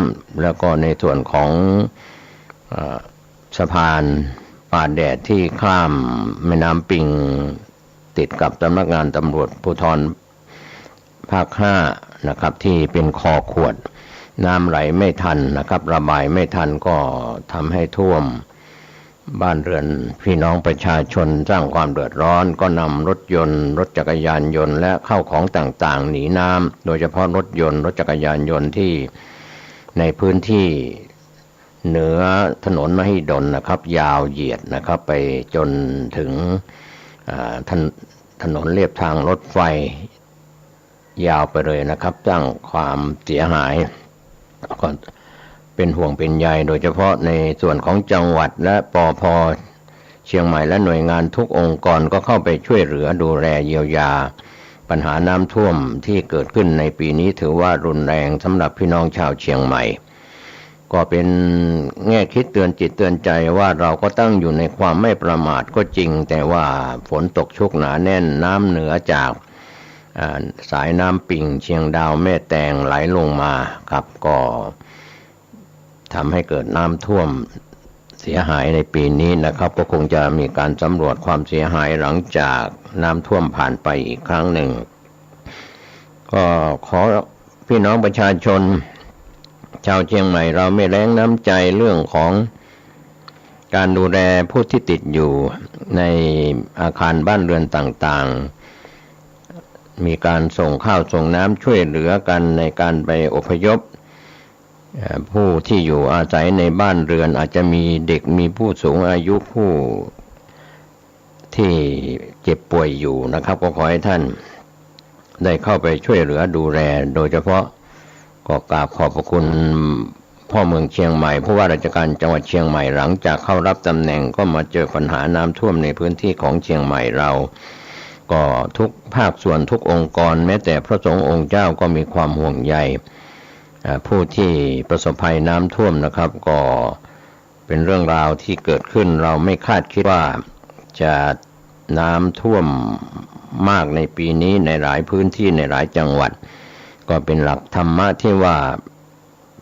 ำแล้วก็ในส่วนของสะพานป่าแดดที่ข้ามแม่น้ำปิงติดกับสำนักงานตำรวจภูธรภาค5นะครับที่เป็นคอขวดน้ำไหลไม่ทันนะครับระบายไม่ทันก็ทำให้ท่วมบ้านเรือนพี่น้องประชาชนสร้างความเดือดร้อนก็นำรถยนต์รถจักรยานยนต์และข้าวของต่างๆหนีน้ำโดยเฉพาะรถยนต์รถจักรยานยนต์ที่ในพื้นที่เหนือถนนมหิดลนะครับยาวเหยียดนะครับไปจนถึงถนนเลียบทางรถไฟยาวไปเลยนะครับสร้างความเสียหายก็เป็นห่วงเป็นใยโดยเฉพาะในส่วนของจังหวัดและปภ.เชียงใหม่และหน่วยงานทุกองค์กรก็เข้าไปช่วยเหลือดูแลเยียวยาปัญหาน้ำท่วมที่เกิดขึ้นในปีนี้ถือว่ารุนแรงสำหรับพี่น้องชาวเชียงใหม่ก็เป็นแง่คิดเตือนจิตเตือนใจว่าเราก็ตั้งอยู่ในความไม่ประมาทก็จริงแต่ว่าฝนตกชุกหนาแน่นน้ำเหนือจากสายน้ำปิ่งเชียงดาวแม่แตงไหลลงมาครับก็ทำให้เกิดน้ำท่วมเสียหายในปีนี้นะครับก็คงจะมีการสำรวจความเสียหายหลังจากน้ำท่วมผ่านไปอีกครั้งหนึ่งก็ขอพี่น้องประชาชนชาวเชียงใหม่เราไม่แรงน้ำใจเรื่องของการดูแลผู้ที่ติดอยู่ในอาคารบ้านเรือนต่างๆมีการส่งข้าวส่งน้ำช่วยเหลือกันในการไปอพยพผู้ที่อยู่อาศัยในบ้านเรือนอาจจะมีเด็กมีผู้สูงอายุผู้ที่เจ็บป่วยอยู่นะครับก็ขอให้ท่านได้เข้าไปช่วยเหลือดูแลโดยเฉพาะก็กราบขอบพระคุณพ่อเมืองเชียงใหม่ผู้ว่าราชการจังหวัดเชียงใหม่หลังจากเข้ารับตำแหน่งก็มาเจอปัญหาน้ำท่วมในพื้นที่ของเชียงใหม่เราก็ทุกภาคส่วนทุกองค์กรแม้แต่พระสงฆ์องค์เจ้าก็มีความห่วงใยผู้ที่ประสบภัยน้ำท่วมนะครับก็เป็นเรื่องราวที่เกิดขึ้นเราไม่คาดคิดว่าจะน้ำท่วมมากในปีนี้ในหลายพื้นที่ในหลายจังหวัดก็เป็นหลักธรรมะที่ว่า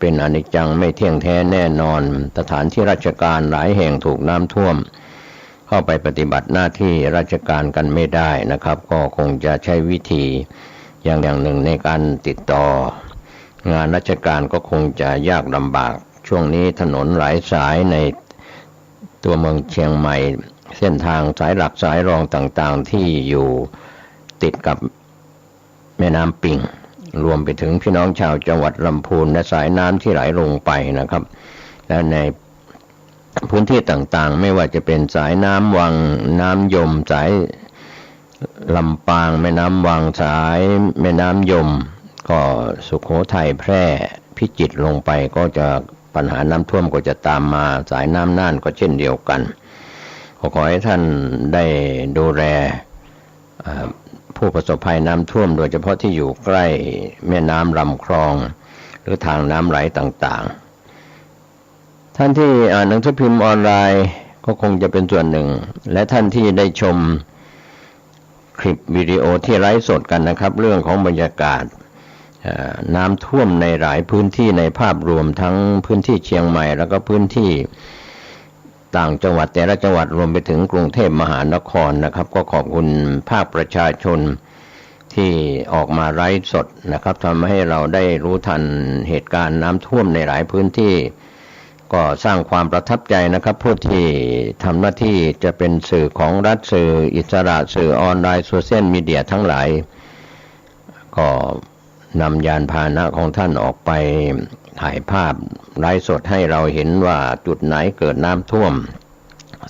เป็นอนิจจังไม่เที่ยงแท้แน่นอนสถานที่ราชการหลายแห่งถูกน้ำท่วมเข้าไปปฏิบัติหน้าที่ราชการกันไม่ได้นะครับก็คงจะใช้วิธีอย่างหนึ่งในการติดต่องานราชการก็คงจะยากลำบากช่วงนี้ถนนหลายสายในตัวเมืองเชียงใหม่เส้นทางสายหลักสายรองต่างๆที่อยู่ติดกับแม่น้ำปิงรวมไปถึงพี่น้องชาวจังหวัดลำพูนและสายน้ำที่ไหลลงไปนะครับและในพื้นที่ต่างๆไม่ว่าจะเป็นสายน้ำวังน้ำยมสายลำปางแม่น้ำวังสายแม่น้ำยมก็สุโขทัยแพร่พิจิตรลงไปก็จะปัญหาน้ำท่วมก็จะตามมาสายน้ำน่านก็เช่นเดียวกันขอให้ท่านได้ดูแลผู้ประสบภัยน้ำท่วมโดยเฉพาะที่อยู่ใกล้แม่น้ำลำคลองหรือทางน้ำไหลต่างๆท่านที่อ่านหนังสือพิมพ์ออนไลน์ก็คงจะเป็นส่วนหนึ่งและท่านที่ได้ชมคลิปวิดีโอที่ไลฟ์สดกันนะครับเรื่องของบรรยากาศน้ำท่วมในหลายพื้นที่ในภาพรวมทั้งพื้นที่เชียงใหม่แล้วก็พื้นที่ต่างจังหวัดแต่ละจังหวัดรวมไปถึงกรุงเทพมหานครนะครับก็ขอบคุณภาคประชาชนที่ออกมาไลฟ์สดนะครับทำให้เราได้รู้ทันเหตุการณ์น้ำท่วมในหลายพื้นที่ก็สร้างความประทับใจนะครับผู้ที่ทำหน้าที่จะเป็นสื่อของรัฐสื่ออิสระสื่อออนไลน์โซเชียลมีเดียทั้งหลายก็นำยานพาหนะของท่านออกไปถ่ายภาพไลฟ์สดให้เราเห็นว่าจุดไหนเกิดน้ำท่วม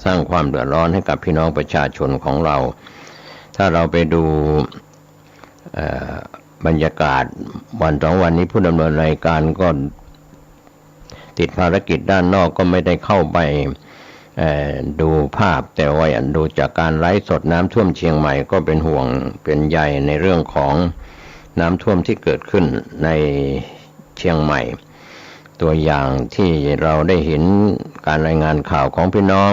สร้างความเดือดร้อนให้กับพี่น้องประชาชนของเราถ้าเราไปดูบรรยากาศวันสองวันนี้ผู้ดำเนินรายการก็ติดภารกิจด้านนอกก็ไม่ได้เข้าไปดูภาพแต่ว่าดูจากการไลฟ์สดน้ำท่วมเชียงใหม่ก็เป็นห่วงเป็นใยในเรื่องของน้ำท่วมที่เกิดขึ้นในเชียงใหม่ตัวอย่างที่เราได้เห็นการรายงานข่าวของพี่น้อง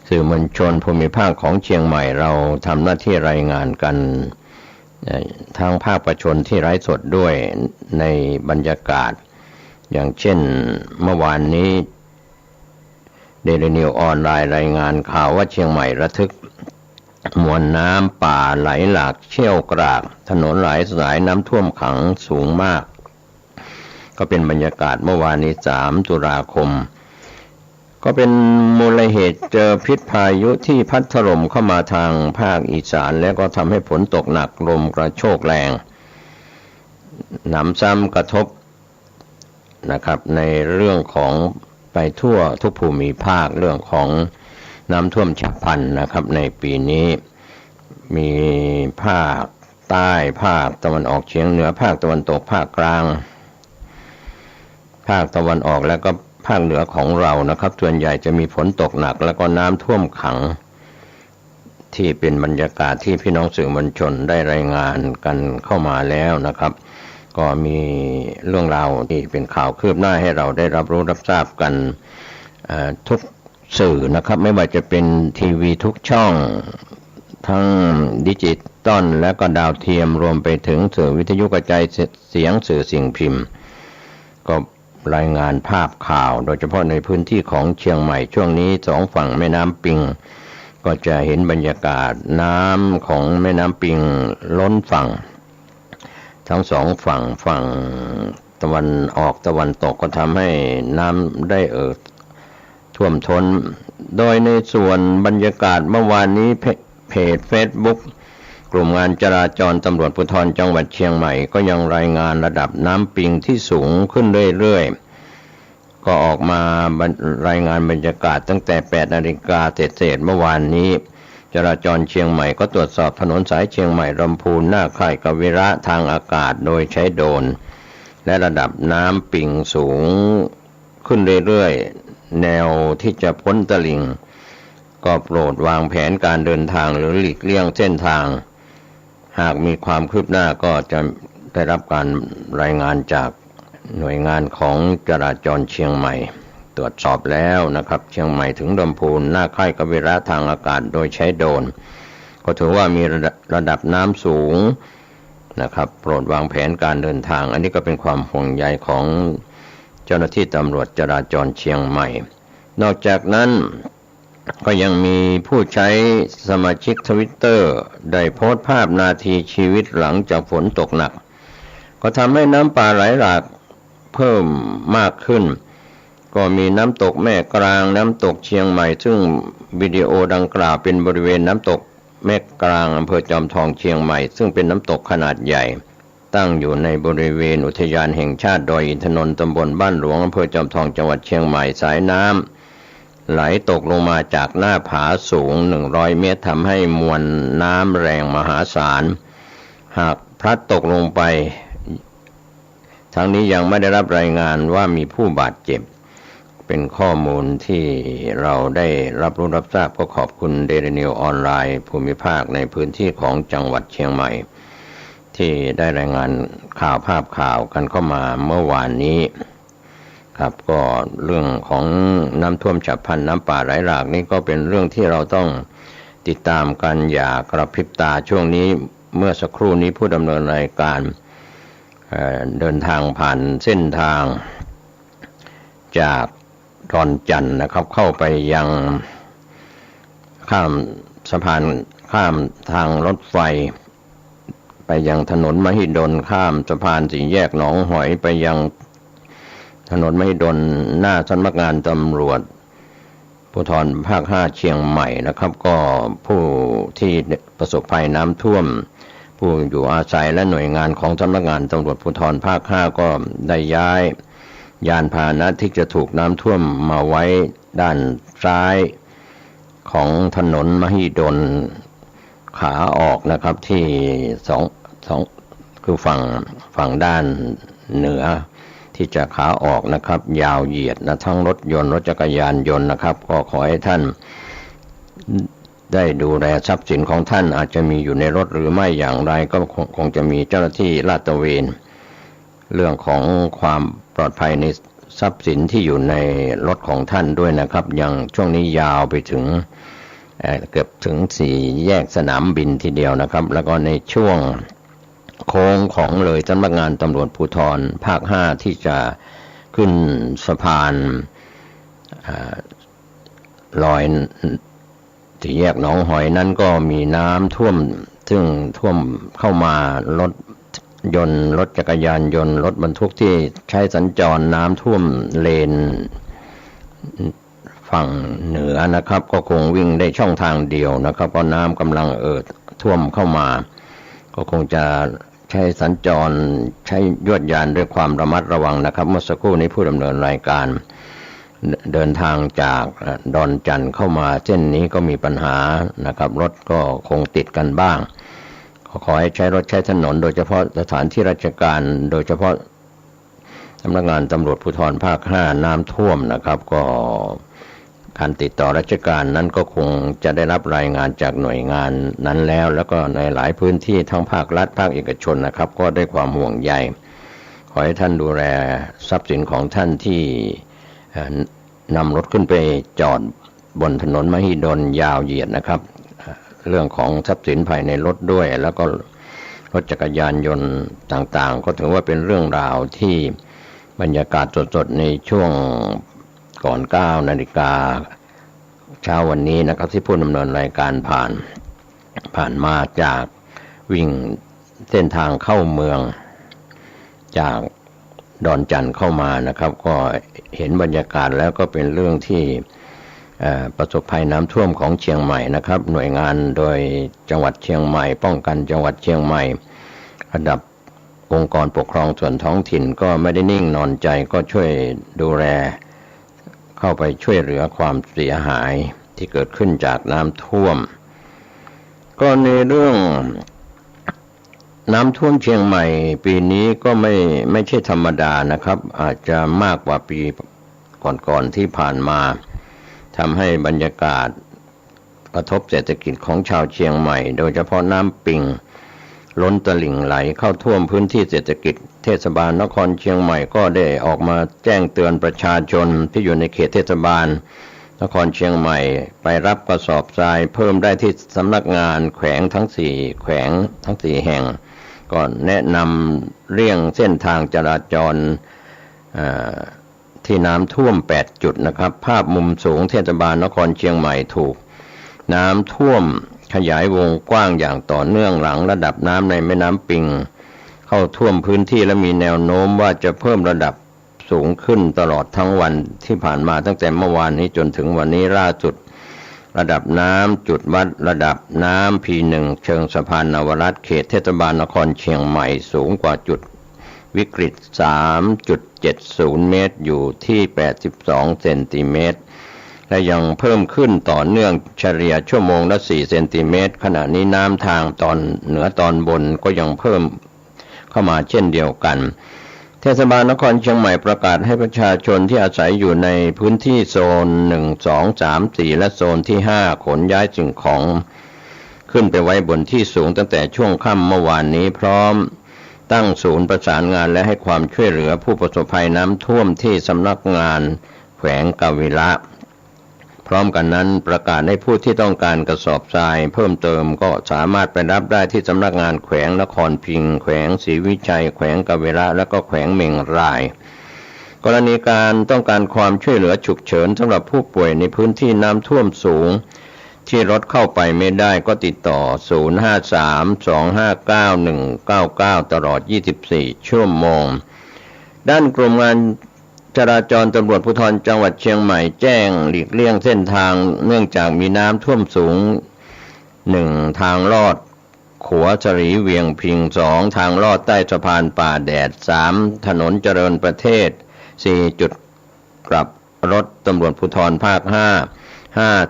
สื่อมวลชนภูมิภาคของเชียงใหม่เราทำหน้าที่รายงานกันทางภาคประชาชนที่ไร้สดด้วยในบรรยากาศ อย่างเช่นเมื่อวานนี้เดลินิวออนไลน์รายงานข่าวว่าเชียงใหม่ระทึกมวลน้ำป่าไหลหลากเชี่ยวกรากถนนหลายสายน้ำท่วมขังสูงมากก็เป็นบรรยากาศเมื่อวานนี้3 ตุลาคมก็เป็นมูลเหตุเจอพิษพายุที่พัดถล่มเข้ามาทางภาคอีสานและก็ทำให้ฝนตกหนักลมกระโชกแรงหนำซ้ำกระทบนะครับในเรื่องของไปทั่วทุกภูมิภาคเรื่องของน้ำท่วมฉับพลันนะครับในปีนี้มีภาคใต้ภาคตะวันออกเฉียงเหนือภาคตะวันตกภาคกลางภาคตะวันออกและก็ภาคเหนือของเรานะครับส่วนใหญ่จะมีฝนตกหนักแล้วก็น้ำท่วมขังที่เป็นบรรยากาศที่พี่น้องสื่อมวลชนได้รายงานกันเข้ามาแล้วนะครับก็มีเรื่องราวที่เป็นข่าวคืบหน้าให้เราได้รับรู้รับทราบกันทุกสื่อนะครับไม่ว่าจะเป็นทีวีทุกช่องทั้งดิจิตอลและก็ดาวเทียมรวมไปถึงสื่อวิทยุกระจายเสียงสื่อสิ่งพิมพ์ก็รายงานภาพข่าวโดยเฉพาะในพื้นที่ของเชียงใหม่ช่วงนี้2 ฝั่งแม่น้ำปิงก็จะเห็นบรรยากาศน้ำของแม่น้ำปิงล้นฝั่งทั้ง2 ฝั่งตะวันออกตะวันตกก็ทำให้น้ำได้ท่วมท้นโดยในส่วนบรรยากาศเมื่อวานนี้เพจ Facebook กลุ่มงานจราจรตำรวจภูธรจังหวัดเชียงใหม่ก็ยังรายงานระดับน้ำปิงที่สูงขึ้นเรื่อยๆก็ออกมารายงานบรรยากาศตั้งแต่ 8 นาฬิกาเศษเมื่อวานนี้จราจรเชียงใหม่ก็ตรวจสอบถนนสายเชียงใหม่ลำพูนหน้าค่ายกวีระทางอากาศโดยใช้โดรนและระดับน้ำปิงสูงขึ้นเรื่อยๆแนวที่จะพ้นตลิ่งก็โปรดวางแผนการเดินทางหรือหลีกเลี่ยงเส้นทางหากมีความคืบหน้าก็จะได้รับการรายงานจากหน่วยงานของจราจรเชียงใหม่ตรวจสอบแล้วนะครับเชียงใหม่ถึงลำพูนหน้าค่ายกวีระทางอากาศโดยใช้โดรนก็ถือว่ามีระดับน้ำสูงนะครับโปรดวางแผนการเดินทางอันนี้ก็เป็นความห่วงใยของเจ้าหน้าที่ตำรวจจราจรเชียงใหม่นอกจากนั้นก็ยังมีผู้ใช้สมาชิก Twitter ได้โพสต์ภาพนาทีชีวิตหลังจากฝนตกหนักก็ทำให้น้ำป่าไหลหลากเพิ่มมากขึ้นก็มีน้ำตกแม่กลางน้ำตกเชียงใหม่ซึ่งวิดีโอดังกล่าวเป็นบริเวณน้ำตกแม่กลางอำเภอจอมทองเชียงใหม่ซึ่งเป็นน้ำตกขนาดใหญ่ตั้งอยู่ในบริเวณอุทยานแห่งชาติดอยอินทนนท์ตำบลบ้านหลวงอำเภอจอมทองจังหวัดเชียงใหม่สายน้ำไหลตกลงมาจากหน้าผาสูง100 เมตรทำให้มวลน้ำแรงมหาศาลหากพลัดตกลงไปทั้งนี้ยังไม่ได้รับรายงานว่ามีผู้บาดเจ็บเป็นข้อมูลที่เราได้รับรู้รับทราบก็ขอบคุณเดลินิวออนไลน์ภูมิภาคในพื้นที่ของจังหวัดเชียงใหม่ที่ได้รายงานข่าวภาพข่าวกันเข้ามาเมื่อวานนี้ครับก็เรื่องของน้ำท่วมฉับพลันน้ำป่าไหลหลากนี่ก็เป็นเรื่องที่เราต้องติดตามกันอย่ากระพริบตาช่วงนี้เมื่อสักครู่นี้ผู้ดำเนินรายการเดินทางผ่านเส้นทางจากดอนจันทน์นะครับเข้าไปยังข้ามสะพานข้ามทางรถไฟไปยังถนนมหิดลข้ามสะพานสี่แยกหนองหอยไปยังถนนมหิดลหน้าสำนักงานตำรวจภูธรภาค5เชียงใหม่นะครับก็ผู้ที่ประสบภัยน้ำท่วมผู้อยู่อาศัยและหน่วยงานของสำนักงานตำรวจภูธรภาค5ก็ได้ย้ายยานพาหนะที่จะถูกน้ำท่วมมาไว้ด้านซ้ายของถนนมหิดลขาออกนะครับที่คือฝั่งด้านเหนือที่จะขาออกนะครับยาวเหยียดนะทั้งรถยนต์รถจักรยานยนต์นะครับก็ขอให้ท่านได้ดูแลทรัพย์สินของท่านอาจจะมีอยู่ในรถหรือไม่อย่างไรก็คงจะมีเจ้าหน้าที่ลาดตระเวนเรื่องของความปลอดภัยในทรัพย์สินที่อยู่ในรถของท่านด้วยนะครับอย่างช่วงนี้ยาวไปถึงเกือบถึง4 แยกสนามบินทีเดียวนะครับแล้วก็ในช่วงโค้งของเลยสำนักงานตำรวจภูธรภาค5ที่จะขึ้น ขึ้นสะพานลอยที่แยกหนองหอยนั้นก็มีน้ำท่วมซึ่งท่วมเข้ามารถยนต์รถจักรยานยนต์รถบรรทุกที่ใช้สัญจรน้ำท่วมเลนฝั่งเหนือนะครับก็คงวิ่งได้ช่องทางเดียวนะครับเพราะน้ำกำลังท่วมเข้ามาก็คงจะใช้สัญจรใช้ยวดยานด้วยความระมัดระวังนะครับเมื่อสักครู่นี้ผู้ดำเนินรายการเดินทางจากดอนจันทร์เข้ามาเส้นนี้ก็มีปัญหานะครับรถก็คงติดกันบ้างขอให้ใช้รถใช้ถนนโดยเฉพาะสถานที่ราชการโดยเฉพาะสำนักงานตำรวจภูธรภาค 5น้ำท่วมนะครับก็การติดต่อราชการนั้นก็คงจะได้รับรายงานจากหน่วยงานนั้นแล้วก็ในหลายพื้นที่ทั้งภาครัฐภาคเอกชนนะครับก็ได้ความห่วงใยขอให้ท่านดูแลทรัพย์สินของท่านที่นำรถขึ้นไปจอดบนถนนมหิดลยาวเหยียดนะครับเรื่องของทรัพย์สินภายในรถด้วยแล้วก็รถจักรยานยนต์ต่างๆก็ถือว่าเป็นเรื่องราวที่บรรยากาศสดๆในช่วงก่อน 9 นาฬิกาเช้าวันนี้นะครับที่ผู้ดำเนินรายการผ่านมาจากวิ่งเส้นทางเข้าเมืองจากดอนจันทร์เข้ามานะครับก็เห็นบรรยากาศแล้วก็เป็นเรื่องที่ประสบภัยน้ำท่วมของเชียงใหม่นะครับหน่วยงานโดยจังหวัดเชียงใหม่ป้องกันจังหวัดเชียงใหม่ระดับองค์กรปกครองส่วนท้องถิ่นก็ไม่ได้นิ่งนอนใจก็ช่วยดูแลเข้าไปช่วยเหลือความเสียหายที่เกิดขึ้นจากน้ำท่วมก็ในเรื่องน้ำท่วมเชียงใหม่ปีนี้ก็ไม่ใช่ธรรมดานะครับอาจจะมากกว่าปีก่อนๆที่ผ่านมาทำให้บรรยากาศกระทบเศรษฐกิจของชาวเชียงใหม่โดยเฉพาะน้ำปิงล้นตลิ่งไหลเข้าท่วมพื้นที่เศรษฐกิจเทศบาลนครเชียงใหม่ก็ได้ออกมาแจ้งเตือนประชาชนที่อยู่ในเขตเทศบาลนครเชียงใหม่ไปรับกระสอบทรายเพิ่มได้ที่สำนักงานแขวงทั้ง4แขวงทั้ง4แห่งก่อนแนะนำเลี่ยงเส้นทางจราจรที่น้ำท่วม8จุดนะครับภาพมุมสูงเทศบาลนครเชียงใหม่ถูกน้ำท่วมขยายวงกว้างอย่างต่อเนื่องหลังระดับน้ำในแม่น้ำปิงเข้าท่วมพื้นที่และมีแนวโน้มว่าจะเพิ่มระดับสูงขึ้นตลอดทั้งวันที่ผ่านมาตั้งแต่เมื่อวานนี้จนถึงวันนี้ล่าสุดระดับน้ำจุดวัดระดับน้ำ P1 เชิงสะพานนวรัตน์เขตเทศบาลนครเชียงใหม่สูงกว่าจุดวิกฤต 3.70 เมตรอยู่ที่82เซนติเมตรและยังเพิ่มขึ้นต่อเนื่องเฉลี่ยชั่วโมงละ4เซนติเมตรขณะนี้น้ำทางตอนเหนือตอนบนก็ยังเพิ่มเข้ามาเช่นเดียวกันเทศบาลนครเชียงใหม่ประกาศให้ประชาชนที่อาศัยอยู่ในพื้นที่โซน1 2 3 4และโซนที่5ขนย้ายสิ่งของขึ้นไปไว้บนที่สูงตั้งแต่ช่วงค่ำเมื่อวานนี้พร้อมตั้งศูนย์ประสานงานและให้ความช่วยเหลือผู้ประสบภัยน้ำท่วมที่สำนักงานแขวงกาวิระพร้อมกันนั้นประกาศให้ผู้ที่ต้องการกระสอบทรายเพิ่มเติมก็สามารถไปรับได้ที่สำนักงานแขวงนครพิงค์แขวงศรีวิชัยแขวงกาวิระและก็แขวงเมงรายกรณีการต้องการความช่วยเหลือฉุกเฉินสำหรับผู้ป่วยในพื้นที่น้ำท่วมสูงที่รถเข้าไปไม่ได้ก็ติดต่อ053-259-199ตลอด24ชั่วโมงด้านกรมงานจราจรตำรวจภูธรจังหวัดเชียงใหม่แจ้งหลีกเลี่ยงเส้นทางเนื่องจากมีน้ำท่วมสูง1ทางลอดขัวสรีเวียงพิง2ทางลอดใต้สะพานป่าแดด3ถนนเจริญประเทศ4จุดกลับรถตำรวจภูธรภาค5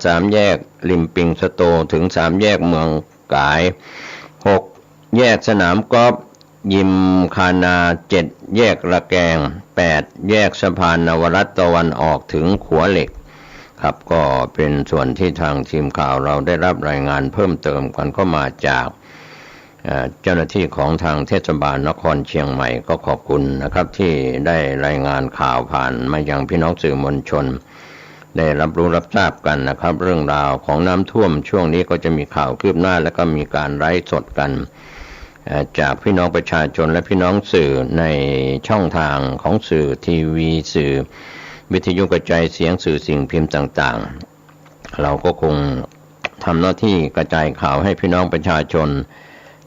3แยกริมปิงสโตถึง3แยกเมืองกาย6แยกสนามกอล์ฟยิมคานา7แยกระแกง8แยกสะพานนวรัตน์ตะวันออกถึงขัวเหล็กครับก็เป็นส่วนที่ทางทีมข่าวเราได้รับรายงานเพิ่มเติมกันก็มาจากเจ้าหน้าที่ของทางเทศบาลนครเชียงใหม่ก็ขอบคุณนะครับที่ได้รายงานข่าวผ่านมายังพี่น้องสื่อมวลชนได้รับรู้รับทราบกันนะครับเรื่องราวของน้ำท่วมช่วงนี้ก็จะมีข่าวคืบหน้าและก็มีการไลฟ์สดกัน จากพี่น้องประชาชนและพี่น้องสื่อในช่องทางของสื่อทีวีสื่อวิทยุกระจายเสียงสื่อสิ่งพิมพ์ต่างๆเราก็คงทำหน้าที่กระจายข่าวให้พี่น้องประชาชน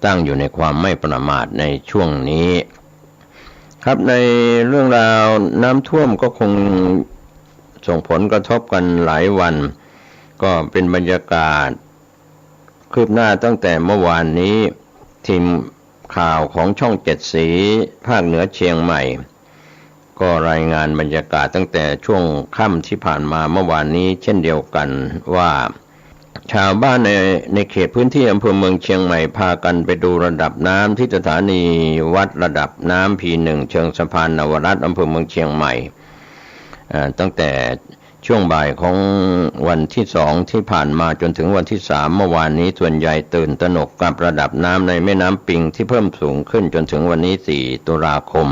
ตั้งอยู่ในความไม่ประมาทในช่วงนี้ครับในเรื่องราวน้ำท่วมก็คงส่งผลกระทบกันหลายวันก็เป็นบรรยากาศคืบหน้าตั้งแต่เมื่อวานนี้ทีมข่าวของช่อง7สีภาคเหนือเชียงใหม่ก็รายงานบรรยากาศตั้งแต่ช่วงค่ำที่ผ่านมาเมื่อวานนี้เช่นเดียวกันว่าชาวบ้านในเขตพื้นที่อำเภอเมืองเชียงใหม่พากันไปดูระดับน้ำที่สถานีวัดระดับน้ำP1เชิงสะพานนวรัตน์อำเภอเมืองเชียงใหม่ตั้งแต่ช่วงบ่ายของวันที่2ที่ผ่านมาจนถึงวันที่3เมื่อวานนี้ส่วนใหญ่ตื่นตระหนกกับระดับน้ำในแม่น้ำปิงที่เพิ่มสูงขึ้นจนถึงวันนี้4ตุลาคม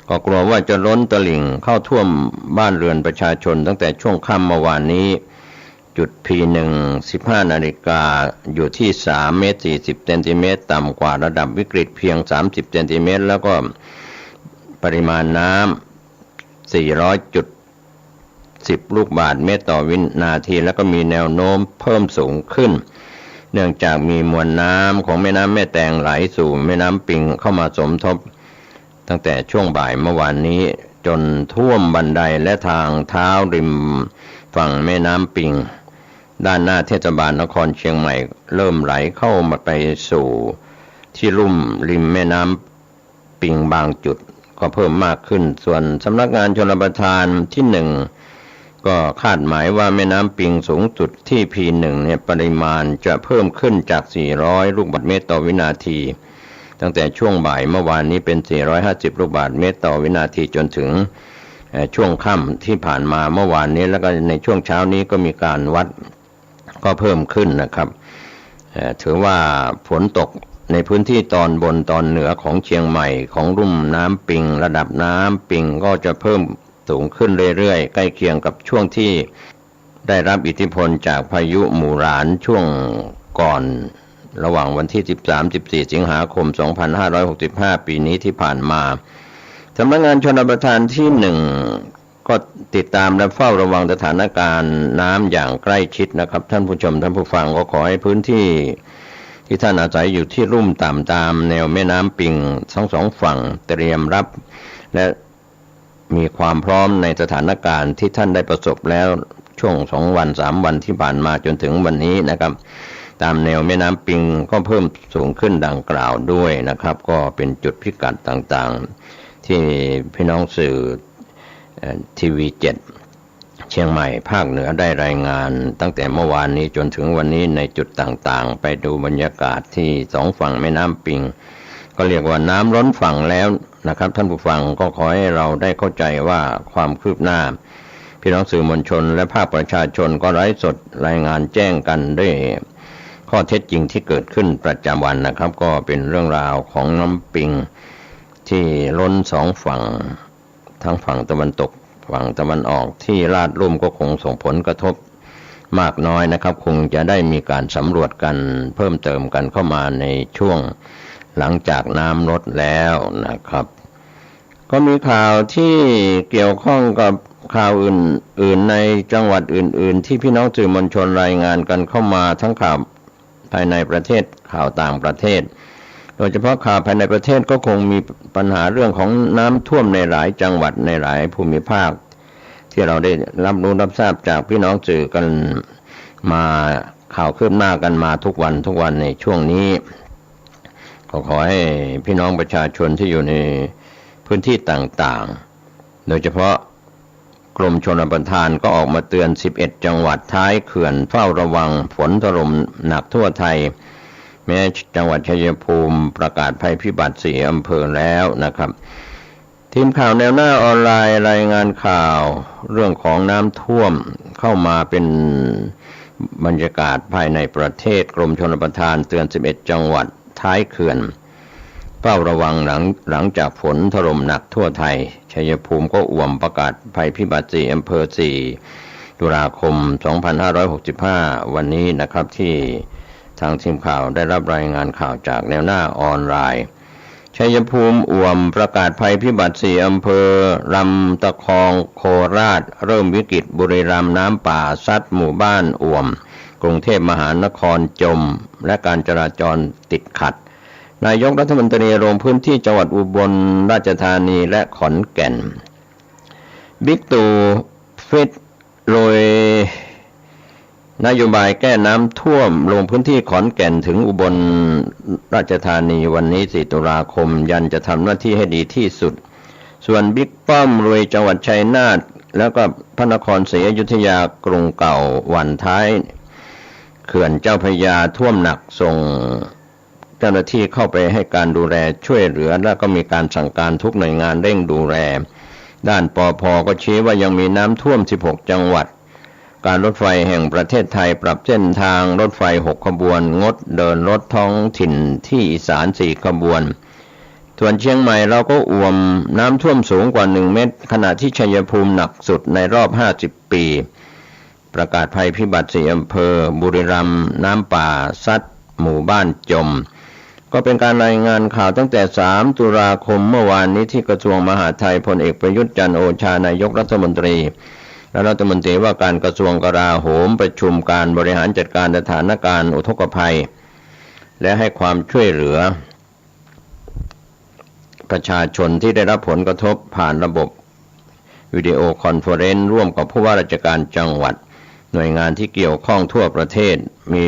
ก็กลัวว่าจะล้นตลิ่งเข้าท่วมบ้านเรือนประชาชนตั้งแต่ช่วงค่ำเมื่อวานนี้จุด P1 15 นาฬิกาอยู่ที่3 เมตร 40 เซนติเมตรต่ำกว่าระดับวิกฤตเพียง30 เซนติเมตรแล้วก็ปริมาณน้ำ400.10 ลูกบาศก์เมตรต่อวินาทีแล้วก็มีแนวโน้มเพิ่มสูงขึ้นเนื่องจากมีมวลน้ำของแม่น้ำแม่แตงไหลสู่แม่น้ำปิงเข้ามาสมทบตั้งแต่ช่วงบ่ายเมื่อวานนี้จนท่วมบันไดและทางเท้าริมฝั่งแม่น้ำปิงด้านหน้าเทศบาลนครเชียงใหม่เริ่มไหลเข้ามาไปสู่ที่ลุ่มริมแม่น้ำปิงบางจุดก็เพิ่มมากขึ้นส่วนสำนักงานชลประทานที่1ก็คาดหมายว่าแม่น้ำปิงสูงสุดที่ P1 เนี่ยปริมาณจะเพิ่มขึ้นจาก400ลูกบาศก์เมตรต่อวินาทีตั้งแต่ช่วงบ่ายเมื่อวานนี้เป็น450ลูกบาศก์เมตรต่อวินาทีจนถึงช่วงค่ำที่ผ่านมาเมื่อวานนี้แล้วก็ในช่วงเช้านี้ก็มีการวัดก็เพิ่มขึ้นนะครับถือว่าฝนตกในพื้นที่ตอนบนตอนเหนือของเชียงใหม่ของลุ่มน้ำปิงระดับน้ำปิงก็จะเพิ่มสูงขึ้นเรื่อยๆใกล้เคียงกับช่วงที่ได้รับอิทธิพลจากพายุหมู่หลานช่วงก่อนระหว่างวันที่13-14 สิงหาคม 2565 ปีนี้ที่ผ่านมาสำนักงานชลประทานที่1ก็ติดตามและเฝ้าระวังสถานการณ์น้ำอย่างใกล้ชิดนะครับท่านผู้ชมท่านผู้ฟังก็ขอให้พื้นที่ที่ท่านอาศัยอยู่ที่ลุ่มต่ำตามแนวแม่น้ำปิงทั้งสองฝั่งเตรียมรับและมีความพร้อมในสถานการณ์ที่ท่านได้ประสบแล้วช่วง2วัน3วันที่ผ่านมาจนถึงวันนี้นะครับตามแนวแม่น้ำปิงก็เพิ่มสูงขึ้นดังกล่าวด้วยนะครับก็เป็นจุดพิกัดต่างๆที่พี่น้องสื่อทีวี7เชียงใหม่ภาคเหนือได้รายงานตั้งแต่เมื่อวานนี้จนถึงวันนี้ในจุดต่างๆไปดูบรรยากาศที่2ฝั่งแม่น้ำปิงก็เรียกว่าน้ำล้นฝั่งแล้วนะครับท่านผู้ฟังก็ขอให้เราได้เข้าใจว่าความคืบหน้าพี่น้องสื่อมวลชนและภาคประชาชนก็ไลฟ์สดรายงานแจ้งกันด้วยข้อเท็จจริงที่เกิดขึ้นประจำวันนะครับก็เป็นเรื่องราวของน้ำปิงที่ล้น2ฝั่งทั้งฝั่งตะวันตกฝั่งตะวันออกที่ลาดลุ่มก็คงส่งผลกระทบมากน้อยนะครับคงจะได้มีการสำรวจกันเพิ่มเติมกันเข้ามาในช่วงหลังจากน้ำลดแล้วนะครับก็มีข่าวที่เกี่ยวข้องกับข่าวอื่นๆในจังหวัดอื่นๆที่พี่น้องสื่อมวลชนรายงานกันเข้ามาทั้งข่าวภายในประเทศข่าวต่างประเทศโดยเฉพาะข่าวภายในประเทศก็คงมีปัญหาเรื่องของน้ำท่วมในหลายจังหวัดในหลายภูมิภาคที่เราได้รับรู้รับทราบจากพี่น้องสื่อกันมาข่าวคืบหน้ากันมาทุกวันในช่วงนี้ก็ขอให้พี่น้องประชาชนที่อยู่ในพื้นที่ต่างๆโดยเฉพาะกรมชลประทานก็ออกมาเตือน11จังหวัดท้ายเขื่อนเฝ้าระวังฝนถล่มหนักทั่วไทยแม้จังหวัดชัยภูมิประกาศภัยพิบัติ4อำเภอแล้วนะครับทีมข่าวแนวหน้าออนไลน์รายงานข่าวเรื่องของน้ำท่วมเข้ามาเป็นบรรยากาศภายในประเทศกรมชลประทานเตือน11จังหวัดท้ายเขื่อนเฝ้าระวังหลังจากฝนถล่มหนักทั่วไทยชัยภูมิก็อ่วมประกาศภัยพิบัติ4อำเภอ4ตุลาคม 2565 วันนี้นะครับที่ ทางทีมข่าวได้รับรายงานข่าวจากแนวหน้าออนไลน์ชัยภูมิอ่วมประกาศภัยพิบัติ4 อำเภอลำตะคองโคราชเริ่มวิกฤตบุรีรัมย์น้ำป่าซัดหมู่บ้านอ่วมกรุงเทพมหานครจมและการจราจรติดขัดนายกรัฐมนตรีลงพื้นที่จังหวัดอุบลราชธานีและขอนแก่นบิ๊กตู่ฟิตโดยนโยบายแก้น้ำท่วมลงพื้นที่ขอนแก่นถึงอุบลราชธานีวันนี้4 ตุลาคมยันจะทำหน้าที่ให้ดีที่สุดส่วนบิ๊กป้อมลุยจังหวัดชัยนาทแล้วก็พระนครศรีอยุธยากรุงเก่าวันท้ายเขื่อนเจ้าพระยาท่วมหนักส่งเจ้าหน้าที่เข้าไปให้การดูแลช่วยเหลือแล้วก็มีการสั่งการทุกหน่วยงานเร่งดูแลด้านปภ.ก็ชี้ว่ายังมีน้ำท่วม16 จังหวัดการรถไฟแห่งประเทศไทยปรับเส้นทางรถไฟ6 ขบวนงดเดินรถท้องถิ่นที่อีสาน4 ขบวนส่วนเชียงใหม่เราก็อ่วมน้ำท่วมสูงกว่า1 เมตรขณะที่ชัยภูมิหนักสุดในรอบ50 ปีประกาศภัยพิบัติ4 อำเภอบุรีรัมย์น้ำป่าซัดหมู่บ้านจมก็เป็นการรายงานข่าวตั้งแต่3 ตุลาคมเมื่อวานนี้ที่กระทรวงมหาดไทยพลเอกประยุทธ์จันทร์โอชานายกรัฐมนตรีและรัฐมนตรีว่าการกระทรวงกลาโหมประชุมการบริหารจัดการสถานการณ์อุทกภัยและให้ความช่วยเหลือประชาชนที่ได้รับผลกระทบผ่านระบบวิดีโอคอนเฟอเรนซ์ร่วมกับผู้ว่าราชการจังหวัดหน่วยงานที่เกี่ยวข้องทั่วประเทศมี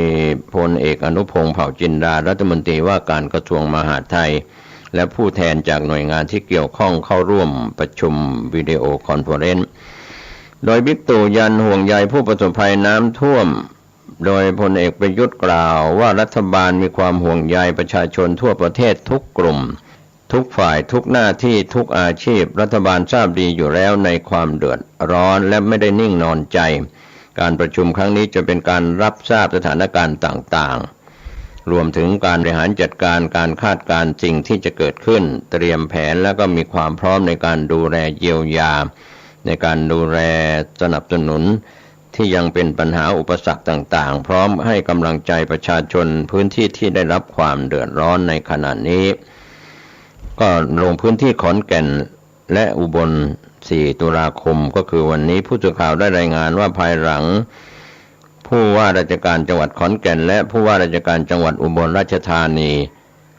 พลเอกอนุพงษ์เผ่าจินดารัฐมนตรีว่าการกระทรวงมหาดไทยและผู้แทนจากหน่วยงานที่เกี่ยวข้องเข้าร่วมประชุมวิดีโอคอนเฟอเรนซ์โดยบิ๊กตู่ยันห่วงใยผู้ประสบภัยน้ำท่วมโดยพลเอกประยุทธ์กล่าวว่ารัฐบาลมีความห่วงใยประชาชนทั่วประเทศทุกกลุ่มทุกฝ่ายทุกหน้าที่ทุกอาชีพรัฐบาลทราบดีอยู่แล้วในความเดือดร้อนและไม่ได้นิ่งนอนใจการประชุมครั้งนี้จะเป็นการรับทราบสถานการณ์ต่างๆรวมถึงการบริหารจัดการการคาดการณ์สิ่งที่จะเกิดขึ้นเตรียมแผนแล้วก็มีความพร้อมในการดูแลเยียวยาในการดูแลสนับสนุนที่ยังเป็นปัญหาอุปสรรคต่างๆพร้อมให้กำลังใจประชาชนพื้นที่ที่ได้รับความเดือดร้อนในขณะนี้ก็ลงพื้นที่ขอนแก่นและอุบล4 ตุลาคมก็คือวันนี้ผู้สื่อข่าวได้รายงานว่าภายหลังผู้ว่าราชการจังหวัดขอนแก่นและผู้ว่าราชการจังหวัดอุบลราชธานี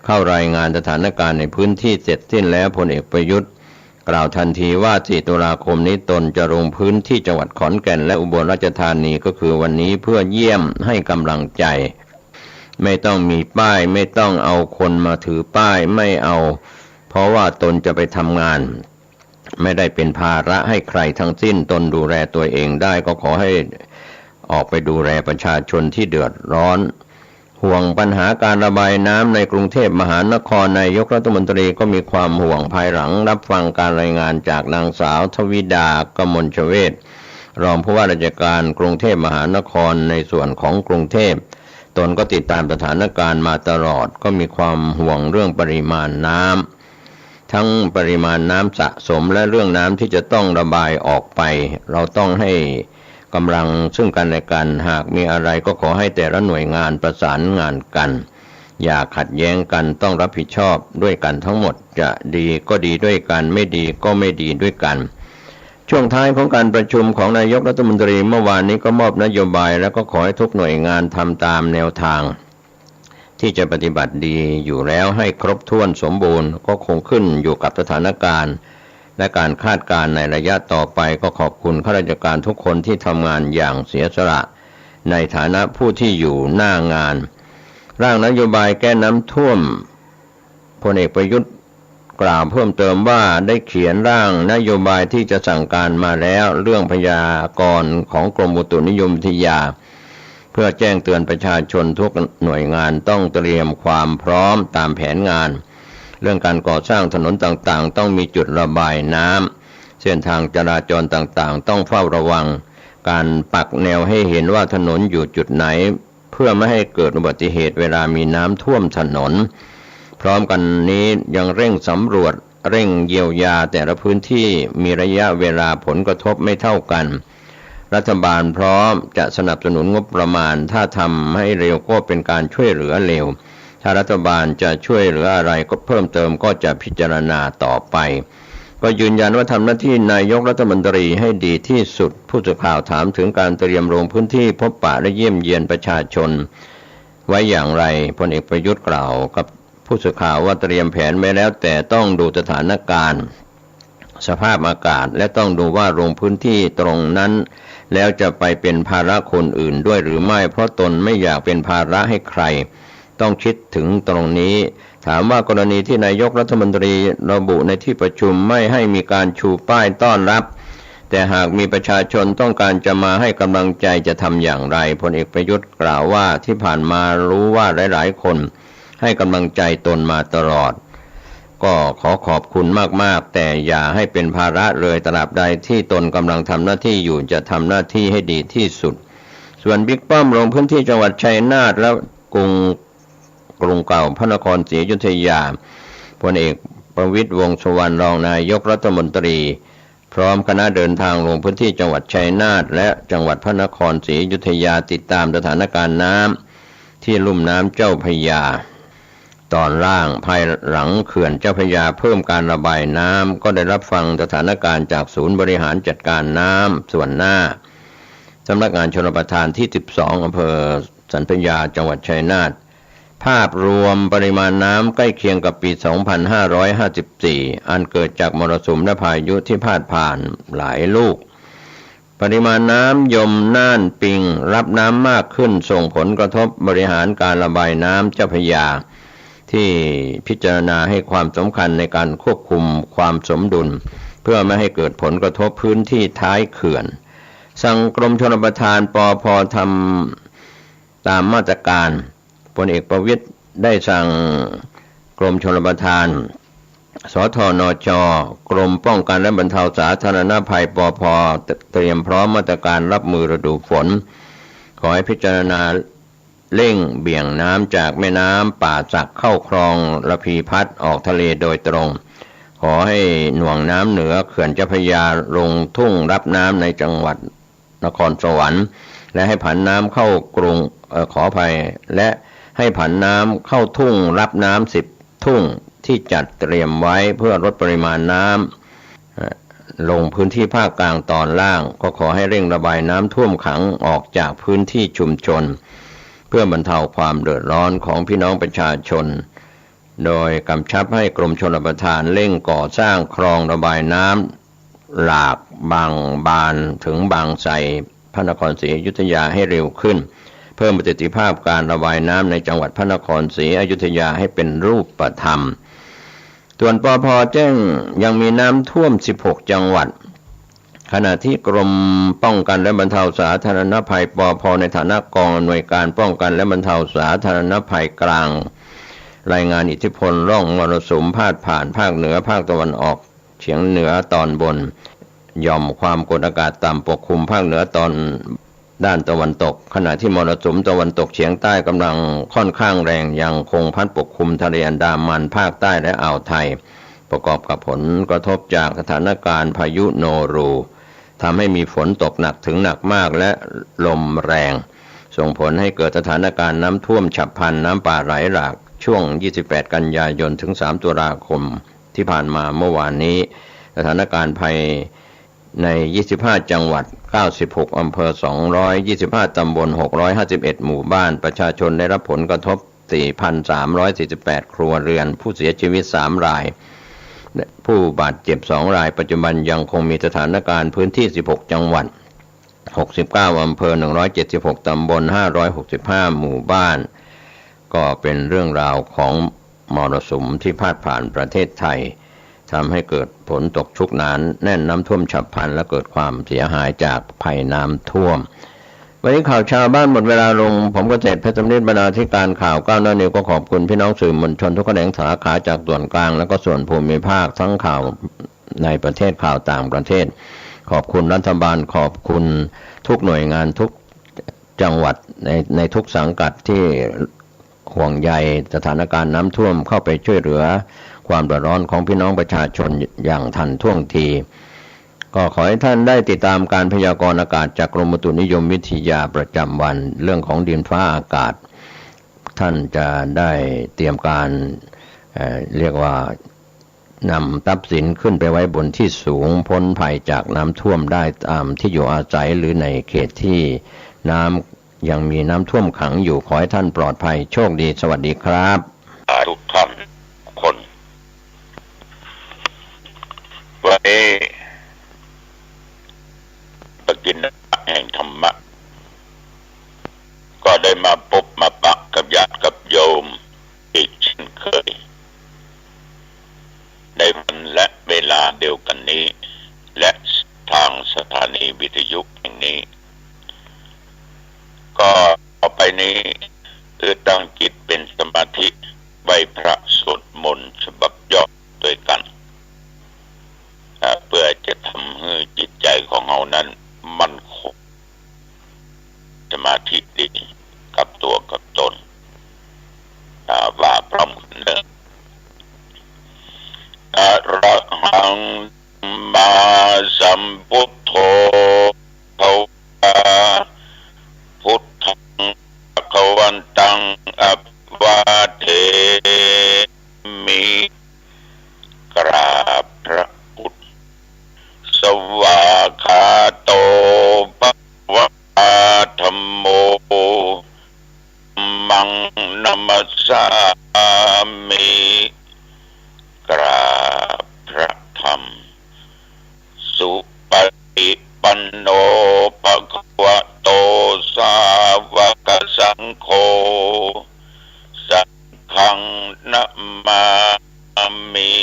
เข้ารายงานสถานการณ์ในพื้นที่เสร็จสิ้นแล้วพลเอกประยุทธ์กล่าวทันทีว่า4 ตุลาคมนี้ตนจะลงพื้นที่จังหวัดขอนแก่นและอุบลราชธานีก็คือวันนี้เพื่อเยี่ยมให้กำลังใจไม่ต้องมีป้ายไม่ต้องเอาคนมาถือป้ายไม่เอาเพราะว่าตนจะไปทำงานไม่ได้เป็นภาระให้ใครทั้งสิ้นตนดูแลตัวเองได้ก็ขอให้ออกไปดูแลประชาชนที่เดือดร้อนห่วงปัญหาการระบายน้ำในกรุงเทพมหานครนายกรัฐมนตรีก็มีความห่วงภายหลังรับฟังการรายงานจากนางสาวทวิดากมลชเวชรองผู้ว่าราชการกรุงเทพมหานครในส่วนของกรุงเทพตนก็ติดตามสถานการณ์มาตลอดก็มีความห่วงเรื่องปริมาณน้ำทั้งปริมาณน้ำสะสมและเรื่องน้ำที่จะต้องระบายออกไปเราต้องให้กำลังซึ่งกันและกันหากมีอะไรก็ขอให้แต่ละหน่วยงานประสานงานกันอย่าขัดแย้งกันต้องรับผิดชอบด้วยกันทั้งหมดจะดีก็ดีด้วยกันไม่ดีก็ไม่ดีด้วยกันช่วงท้ายของการประชุมของนายกรัฐมนตรีเมื่อวานนี้ก็มอบนโยบายแล้วก็ขอให้ทุกหน่วยงานทำตามแนวทางที่จะปฏิบัติดีอยู่แล้วให้ครบถ้วนสมบูรณ์ก็คงขึ้นอยู่กับสถานการณ์และการคาดการณ์ในระยะต่อไปก็ขอบคุณข้าราชการทุกคนที่ทำงานอย่างเสียสละในฐานะผู้ที่อยู่หน้างานร่างนโยบายแก้น้ำท่วมพลเอกประยุทธ์กล่าวเพิ่มเติมว่าได้เขียนร่างนโยบายที่จะสั่งการมาแล้วเรื่องพยากรณ์ของกรมอุตุนิยมวิทยาเพื่อแจ้งเตือนประชาชนทุกหน่วยงานต้องเตรียมความพร้อมตามแผนงานเรื่องการก่อสร้างถนนต่างๆต้องมีจุดระบายน้ำเส้นทางจราจรต่างๆต้องเฝ้าระวังการปักแนวให้เห็นว่าถนนอยู่จุดไหนเพื่อไม่ให้เกิดอุบัติเหตุเวลามีน้ำท่วมถนนพร้อมกันนี้ยังเร่งสำรวจเร่งเยียวยาแต่ละพื้นที่มีระยะเวลาผลกระทบไม่เท่ากัน รัฐบาลพร้อมจะสนับสนุนงบประมาณถ้าทำให้เร็วก็เป็นการช่วยเหลือเร็วถ้ารัฐบาลจะช่วยเหลืออะไรก็เพิ่มเติมก็จะพิจารณาต่อไปก็ยืนยันว่าทำหน้าที่นายกรัฐมนตรีให้ดีที่สุดผู้สื่อข่าวถามถึงการเตรียมลงพื้นที่พบปะและเยี่ยมเยียนประชาชนไว้อย่างไรพลเอกประยุทธ์กล่าวกับผู้สื่อข่าวว่าเตรียมแผนไว้แล้วแต่ต้องดูสถานการณ์สภาพอากาศและต้องดูว่าลงพื้นที่ตรงนั้นแล้วจะไปเป็นภาระคนอื่นด้วยหรือไม่เพราะตนไม่อยากเป็นภาระให้ใครต้องคิดถึงตรงนี้ถามว่ากรณีที่นายกรัฐมนตรีระบุในที่ประชุมไม่ให้มีการชูป้ายต้อนรับแต่หากมีประชาชนต้องการจะมาให้กำลังใจจะทำอย่างไรพลเอกประยุทธ์กล่าวว่าที่ผ่านมารู้ว่าหลายๆคนให้กำลังใจตนมาตลอดก็ขอบคุณมากๆแต่อย่าให้เป็นภาระเลยตราบใดที่ตนกำลังทำหน้าที่อยู่จะทำหน้าที่ให้ดีที่สุดส่วนบิ๊กป้อมลงพื้นที่จังหวัดชัยนาทและกรุงเก่าพระนครศรีอยุธยาพลเอกประวิตรวงษ์สุวรรณรองนายกรัฐมนตรีพร้อมคณะเดินทางลงพื้นที่จังหวัดชัยนาทและจังหวัดพระนครศรีอยุธยาติดตามสถานการณ์น้ำที่ลุ่มน้ำเจ้าพระยาตอนล่างภายหลังเขื่อนเจ้าพระยาเพิ่มการระบายน้ำก็ได้รับฟังสถานการณ์จากศูนย์บริหารจัดการน้ำส่วนหน้าสำนักงานชลประทานที่12อำเภอสันพยาจังหวัดชัยนาทภาพรวมปริมาณน้ำใกล้เคียงกับปี 2554 อันเกิดจากมรสุมและพายุที่พาดผ่านหลายลูกปริมาณน้ำยมน่านปิงรับน้ำมากขึ้นส่งผลกระทบบริหารการระบายน้ำเจ้าพระยาที่พิจารณาให้ความสำคัญในการควบคุมความสมดุลเพื่อไม่ให้เกิดผลกระทบพื้นที่ท้ายเขื่อนสั่งกรมชลประทานปภ.ทำตามมาตรการพลเอกประวิตรได้สั่งกรมชลประทานสธนช.กรมป้องกันและบรรเทาสาธารณภัยปภ.เตรียมพร้อมมาตรการรับมือฤดูฝนขอให้พิจารณาเร่งเบี่ยงน้ำจากแม่น้ำป่าสักเข้าคลองระพีพัฒน์ออกทะเลโดยตรงขอให้หน่วงน้ำเหนือเขื่อนเจ้าพระยาลงทุ่งรับน้ำในจังหวัดนครสวรรค์และให้ผันน้ำเข้ากรุงและให้ผันน้ำเข้าทุ่งรับน้ำ10ทุ่งที่จัดเตรียมไว้เพื่อลดปริมาณน้ำลงพื้นที่ภาคกลางตอนล่างก็ขอให้เร่งระบายน้ำท่วมขังออกจากพื้นที่ชุมชนเพื่อบรรเทาความเดือดร้อนของพี่น้องประชาชนโดยกำชับให้กรมชลประทานเร่งก่อสร้างคลองระบายน้ำหลากบางบานถึงบางไทรพระนครศรีอยุธยาให้เร็วขึ้นเพิ่มประสิทธิภาพการระบายน้ำในจังหวัดพระนครศรีอยุธยาให้เป็นรูปธรรมส่วนปภ.แจ้งยังมีน้ำท่วม16จังหวัดขณะที่กรมป้องกันและบรรเทาสาธารณภัยปภ.ในฐานะกองอำนวยการป้องกันและบรรเทาสาธารณภัยกลางรายงานอิทธิพลร่องมรสุมพาดผ่านภาคเหนือภาคตะวันออกเฉียงเหนือตอนบนหย่อมความกดอากาศต่ำปกคลุมภาคเหนือตอนด้านตะวันตกขณะที่มรสุมตะวันตกเฉียงใต้กำลังค่อนข้างแรงยังคงพัดปกคลุมทะเลอันดามันภาคใต้และอ่าวไทยประกอบกับผลกระทบจากสถานการณ์พายุโนรูทำให้มีฝนตกหนักถึงหนักมากและลมแรงส่งผลให้เกิดสถานการณ์น้ำท่วมฉับพลันน้ำป่าไหลหลากช่วง28กันยายนถึง3ตุลาคมที่ผ่านมาเมื่อวานนี้สถานการณ์ภัยใน25จังหวัด96อำเภอ225ตำบล651หมู่บ้านประชาชนได้รับผลกระทบ 4,348 ครัวเรือนผู้เสียชีวิต3รายผู้บาดเจ็บ2รายปัจจุบันยังคงมีสถานการณ์พื้นที่16จังหวัด69อำเภอ176ตำบล565หมู่บ้านก็เป็นเรื่องราวของมรสุมที่พาดผ่านประเทศไทยทำให้เกิดฝนตกชุกหนาแน่นน้ำท่วมฉับพลันและเกิดความเสียหายจากภัยน้ำท่วมวันนี้ข่าวชาวบ้านหมดเวลาลงผมเกษตรเพชรสำริดบรรณาธิการข่าวก้าวหน้านิวก็ขอบคุณพี่น้องสื่อมวลชนทุกแขนงสาขาจากส่วนกลางและก็ส่วนภูมิภาคทั้งข่าวในประเทศข่าวต่างประเทศขอบคุณรัฐบาลขอบคุณทุกหน่วยงานทุกจังหวัดในทุกสังกัดที่ห่วงใยสถานการณ์น้ำท่วมเข้าไปช่วยเหลือความเดือดร้อนของพี่น้องประชาชนอย่างทันท่วงที ก็ขอให้ท่านได้ติดตามการพยากรณ์อากาศจากกรมอุตุนิยมวิทยาประจำวันเรื่องของดินฟ้าอากาศท่านจะได้เตรียมการเรียกว่านำทรัพย์สินขึ้นไปไว้บนที่สูงพ้นภัยจากน้ำท่วมได้ตามที่อยู่อาศัยหรือในเขตที่น้ำยังมีน้ำท่วมขังอยู่ขอให้ท่านปลอดภัยโชคดีสวัสดีครับทุกท่านคนวันนี้ปกิณแห่งธรรมะก็ได้มาพบมาปะกับญาติกับโยมอีกเช่นเคยในวันและเวลาเดียวกันนี้และทางสถานีวิทยุแห่งนี้ก็ต่อไปนี้คือตั้งจิตเป็นสมาธิไหว้พระสวดมนต์ฉบับย่อด้วยกันเพื่อจะทำให้จิตใจของเรานั้นมั่นคงสมาธิดีกับตัวกับตนว่าพร้อมกันเดิมอะระหังมาสัมพุทโธภวาพุทธังภคะวันตังอะวาเทมิกราบพระพุทธสวากขาโตภควาธัมโมมังนัมสสามิกราบพระธรรมสุปฏิปันโนภควโตสาวกสังโฆสังฆังนะมามิ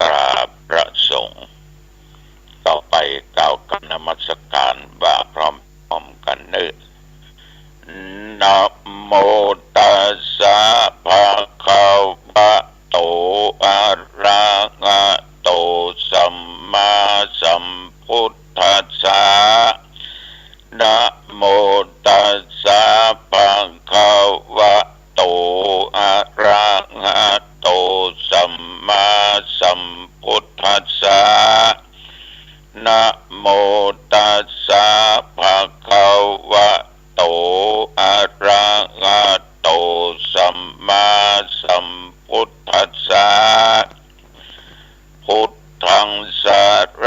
กราบพระสงฆ์ต่อไปกล่าวคำนมัสการว่าพร้อมๆกันเนื้อนะโมตัสสะภะคะวะโตอะระหะโตสัมมาสัมพุทธัสสะนะโมตัสสะภะคะวะโตอะระหะโตสัมมาสัมพุทธัสสะนะโมตัสสะภะคะวะโตอะระหะโตสัมมาสัมพุทธัสสะพุทธังสร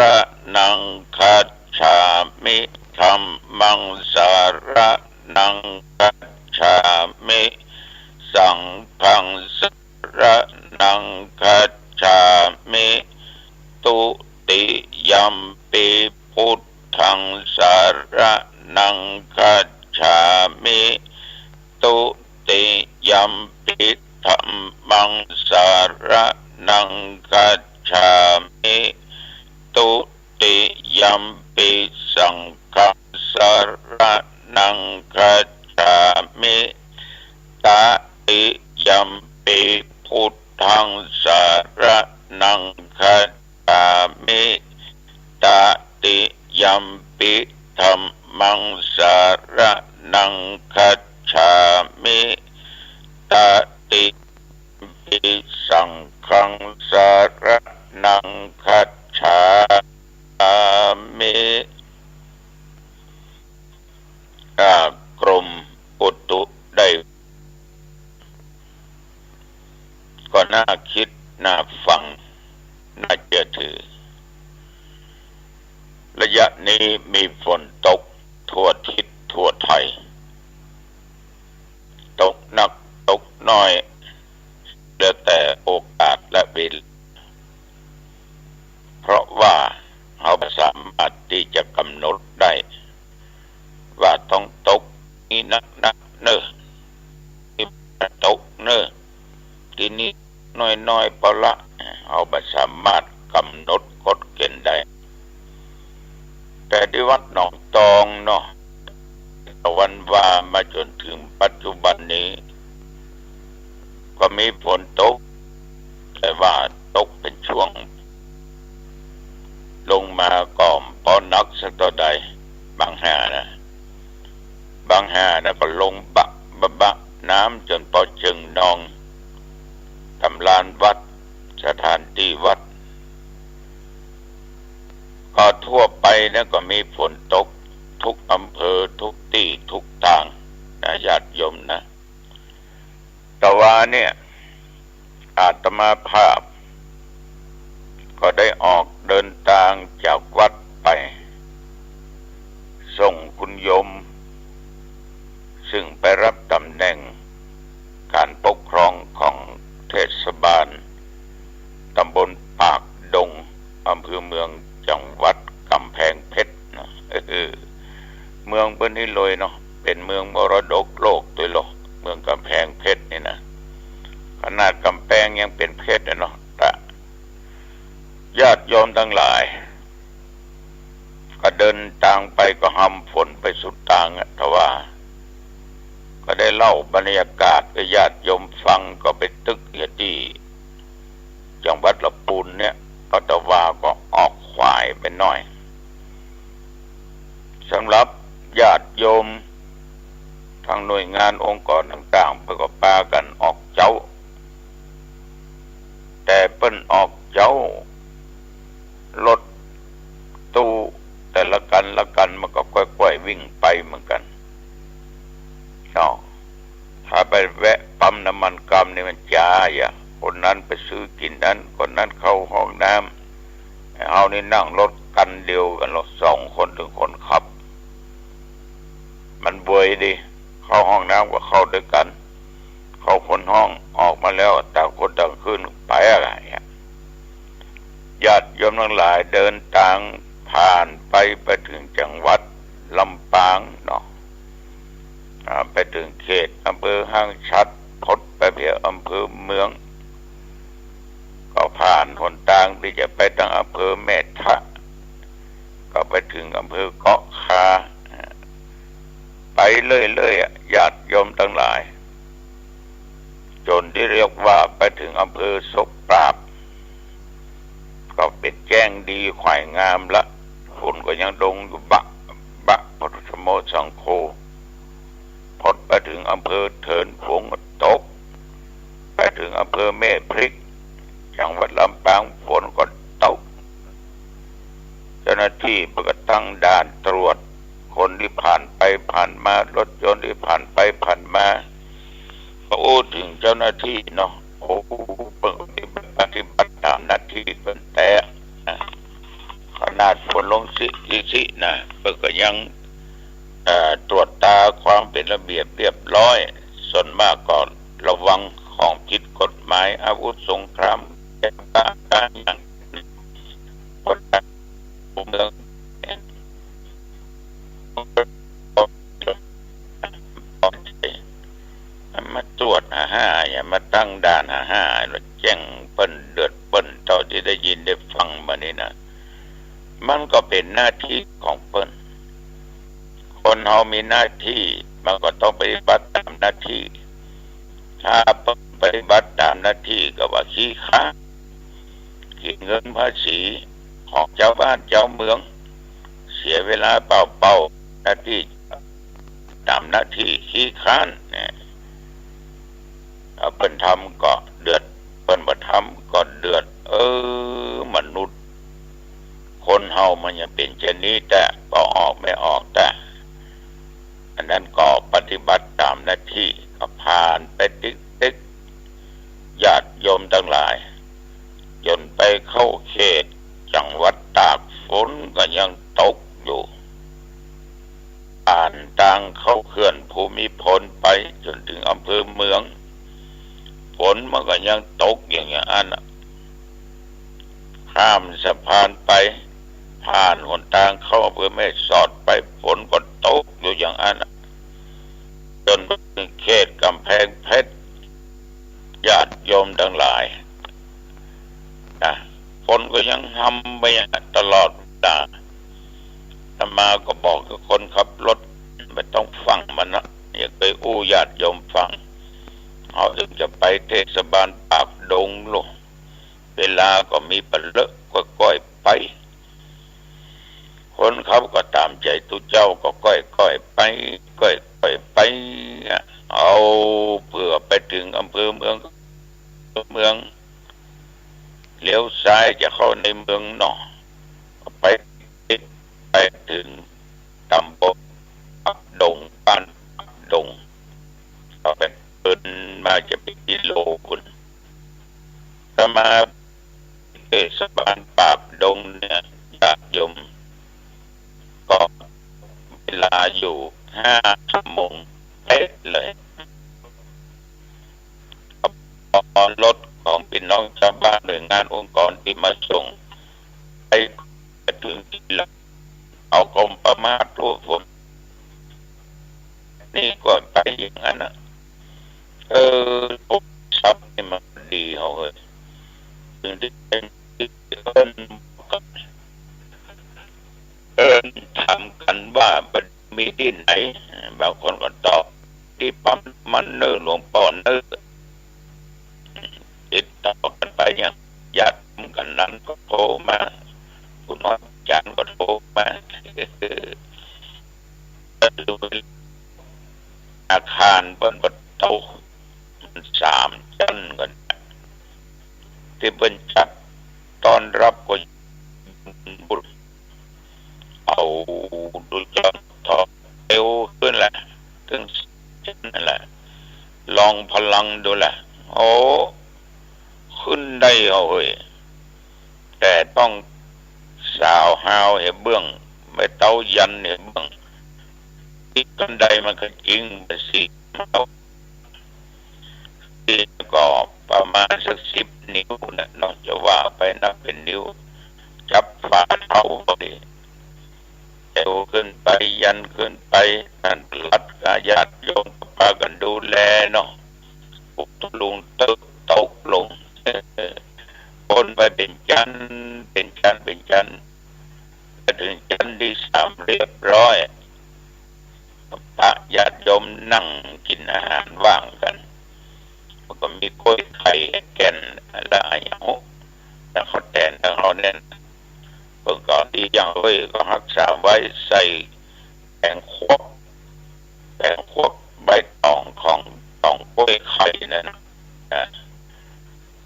ณังคัจฉามิธัมมังสรณังคัจฉามิสังฆังสรณังคัจฉามิตุติยัมปิพุทธังสรณังคัจฉามิตุติยัมปิธัมมังสรณังคัจฉามิตุติยัมปิสังฆังสรณังคัจฉามิตติยัมปิพุทธังสรณังคัจฉามิตติยัมปิธัมมังสรณังคัจฉามิตติปิสังฆังสรณังคัจฉามิกรมอุตุได้ก็น่าคิดน่าฟังน่าเชื่อถือระยะนี้มีฝนตกทั่วทิศทั่วไทยตกหนักตกน้อยแล้วแต่โอกาสและเวลาเพราะว่าเราสามารถที่จะกำหนดได้ว่าต้องตกนี้นักเน้อที่ตกเน้อทีนี้น้อยเปล่าเราสามารถกำหนดกฎเกณฑ์ได้แต่ที่วัดหนองตองเนาะวันว่ามาจนถึงปัจจุบันนี้ก็มีฝนตกแต่ว่าตกเป็นช่วงลงมาก่อมพอนักสักตัวใดบางแห่นะก็ลงบะน้ำจนพอจึงนองทำลานวัดสถานที่วัด นะก็มีฝนตกทุกอำเภอทุกที่ทุกทางนะญาติโยมนะแต่ว่าเนี่ยอาตมาภาพก็ได้ออกเดินทางจากวัดไปส่งคุณโยมซึ่งไปรับตำแหน่งการปกครองของเทศบาลตำบลปากดงอำเภอเมืองจังหวัดกำแพงเพชรนะเมืองเปิ้นนี่เลยเนาะเป็นเมืองมรดกโลกตัวโลกเมืองกำแพงเพชรนี่นะขนาดกำแพงยังเป็นเพชรเนาะแต่ญาติโยมทั้งหลายก็เดินทางไปก็หำฝนไปสุดทางทว่าก็ได้เล่าบรรยากาศให้ญาติโยมฟังก็ไปตึกอยู่ที่จังหวัดลำพูนเนี่ยก็แต่ว่าก็ออกควายไปหน่อยสำหรับญาติโยมทางหน่วยงานองค์กรต่างๆเพื่อก็พากันออกเจ้าแต่เปิ้นออกเจ้ารถตู้แต่ละกันมันก็ค่อยๆวิ่งไปเหมือนกันถ้าไปแวะปั๊มน้ำมันกำนี่มันจ้าอย่าคนนั้นไปซื้อกินนั้นคนนั้นเข้าห้องน้ำเอานี่นั่งรถกันเดียวกันรถ2 คนถึงคนขับมันเบื่อดิเข้าห้องน้ำก็เข้าด้วยกันเข้าคนห้องออกมาแล้วต่างคนต่างขึ้นไปอะไรญาติโยมทั้งหลายเดินทางผ่านไปถึงจังหวัดลำปางเนาะไปถึงเขตอำเภอห้างฉัตรพดไปเพียอำเภอเมืองก็ผ่านหนทางที่จะไปทางอำเภอแม่ทะก็ไปถึงอำเภอเกาะคาไปเรื่อยๆญาติโยมทั้งหลายจนที่เรียกว่าไปถึงอำเภอศกปราบก็เป็นแจ้งดีขวายงามละฝนก็ยังดงอยู่บะพุทธโมสังโฆพอไปถึงอำเภอเถินฝงก็ตกไปถึงอำเภอแม่พริกจังหวัดลำปางฝนก็ตกเจ้าหน้าที่ก็ตั้งด่านตรวจคนที่ผ่านไปผ่านมารถยนต์ที่ผ่านไปผ่านมาโอ้ถึงเจ้าหน้าที่เนาะโอ้เปิดปฏิบัติตามหน้าที่เป็นแต่ขนาดฝนลงสินะเปิดก็ยังตรวจตาความเป็นระเบียบเรียบร้อยส่วนมากก็ระวังของผิดกฎหมายอาวุธสงครามการอย่างคนเมืองมาตรวจอย่ามาตั้งด่านแล้วแจ้งเปิ้นเดือดเปิ้นเท่าที่ได้ยินได้ฟังมานี่นะมันก็เป็นหน้าที่ของเปิ้นคนเฮามีหน้าที่มันก็ต้องปฏิบัติตามหน้าที่ถ้าปฏิบัติตามหน้าที่ก็ว่าขี้ค้ากินเงินภาษีของเจ้าบ้านเจ้าเมืองเสียเวลาเปล่าหน้าที่ตามหน้าที่ขี้ค้านเนี่ยเปิ้นทำก็เดือดเปิ้นบ่ทำก็เดือดมนุษย์คนเฮามันยังเป็นเช่นนี้แต่ก็ออกไม่ออกแต่อันนั้นก็ปฏิบัติตามหน้าที่ก็ผ่านไปติ๊กญาติโยมทั้งหลายจนไปเข้าเขตจังหวัดตากฝนก็ยังตกอยู่ผ่านทางเข้าเขื่อนภูมิพลไปจนถึงอำเภอเมืองฝนมันก็ยังตกอย่างนั้นข้ามสะพานไปผ่านหนทางเข้าอำเภอแม่สอดไปฝนก็ตกอยู่อย่างนั้นจนถึงเขตกำแพงเพชรญาติโยมทั้งหลายนะฝนก็ยังทำไปตลอดเวลาอาตมาก็บอกกับคนขับรถไม่ต้องฟังมันนะอย่าไปอู้ญาติโยมฟังเขาถึงจะไปเทศบาลปากดงลงเวลาก็มีปเลอะก็ก้อยไปคนเขาก็ตามใจตุเจ้าก็ก้อยไปก้อยไปเอาเพื่อไปถึงอำเภอเมืองเลี้ยวซ้ายจะเข้าในเมืองหนอไป ลาอยู่5 ชั่วโมงเป๊ะเลยรถของพี่น้องชาวบ้านหน่วยงานองค์กรที่มาส่งไปถึงที่ละเอากรมประมาทรู้ผมนี่ก็ไปอย่างนั้นนะปุ๊บซับนี่มันดีเขาเลยถึงที่เป็นที่เอิญถามกันว่ามันมีที่ไหนบางคนก็ตอบที่ปั๊มมันเนื้อหลวงป่อเนื้อติดต่อกันไปอย่างญาติกันนั้นก็โทรมาคุณน้อยจันก็โทรมาดูอาคารบนประตู3 ชั้นกันที่เป็นจัดตอนรับก็บุญเอาดูจอทอเอวขึ้นแหละถึงนั่นแหละลองพลังดูแหละโอ้ขึ้นได้เอาเฮ้ยแต่ต้องสาวหาวเห็บเบื้องไม่เต้ายันเห็บเบื้องที่กันใดมันก็จริงเป็นสิก็ประมาณสัก10 นิ้วนะนอกจากว่าไปนับเป็นนิ้วจับฝ่าเท้าพอดีเอวขึ้นไปยันขึ้นไปนั่นรัดกาญาติโยมพากันดูแลเนาะปุกลุงตกลงคนไปเป็นจันถึงจันที่3เรียบร้อยพระญาติโยมนั่งกินอาหารว่างกันก็มีกล้วยไข่แก่นและอะไรอย่างนี้แต่เขาแทนทางเราเนี่ยเมื่อก่อนที่ยังไว้ก็รักษาไว้ใส่แกงควบใบตองของกล้วยไข่นั่นนะ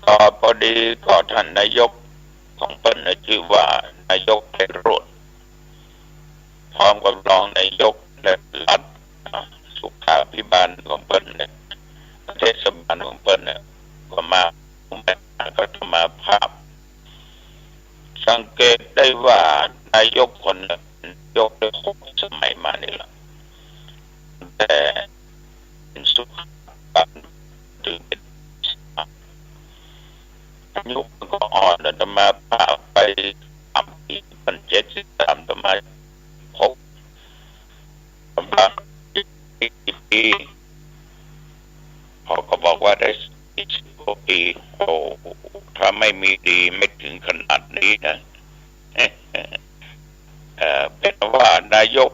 ก็พอดีก็ท่านนายกของเปิ้ลชื่อว่านายกเป็นโรดพร้อมกับรองนายกและรัฐสุขาภิบาลของเปิ้ลเนี่ยเทศบาลของเปิ้ลเนี่ยก็มาก็จะมาภาพสังเกตได้ว่านายกคนนั้นยกได้6 สมัยมานี่แหละแต่เป็นสุขภาพถึงเป็นอายุก็อ่อนแล้วจะมาภาพไป3 ปี 73จะมา6ประมาณ10 ปีเขาก็บอกว่าได้10 กว่าปีโอ้ถ้าไม่มีดีไม่ถึงขนาดนี้นะเป็นว่านายก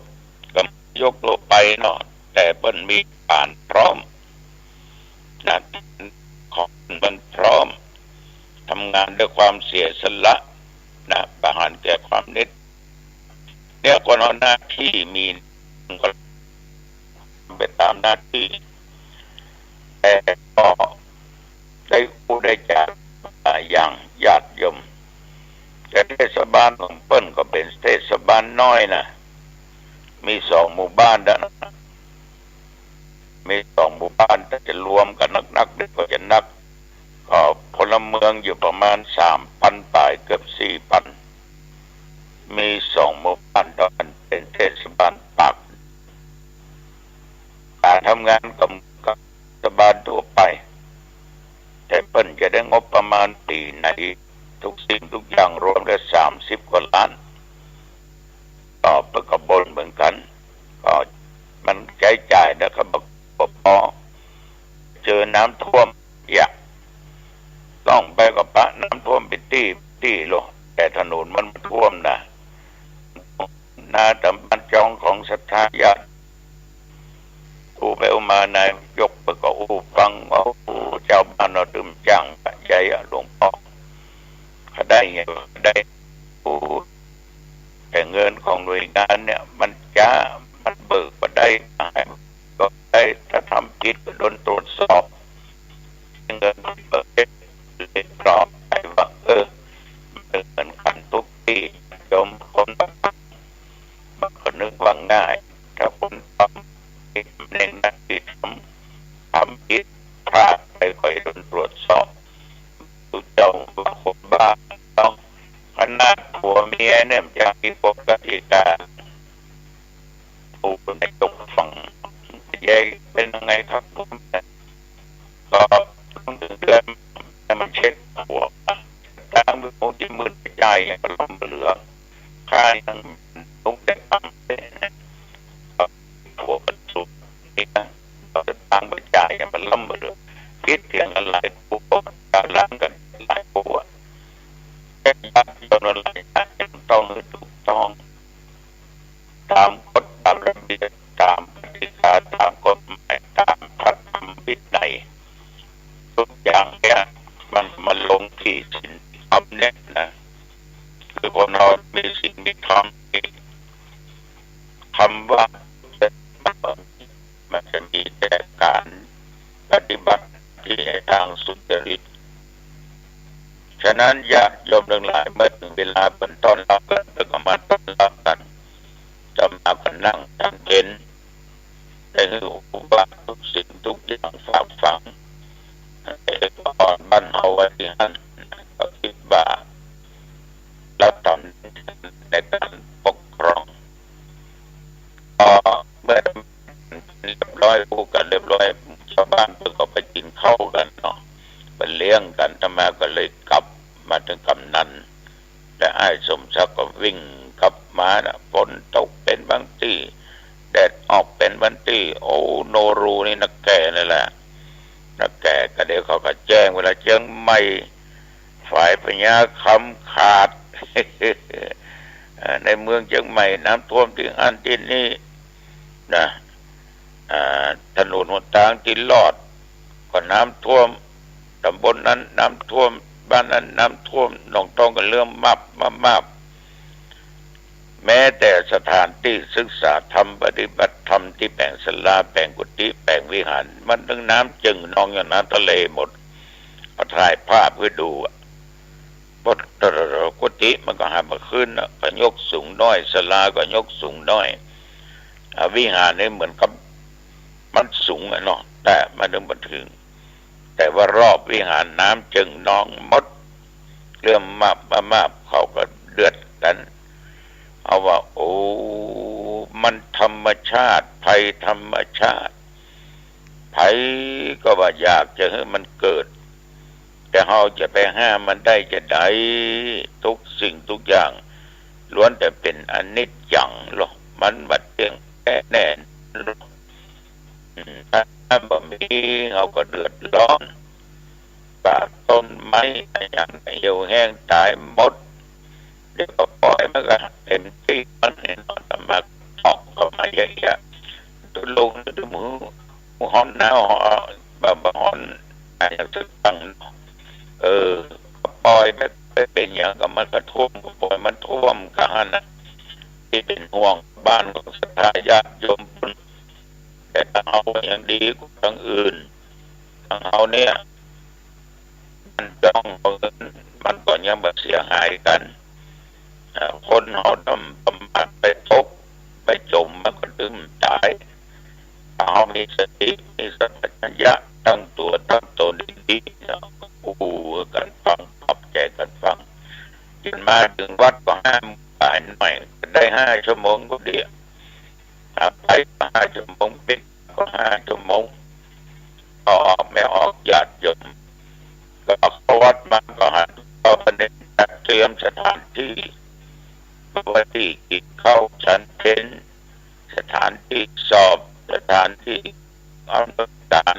กับยกโลไปเนาะแต่เปิ้นมีผ่านพร้อมนะของมันพร้อมทำงานด้วยความเสียสละนะประหารแก่ความนิดเนี่ยคนเอาหน้าที่มีก็ไปตามหน้าที่แต่ก็ได้ผู้ได้จากอย่างญาติโยมแต่เทศบาลของเปิ้ลก็เป็นเทศบาลน้อยนะมี2 หมู่บ้านนะมี2 หมู่บ้านแต่จะรวมกันนักก็จะนักก็พลเมืองอยู่ประมาณ 3,000 ป่ายเกือบ 4,000 มี2 หมู่บ้านตอนเป็นเทศบาลปากการทำงานกับเทศบาลทั่วไปแต่เปิ้ลจะได้งบประมาณปีไหนทุกสิ่งทุกอย่างรวมได้30 กว่าล้านก็ประกบนเหมือนกันก็มันใช้จ่ายนะครับพอเจอน้ำท่วมอย่าต้องไปกับปะน้ำท่วมเป็นที่โลแต่ถนนมันท่วมนะนาตำบลจองของศรัทธาญาติอูไปอูมานายยกไปก็อูฟังว่าเจ้าบ้านเราดื่มจังปัจจัยหลวงพ่อเขาได้ไงได้อูแต่เงินของหน่วยงานเนี่ยมันเบิกมาได้ก็ได้ถ้าทำผิดก็โดนตรวจสอบเงินเบิกเลยกรอบไปว่าเหมือนกันทุกที่โยมคนมันก็นึกว่าง่ายถ้าคนทำผิดในหน้าที่ทำผิดพลาดไปค่อยโดนตรวจสอบตุเจ้าคนบ้าต้องขนาดผัวเมียเนี่ยจะมีปกติการ ผู้ในยกฟังแยกเป็นยังไงครับก็ต้องถึงเดือนแต่มันเช็ดหัวตามมือของที่มือใจก็ล้มเหลือค่ายังลุกได้ตั้งเป็นหัวประจุนี่นะเราจะตั้งไปใจมันล้มเหลือคิดเพียงอะไรผู้คนการล้างกันหลายผู้แค่ยักจนอะไรต้องถูกต้องตามกฎตามระเบียบตามกติกาตามกฎหมายตามพระธรรมวินัยทุกอย่างเนี่ยมันลงที่ศีลธรรมเนี่ยนะคือคนเรามีสิ่งมีธรรมคำว่ามันจะมีแต่การปฏิบัติที่ในทางสุจริตฉะนั้นญาติโยมทั้งหลายเมื่อถึงเวลาเป็นต้นรับกันก็มาต้อนรับกันจะมากันนั่งจำเป็นได้รู้ว่าทุกสิ่งทุกอย่างฝากฝังแต่ก่อนบ้านเฮาไว้ที่นั่นก็คิดว่าเราทำในการปกครองเมื่อเรียบร้อยพูดกันเรียบร้อยชาวบ้านก็ไปกินข้าวกันเนาะไปเลี้ยงกันทำไมก็เลยกลับมาถึงกำนันและไอ้สมศักดิ์ก็วิ่งกลับมานะฝนตกเป็นบางที่แดดออกเป็นบางที่โอ้โนรูนี่นักแก่นี่แหละนักแก่ก็เดี๋ยวเขาก็แจ้งเวลาเชียงใหม่ฝ่ายพญาคำขาด ในเมืองเชียงใหม่น้ำท่วมถึงอันที่นี่นะถนนหนทางที่ลอดก็น้ำท่วมตำบลนั้นน้ำท่วมบ้านนั้นน้ำท่วมหนองตองก็เริ่มมับแม้แต่สถานที่ศึกษาธรรมปฏิบัติธรรมที่แปลงศาลาแปลงกุฏิแปลงวิหารมันทั้งน้ำจึงนองอย่างน้ำทะเลหมดเอาถ่ายภาพเพื่อดูบทกุฏิมันก็หามาขึ้นก็ยกสูงน้อยศาลาก็ยกสูงน้อยวิหารนี่เหมือนกับมันสูงเนาะแต่มันถึงแต่ว่ารอบวิหารน้ำจึงนองหมดเริ่มมาเขาก็เดือดกันเอาว่าโอ้มันธรรมชาติภัยธรรมชาติภัยก็ว่าอยากจะให้มันเกิดแต่เราจะไปห้ามมันได้จะได้ทุกสิ่งทุกอย่างล้วนแต่เป็นอนิจจังหรอกมันบัดเที่ยงแน่ถ้าบ่มีเราก็เดือดร้อนป่าต้นไม้อย่างเหี่ยวแห้งตายหมดเดี๋ยวก็ปล่อยมันก็เต็มที่มันเห็นนอนมาออกก็มาเยอะๆตัวลงตัวมือหอนหนาวบะหอนอะไรสักตั้งปล่อยไปเป็นอย่างกับมันก็ท่วมปล่อยมันท่วมกันนะที่เป็นห่วงบ้านของศรัทธาญาติโยมแต่ทางเอาอย่างดีกว่าทางอื่นทางเอาเนี่ยมันจ้องมันก็ยังแบบเสียหายกันคนเขาทำประมาทไปตกไปจมมันก็ดึงตายเขามีสติมีสัมปชัญญะตั้งตัวดีๆอู้กันฟังปรับใจกันฟังจนมาถึงวัดก็ห้ามป่ายหน่อยได้5 ชั่วโมงก็เดียวไป5 ชั่วโมงปิดก็5 ชั่วโมงออกไม่ออกญาติโยมก็เข้าวัดมาก็หันเข้าประเด็นเตรียมสถานที่ว่าที่กินข้าวฉันเพลสถานที่สอบสถานที่อำนวยการ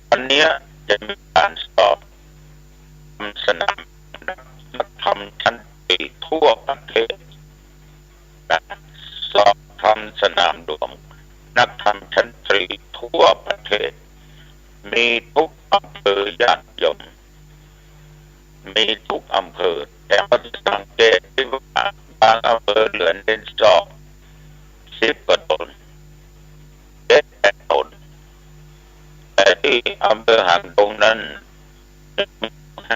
วันนี้จะมีการสอบสนามนักธรรมชั้นตรีทั่วประเทศสอบทำสนามหลวงนักธรรมชั้นตรีทั่วประเทศมีทุกอำเภอญาติโยมมีทุกอำเภอแต่เราจะสังเกตที่ว่าบางอำเภอเหลือเน้นสอบ10 กว่าตน8 ตนแต่ที่อำเภอหางดงนั้น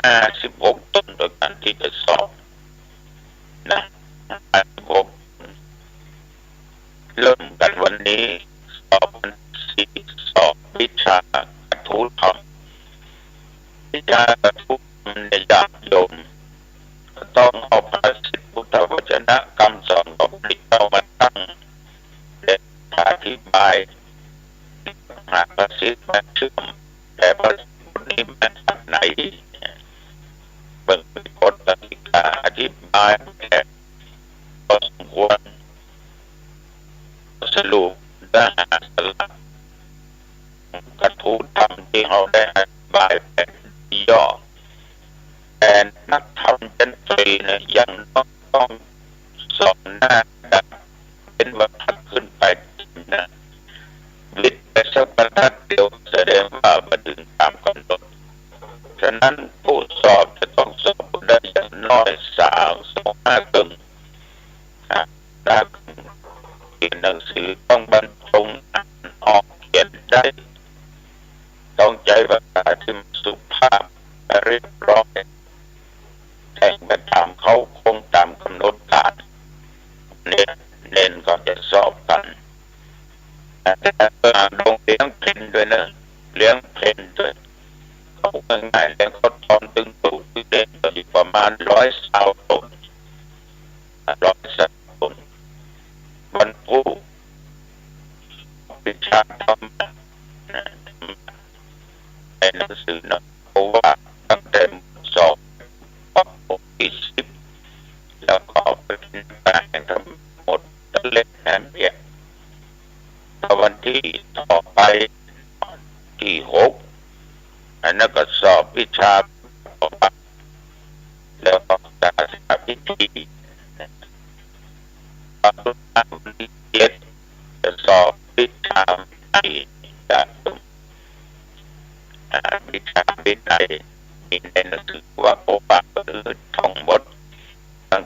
56 ตนโดยการที่จะสอบนะ56เริ่มกันวันนี้สอบสอบวิชากระทู้ธรรมวิชากระทู้ในญาติโยมต้องเอาภาษิตพุทธวจนะคำสอนของพระพุทธเจ้ามาตั้งและ ธิบายหาประสิทธิ์มาเชื่อมแต่ประสิทธิ์นี้มาจากไหนเบิ่งเป็นกฎกติกาอธิบายแต่พอสมควรสรุปได้สลักกระทู้ธรรมที่เขาได้อธิบายแบบย่อแต่นักธรรมจันทรีเนี่ยยังต้องสอนหน้าเป็นบรรทัดขึ้นไปนะวิทย์ไปสักบรรทัดเดียวแสดงว่ามาถึงตามกำหนดฉะนั้นผู้สอบจะต้องสอบได้อย่างน้อย3-5 กึ่งถ้าเขียนหนังสือต้องบรรจงอ่านออกเขียนได้ต้องใจภาษาที่สุภาพเรียบร้อยแต่งไปตามเขาคงตามกำหนดการเนี่ยเน้นก็จะสอบกันแต่โรงเลี้ยงเพนด้วยนะเลี้ยงเพนด้วยเขาง่ายๆแล้วเขาทอนตึงตูดเด็กอยู่ประมาณ120 ต้นบรรพุวิชาธรรมในหนังสือนะเพราะว่าตั้งแต่สอบปที่10แล้วก็ไปเป็นการทั้งหมดเล็กแหนเปียกวันที่ต่อไปที่6อันนั้นก็สอบวิชาแล้วก็การสอบพิธีวันที่7จะสอบวิชาวิชาวินัยมีในหนังสือว่าโอปะหรือท่องบทตั้ง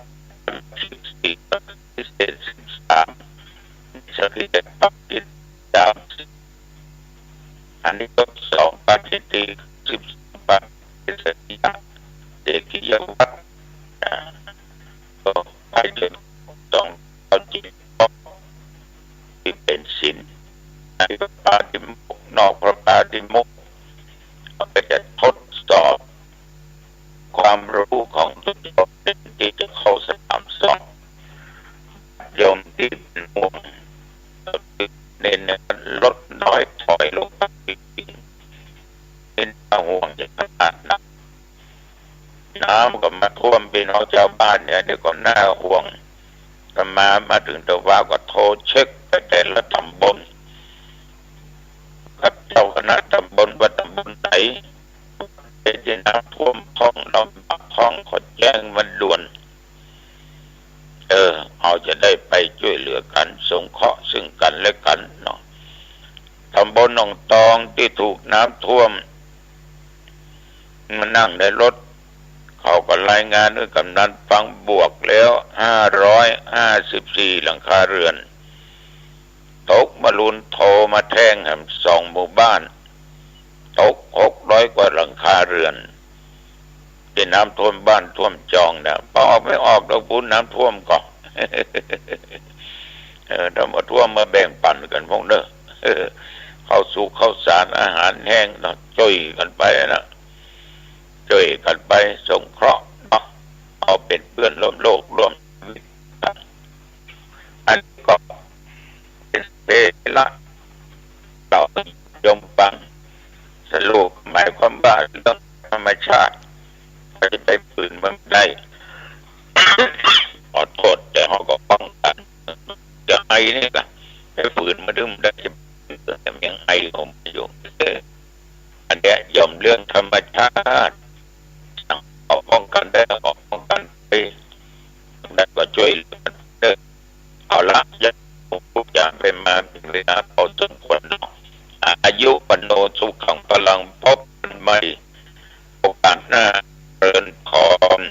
14พิเศษ13จะพิเศษปักจิตอันนี้ก็2ปัจจิตี12ปัจจิตติยะเด็กิยวัตก็ไปจนต้องเอาจิตที่เป็นศีลในพระปาติโมกข์นอกพระปาติโมกข์ก็จะทดสอบความรู้ของทุกคนที่จะเข้าสนามสอบโยมที่เป็นห่วงเน้นลดน้อยถอยลงไปเน้นห่วงจะขนาดนั้นน้ำก็มาท่วมพี่น้องชาวบ้านเนี่ยเดี๋ยวก็น่าห่วงก็มาถึงตะวันก็โทรเช็คไปแต่ละตำบลกับเจ้าคณะตำบลว่าตำบลไหนเป็นน้ำท่วมท้องลำบากท้องขอแจ้งมันด่วนเอาจะได้ไปช่วยเหลือกันสงเคราะห์ซึ่งกันและกันเนาะตำบลหนองตองที่ถูกน้ำท่วมมันนั่งในรถเขาก็รายงานด้วยกำนันฟังบวกแล้ว554หลังคาเรือนตกมาลุนโทรมาแท่งแห่ง2 หมู่บ้านตก600 กว่าหลังคาเรือนที่น้ำท่วมบ้านท่วมจองนะพอออกไม่ออกเราพูดน้ำท่วมก่อนเรามาท่วมมาแบ่งปันกันพวกเนอะข้าวสุกข้าวสารอาหารแห้งเนาะช่วยกันไปนะช่วยกันไปสงเคราะห์เนาะเอาเป็นเพื่อนร่วมโลกร่วมอันก็เป็นเวลาเรายมฟังสรุปหมายความว่าเรื่องธรรมชาติจะไปฝืนมันได้ขอโทษแต่เขาก็ป้องกันจะไอนี่ก็ไปฝืนมาดึงได้จะยังไอผมอยู่อันเนี้ยยอมเรื่องธรรมชาติเอาป้องกันได้ก็ป้องกันไปนั่นก็ช่วยเอาละยัดทุกอย่างไปมาเป็นเวลาพอสมควรอายุปโนสุขังพลังพบใหม่โอกาสหน้าเริญพร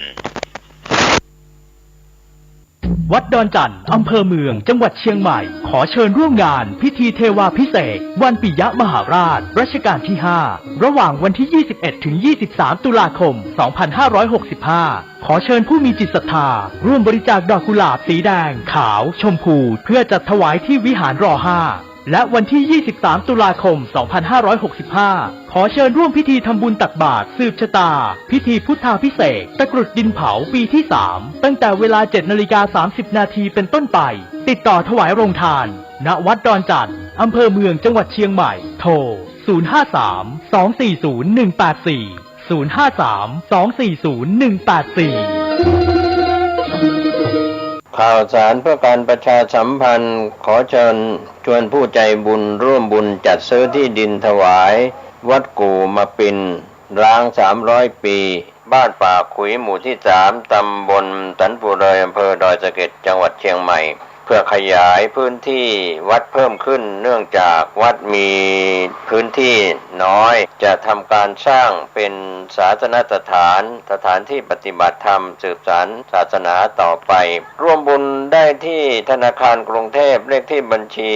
วัดดอนจันทร์อำเภอเมืองจังหวัดเชียงใหม่ขอเชิญร่วมงานพิธีเทวาภิเษกวันปิยมหาราชรัชกาลที่ 5ระหว่างวันที่ 21 ถึง 23 ตุลาคม 2565 ขอเชิญผู้มีจิตศรัทธาร่วมบริจาคดอกกุหลาบสีแดงขาวชมพูเพื่อจัดถวายที่วิหารร. 5 และวันที่ 23 ตุลาคม 2565 ขอเชิญร่วมพิธีทำบุญตักบาตรสืบชะตาพิธีพุทธาภิเษกตะกรุดดินเผาปีที่ 3 ตั้งแต่เวลา 7:30 นาทีเป็นต้นไปติดต่อถวายโรงทานณวัดดอนจันทร์อำเภอเมืองจังหวัดเชียงใหม่โทร 053-240-184 053-240-184 ข่าวสารเพื่อการประชาสัมพันธ์ขอเชิญชวนผู้ใจบุญร่วมบุญจัดซื้อที่ดินถวายวัดกู่มาปินร้าง300 ปีบ้านป่าขุยหมู่ที่ 3 ตำบลสันปูเลยอำเภอดอยสะเก็ดจังหวัดเชียงใหม่เพื่อขยายพื้นที่วัดเพิ่มขึ้นเนื่องจากวัดมีพื้นที่น้อยจะทำการสร้างเป็นศาสนสถานที่ปฏิบัติธรรมสืบสานศาสนาต่อไปร่วมบุญได้ที่ธนาคารกรุงเทพเลขที่บัญชี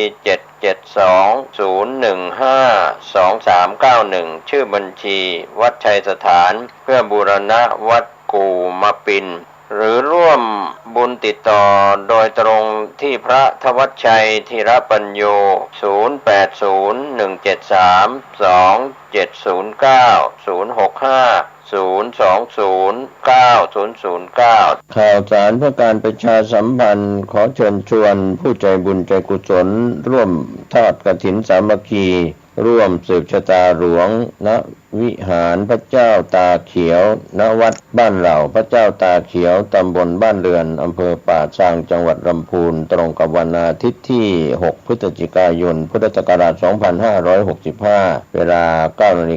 772-015-2391 ชื่อบัญชีวัดชัยสถานเพื่อบูรณะวัดกู่มะปินหรือร่วมบุญติดต่อโดยตรงที่พระธวัชชัยธีรปัญโย 080173-2709065-0209009 ข่าวสารเพื่อการประชาสัมพันธ์ขอเชิญชวนผู้ใจบุญใจกุศลร่วมทอดกฐินสามัคคีร่วมสืบชะตาหลวงณวิหารพระเจ้าตาเขียวณวัดบ้านเหล่าพระเจ้าตาเขียวตำบลบ้านเรือนอำเภอป่าซางจังหวัดลำพูนตรงกับวันอาทิตย์ที่ 6 พฤศจิกายน พุทธศักราช 2565 เวลา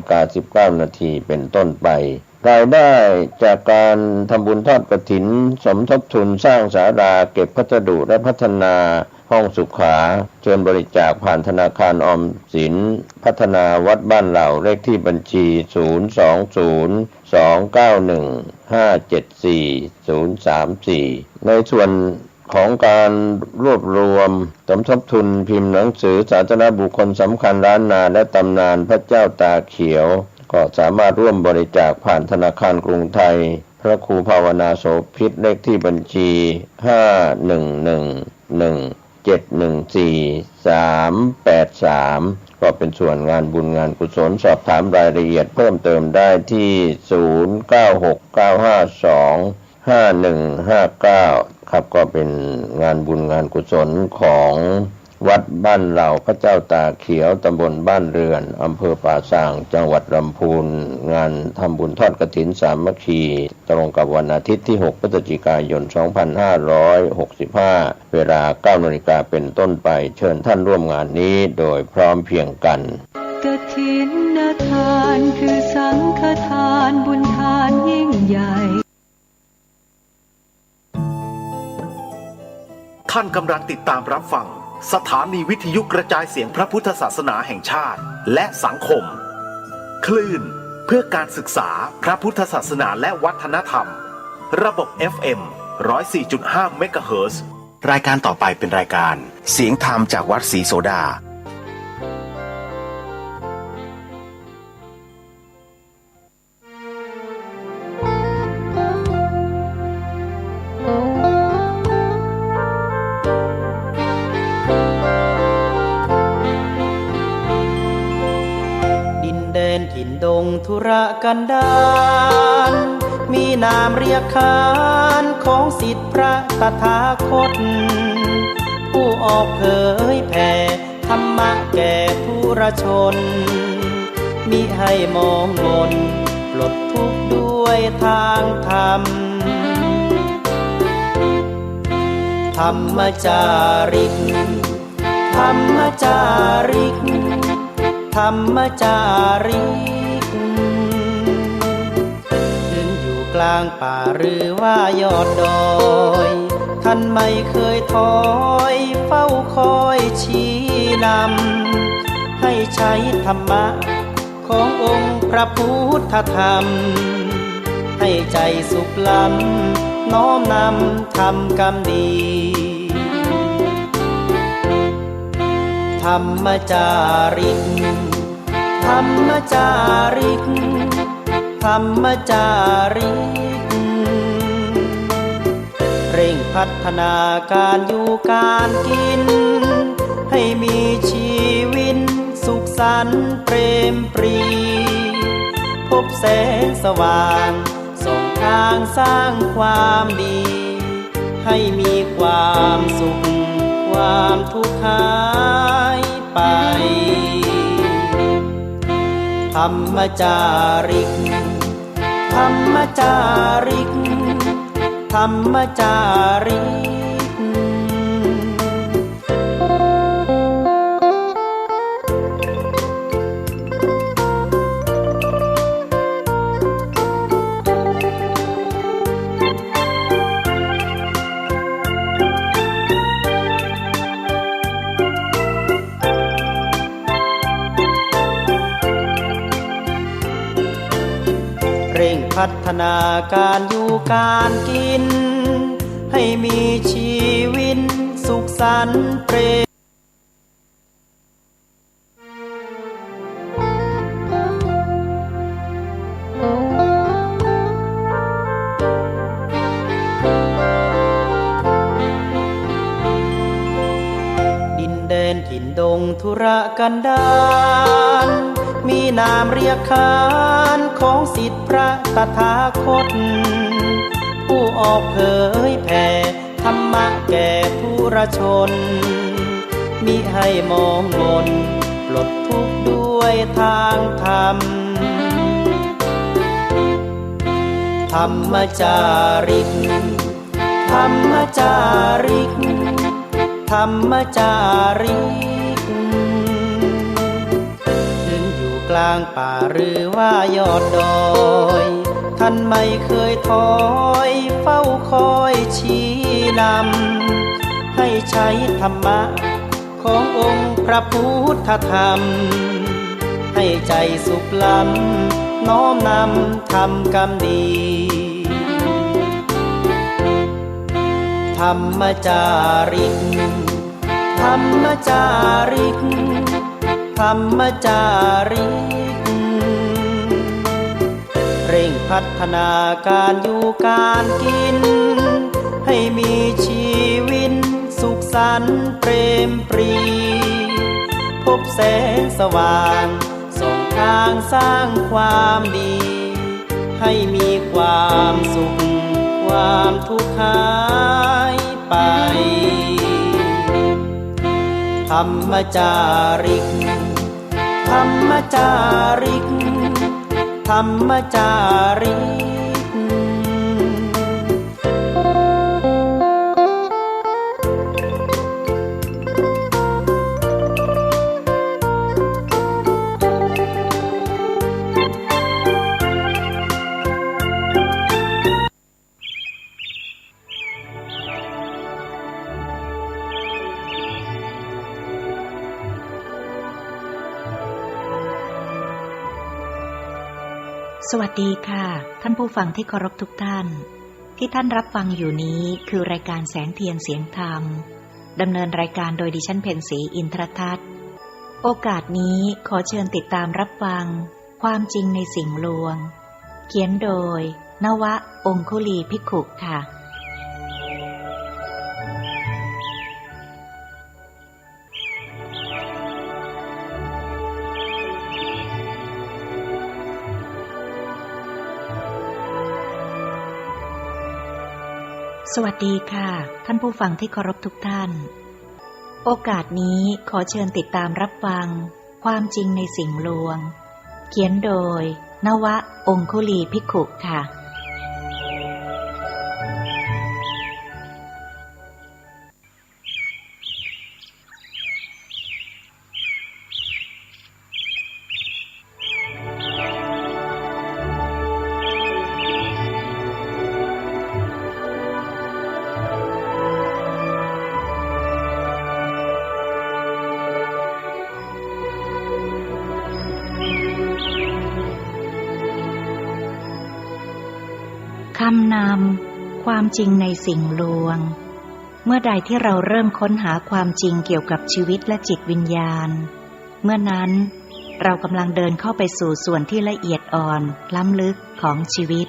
9:19 นาทีเป็นต้นไปรายได้จากการทำบุญทอดกฐินสมทบทุนสร้างศาลาเก็บพัสดุและพัฒนาห้องสุขาเชิญบริจาคผ่านธนาคารออมสินพัฒนาวัดบ้านเหล่าเลขที่บัญชี 020-291-574-034 ในส่วนของการรวบรวมสมทบทุนพิมพ์หนังสือสาธารณบุคคลสำคัญล้านนาและตำนานพระเจ้าตาเขียวก็สามารถร่วมบริจาคผ่านธนาคารกรุงไทยพระครูภาวนาโสภิตเลขที่บัญชี 5111714-383 ก็เป็นส่วนงานบุญงานกุศลสอบถามรายละเอียดเพิ่มเติมได้ที่ 0969525159 ครับก็เป็นงานบุญงานกุศลของวัดบ้านเหล่าพระเจ้าตาเขียวตำบลบ้านเรือนอำเภอป่าซางจังหวัดลำพูนงานทำบุญทอดกฐินสามัคคีตรงกับวันอาทิตย์ที่ 6 พฤศจิกายน 2565 เวลา 9 นาฬิกาเป็นต้นไปเชิญท่านร่วมงานนี้โดยพร้อมเพรียงกันกฐินทานคือสังฆทานบุญทานยิ่งใหญ่ท่านกำลังติดตามรับฟังสถานีวิทยุกระจายเสียงพระพุทธศาสนาแห่งชาติและสังคมคลื่นเพื่อการศึกษาพระพุทธศาสนาและวัฒนธรรมระบบ FM 104.5 เมกะเฮิรตซ์รายการต่อไปเป็นรายการเสียงธรรมจากวัดศรีโสดาถิ่นดงธุรกันดารมีนามเรียกขานของศิษย์พระตถาคตผู้ออกเผยแผ่ธรรมะแก่ผู้ราชนมิให้มองมนปลดทุกข์ด้วยทางธรรมธรรมจาริกธรรมจาริกธรรมจาริกถึงอยู่กลางป่าหรือว่ายอดดอยท่านไม่เคยถอยเฝ้าคอยชี้นำให้ใช้ธรรมะขององค์พระพุทธธรรมให้ใจสุขล้ำน้อมนำทำกรรมดีธรรมจาริกธรรมจาริกธรรมจาริกเร่งพัฒนาการอยู่การกินให้มีชี สันต์เปรมปรีพบแสงสว่างส่องทางสร้างความดีให้มีความสุขความทุกข์หายไปธรรมจาริกธรรมจาริกธรรมจาริกเร่งพัฒนาการอยู่การกินให้มีชีวิตสุขสันต์เปรมดินแดนถิ่นดงทุรกันดารมีนามเรียกขานของสิทธิพระตถาคตผู้ออกเผยแผ่ธรรมะแก่ผู้รชนมิให้มองมนปลดทุกข์ด้วยทางธรรมธรรมจาริกธรรมจาริกธรรมจาริกกลางป่าหรือว่ายอดดอยท่านไม่เคยถอยเฝ้าคอยชี้นำให้ใช้ธรรมะขององค์พระพุทธธรรมให้ใจสุขล้ำน้อมนำทำกรรมดีธรรมจาริกธรรมจาริกธรรมจาริกเร่งพัฒนาการอยู่การกินให้มีชีวิตสุขสันต์เปรมปรีพบแสงสว่างส่องทางสร้างความดีให้มีความสุขความทุกข์หายไปธรรมจาริกธรรมจาริกธรรมจาริกสวัสดีค่ะท่านผู้ฟังที่เคารพทุกท่านที่ท่านรับฟังอยู่นี้คือรายการแสงเทียนเสียงธรรมดำเนินรายการโดยดิฉันเพ็ญศรีอินทรทัศน์โอกาสนี้ขอเชิญติดตามรับฟังความจริงในสิ่งลวงเขียนโดยนวะองคุลีภิกขุค่ะสวัสดีค่ะท่านผู้ฟังที่เคารพทุกท่านโอกาสนี้ขอเชิญติดตามรับฟังความจริงในสิ่งลวงเขียนโดยนวะองคุลีภิกขุค่ะคำนำความจริงในสิ่งลวงเมื่อใดที่เราเริ่มค้นหาความจริงเกี่ยวกับชีวิตและจิตวิญญาณเมื่อนั้นเรากำลังเดินเข้าไปสู่ส่วนที่ละเอียดอ่อนล้ำลึกของชีวิต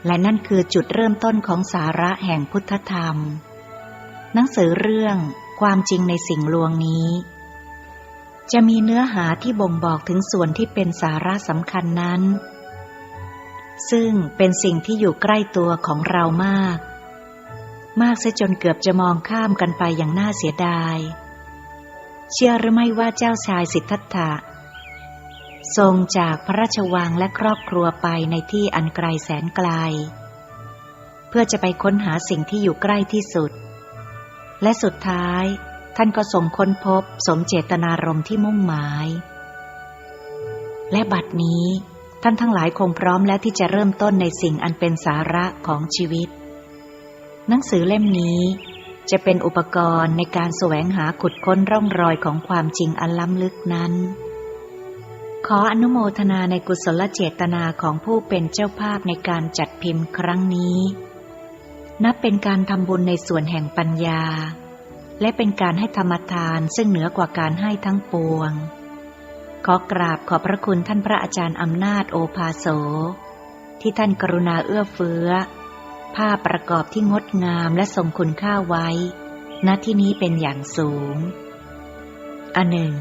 และนั่นคือจุดเริ่มต้นของสาระแห่งพุทธธรรมหนังสือเรื่องความจริงในสิ่งลวงนี้ จะมีเนื้อหาที่บ่งบอกถึงส่วนที่เป็นสาระสำคัญนั้นซึ่งเป็นสิ่งที่อยู่ใกล้ตัวของเรามากเสียจนเกือบจะมองข้ามกันไปอย่างน่าเสียดายเชื่อหรือไม่ว่าเจ้าชายสิทธัตถะทรงจากพระราชวังและครอบครัวไปในที่อันไกลแสนไกลเพื่อจะไปค้นหาสิ่งที่อยู่ใกล้ที่สุดและสุดท้ายท่านก็ทรงค้นพบสมเจตนารมณ์ที่มุ่งหมายและบัดนี้ท่านทั้งหลายคงพร้อมแล้วที่จะเริ่มต้นในสิ่งอันเป็นสาระของชีวิตหนังสือเล่มนี้จะเป็นอุปกรณ์ในการแสวงหาขุดค้นร่องรอยของความจริงอันล้ำลึกนั้นขออนุโมทนาในกุศลเจตนาของผู้เป็นเจ้าภาพในการจัดพิมพ์ครั้งนี้นับเป็นการทำบุญในส่วนแห่งปัญญาและเป็นการให้ธรรมทานซึ่งเหนือกว่าการให้ทั้งปวงขอกราบขอบพระคุณท่านพระอาจารย์อำนาจโอภาโสที่ท่านกรุณาเอื้อเฟื้อภาพประกอบที่งดงามและทรงคุณค่าไว้ณที่นี้เป็นอย่างสูงอันหนึ่ง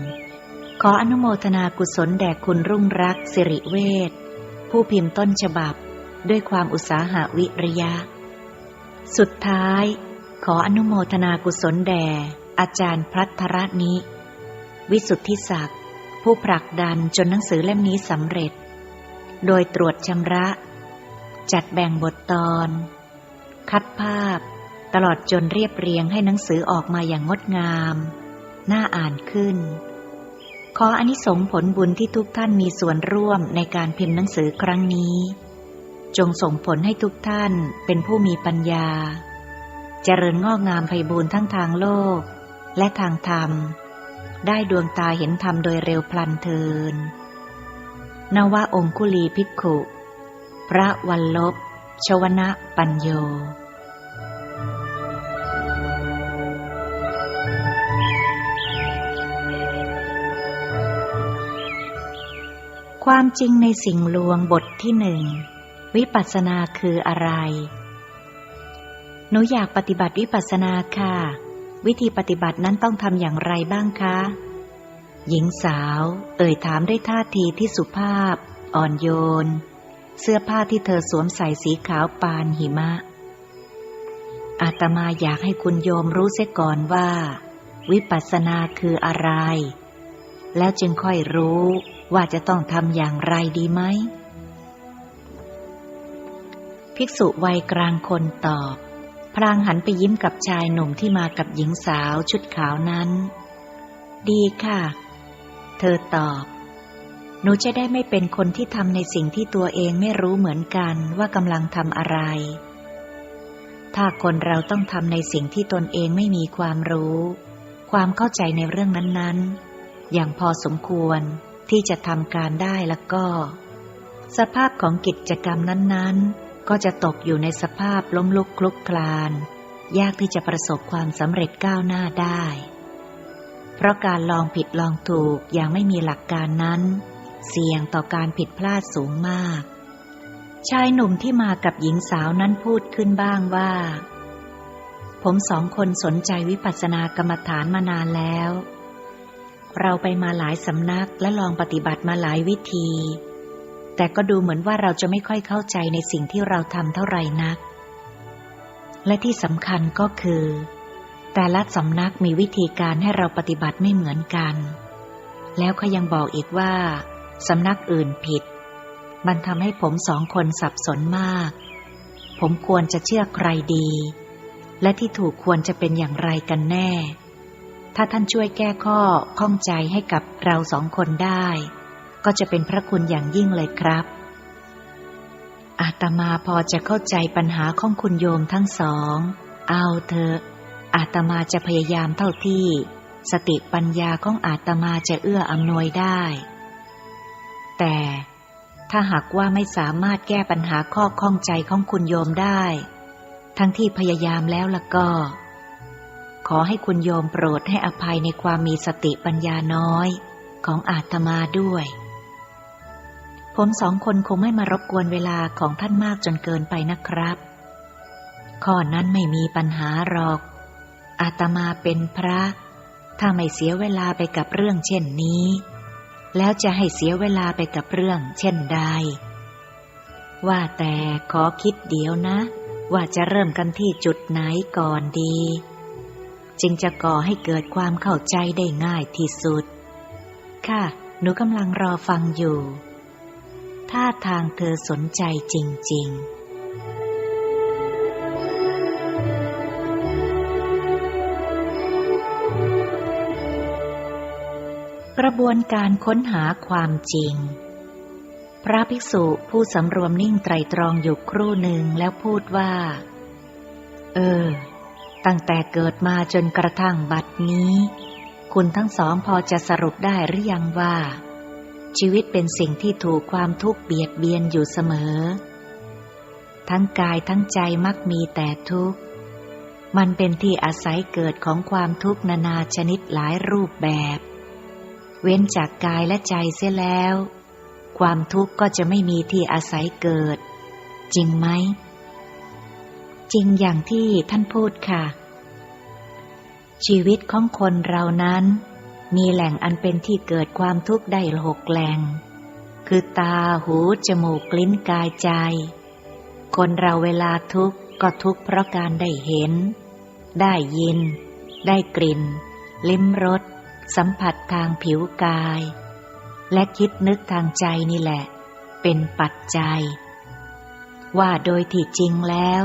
ขออนุโมทนากุศลแด่คุณรุ่งรักสิริเวชผู้พิมพ์ต้นฉบับด้วยความอุตสาหะวิริยะสุดท้ายขออนุโมทนากุศลแด่อาจารย์พัทรนิวิสุทธิศักดิ์ผู้ผลักดันจนหนังสือเล่มนี้สำเร็จโดยตรวจชำระจัดแบ่งบทตอนคัดภาพตลอดจนเรียบเรียงให้หนังสือออกมาอย่างงดงามน่าอ่านขึ้นขออานิสงส์ผลบุญที่ทุกท่านมีส่วนร่วมในการพิมพ์หนังสือครั้งนี้จงส่งผลให้ทุกท่านเป็นผู้มีปัญญาเจริญงอกงามไพบูลย์ทั้งทางโลกและทางธรรมได้ดวงตาเห็นธรรมโดยเร็วพลันเทินนวองคุลีภิกขุพระวัลลพชวนะปัญโยความจริงในสิ่งลวงบทที่หนึ่งวิปัสสนาคืออะไรหนูอยากปฏิบัติวิปัสสนาค่ะวิธีปฏิบัตินั้นต้องทำอย่างไรบ้างคะหญิงสาวเอ่ยถามด้วยท่าทีที่สุภาพอ่อนโยนเสื้อผ้าที่เธอสวมใส่สีขาวปานหิมะอาตมาอยากให้คุณโยมรู้เสียก่อนว่าวิปัสสนาคืออะไรแล้วจึงค่อยรู้ว่าจะต้องทำอย่างไรดีไหมภิกษุวัยกลางคนตอบพลางหันไปยิ้มกับชายหนุ่มที่มากับหญิงสาวชุดขาวนั้นดีค่ะเธอตอบหนูจะได้ไม่เป็นคนที่ทำในสิ่งที่ตัวเองไม่รู้เหมือนกันว่ากำลังทำอะไรถ้าคนเราต้องทำในสิ่งที่ตนเองไม่มีความรู้ความเข้าใจในเรื่องนั้นๆอย่างพอสมควรที่จะทำการได้แล้วก็สภาพของกิจกรรมนั้นๆก็จะตกอยู่ในสภาพล้มลุกคลุกคลานยากที่จะประสบความสำเร็จก้าวหน้าได้เพราะการลองผิดลองถูกอย่างไม่มีหลักการนั้นเสี่ยงต่อการผิดพลาดสูงมากชายหนุ่มที่มากับหญิงสาวนั้นพูดขึ้นบ้างว่าผมสองคนสนใจวิปัสสนากรรมฐานมานานแล้วเราไปมาหลายสำนักและลองปฏิบัติมาหลายวิธีแต่ก็ดูเหมือนว่าเราจะไม่ค่อยเข้าใจในสิ่งที่เราทำเท่าไหร่นักและที่สำคัญก็คือแต่ละสำนักมีวิธีการให้เราปฏิบัติไม่เหมือนกันแล้วเขายังบอกอีกว่าสำนักอื่นผิดมันทำให้ผมสองคนสับสนมากผมควรจะเชื่อใครดีและที่ถูกควรจะเป็นอย่างไรกันแน่ถ้าท่านช่วยแก้ข้อข้องใจให้กับเราสองคนได้ก็จะเป็นพระคุณอย่างยิ่งเลยครับอาตมาพอจะเข้าใจปัญหาของคุณโยมทั้งสองเอาเถอะอาตมาจะพยายามเท่าที่สติปัญญาของอาตมาจะเอื้ออำนวยได้แต่ถ้าหากว่าไม่สามารถแก้ปัญหาข้อข้องใจของคุณโยมได้ทั้งที่พยายามแล้วล่ะก็ขอให้คุณโยมโปรดให้อภัยในความมีสติปัญญาน้อยของอาตมาด้วยผมสองคนคงไม่มารบกวนเวลาของท่านมากจนเกินไปนะครับข้อนั้นไม่มีปัญหาหรอกอาตมาเป็นพระ ถ้าไม่เสียเวลาไปกับเรื่องเช่นนี้แล้วจะให้เสียเวลาไปกับเรื่องเช่นใดว่าแต่ขอคิดเดี๋ยวนะว่าจะเริ่มกันที่จุดไหนก่อนดีจึงจะก่อให้เกิดความเข้าใจได้ง่ายที่สุดค่ะหนูกำลังรอฟังอยู่ท่าทางเธอสนใจจริงๆกระบวนการค้นหาความจริงพระภิกษุผู้สำรวมนิ่งไตร่ตรองอยู่ครู่หนึ่งแล้วพูดว่าตั้งแต่เกิดมาจนกระทั่งบัดนี้คุณทั้งสองพอจะสรุปได้หรือยังว่าชีวิตเป็นสิ่งที่ถูกความทุกข์เบียดเบียนอยู่เสมอทั้งกายทั้งใจมักมีแต่ทุกข์มันเป็นที่อาศัยเกิดของความทุกข์นานาชนิดหลายรูปแบบเว้นจากกายและใจเสียแล้วความทุกข์ก็จะไม่มีที่อาศัยเกิดจริงไหมจริงอย่างที่ท่านพูดค่ะชีวิตของคนเรานั้นมีแหล่งอันเป็นที่เกิดความทุกข์ได้6แหล่งคือตาหูจมูกลิ้นกายใจคนเราเวลาทุกข์ก็ทุกข์เพราะการได้เห็นได้ยินได้กลิ่นลิ้มรสสัมผัสทางผิวกายและคิดนึกทางใจนี่แหละเป็นปัจจัยว่าโดยที่จริงแล้ว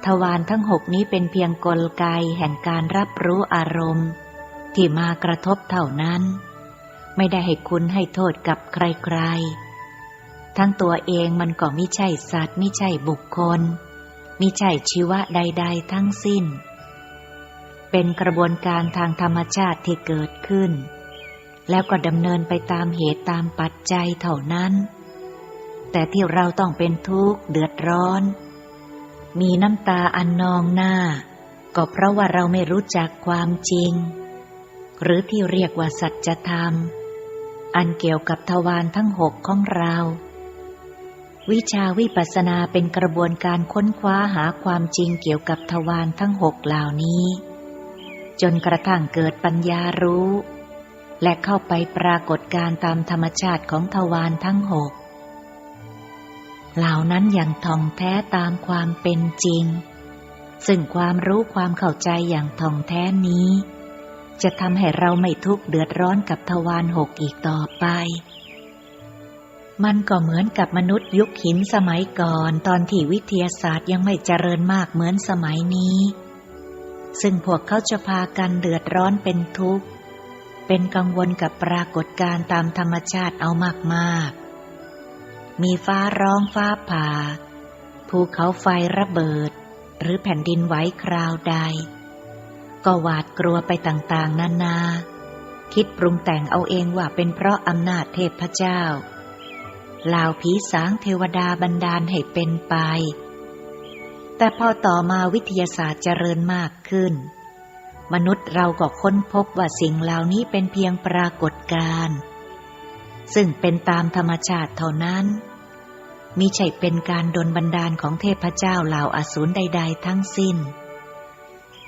ทวารทั้ง6นี้เป็นเพียงกลไกแห่งการรับรู้อารมณ์ที่มากระทบเท่านั้นไม่ได้ให้คุณให้โทษกับใครๆทั้งตัวเองมันก็ไม่ใช่สัตว์ไม่ใช่บุคคลไม่ใช่ชีวะใดๆทั้งสิ้นเป็นกระบวนการทางธรรมชาติที่เกิดขึ้นแล้วก็ดำเนินไปตามเหตุตามปัจจัยเท่านั้นแต่ที่เราต้องเป็นทุกข์เดือดร้อนมีน้ำตาอันนองหน้าก็เพราะว่าเราไม่รู้จักความจริงหรือที่เรียกว่าสัจธรรมอันเกี่ยวกับทวารทั้ง6ของเราวิชาวิปัสสนาเป็นกระบวนการค้นคว้าหาความจริงเกี่ยวกับทวารทั้ง6เหล่านี้จนกระทั่งเกิดปัญญารู้และเข้าไปปรากฏการตามธรรมชาติของทวารทั้ง6เหล่านั้นอย่างท่องแท้ตามความเป็นจริงซึ่งความรู้ความเข้าใจอย่างท่องแท้นี้จะทำให้เราไม่ทุกข์เดือดร้อนกับทวาร6อีกต่อไปมันก็เหมือนกับมนุษย์ยุคหินสมัยก่อนตอนที่วิทยาศาสตร์ยังไม่เจริญมากเหมือนสมัยนี้ซึ่งพวกเขาจะพากันเดือดร้อนเป็นทุกข์เป็นกังวลกับปรากฏการณ์ตามธรรมชาติเอามากๆมีฟ้าร้องฟ้าผ่าภูเขาไฟระเบิดหรือแผ่นดินไหวคราวใดก็หวาดกลัวไปต่างๆนานาคิดปรุงแต่งเอาเองว่าเป็นเพราะอำนาจเทพเจ้าเหล่าผีสางเทวดาบันดาลให้เป็นไปแต่พอต่อมาวิทยาศาสตร์เจริญมากขึ้นมนุษย์เราก็ค้นพบว่าสิ่งเหล่านี้เป็นเพียงปรากฏการณ์ซึ่งเป็นตามธรรมชาติเท่านั้นมิใช่เป็นการดลบันดาลของเทพเจ้าเหล่าอสูรใดๆทั้งสิ้น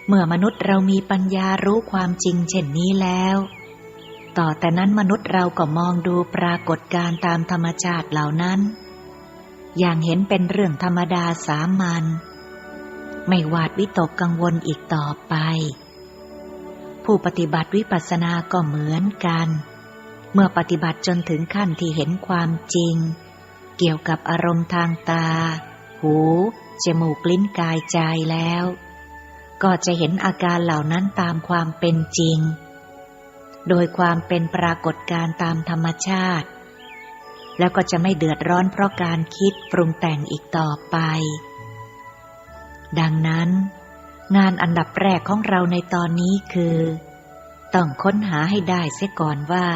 เมื่อมนุษย์เรามีปัญญารู้ความจริงเช่นนี้แล้วต่อแต่นั้นมนุษย์เราก็มองดูปรากฏการณ์ตามธรรมชาติเหล่านั้นอย่างเห็นเป็นเรื่องธรรมดาสามัญไม่หวาดวิตกกังวลอีกต่อไปผู้ปฏิบัติวิปัสสนาก็เหมือนกันเมื่อปฏิบัติจนถึงขั้นที่เห็นความจริงเกี่ยวกับอารมณ์ทางตาหูจมูกลิ้นกายใจแล้วก็จะเห็นอาการเหล่านั้นตามความเป็นจริงโดยความเป็นปรากฏการณ์ตามธรรมชาติแล้วก็จะไม่เดือดร้อนเพราะการคิดปรุงแต่งอีกต่อไปดังนั้นงานอันดับแรกของเราในตอนนี้คือต้องค้นหาให้ได้เสียก่อนว่า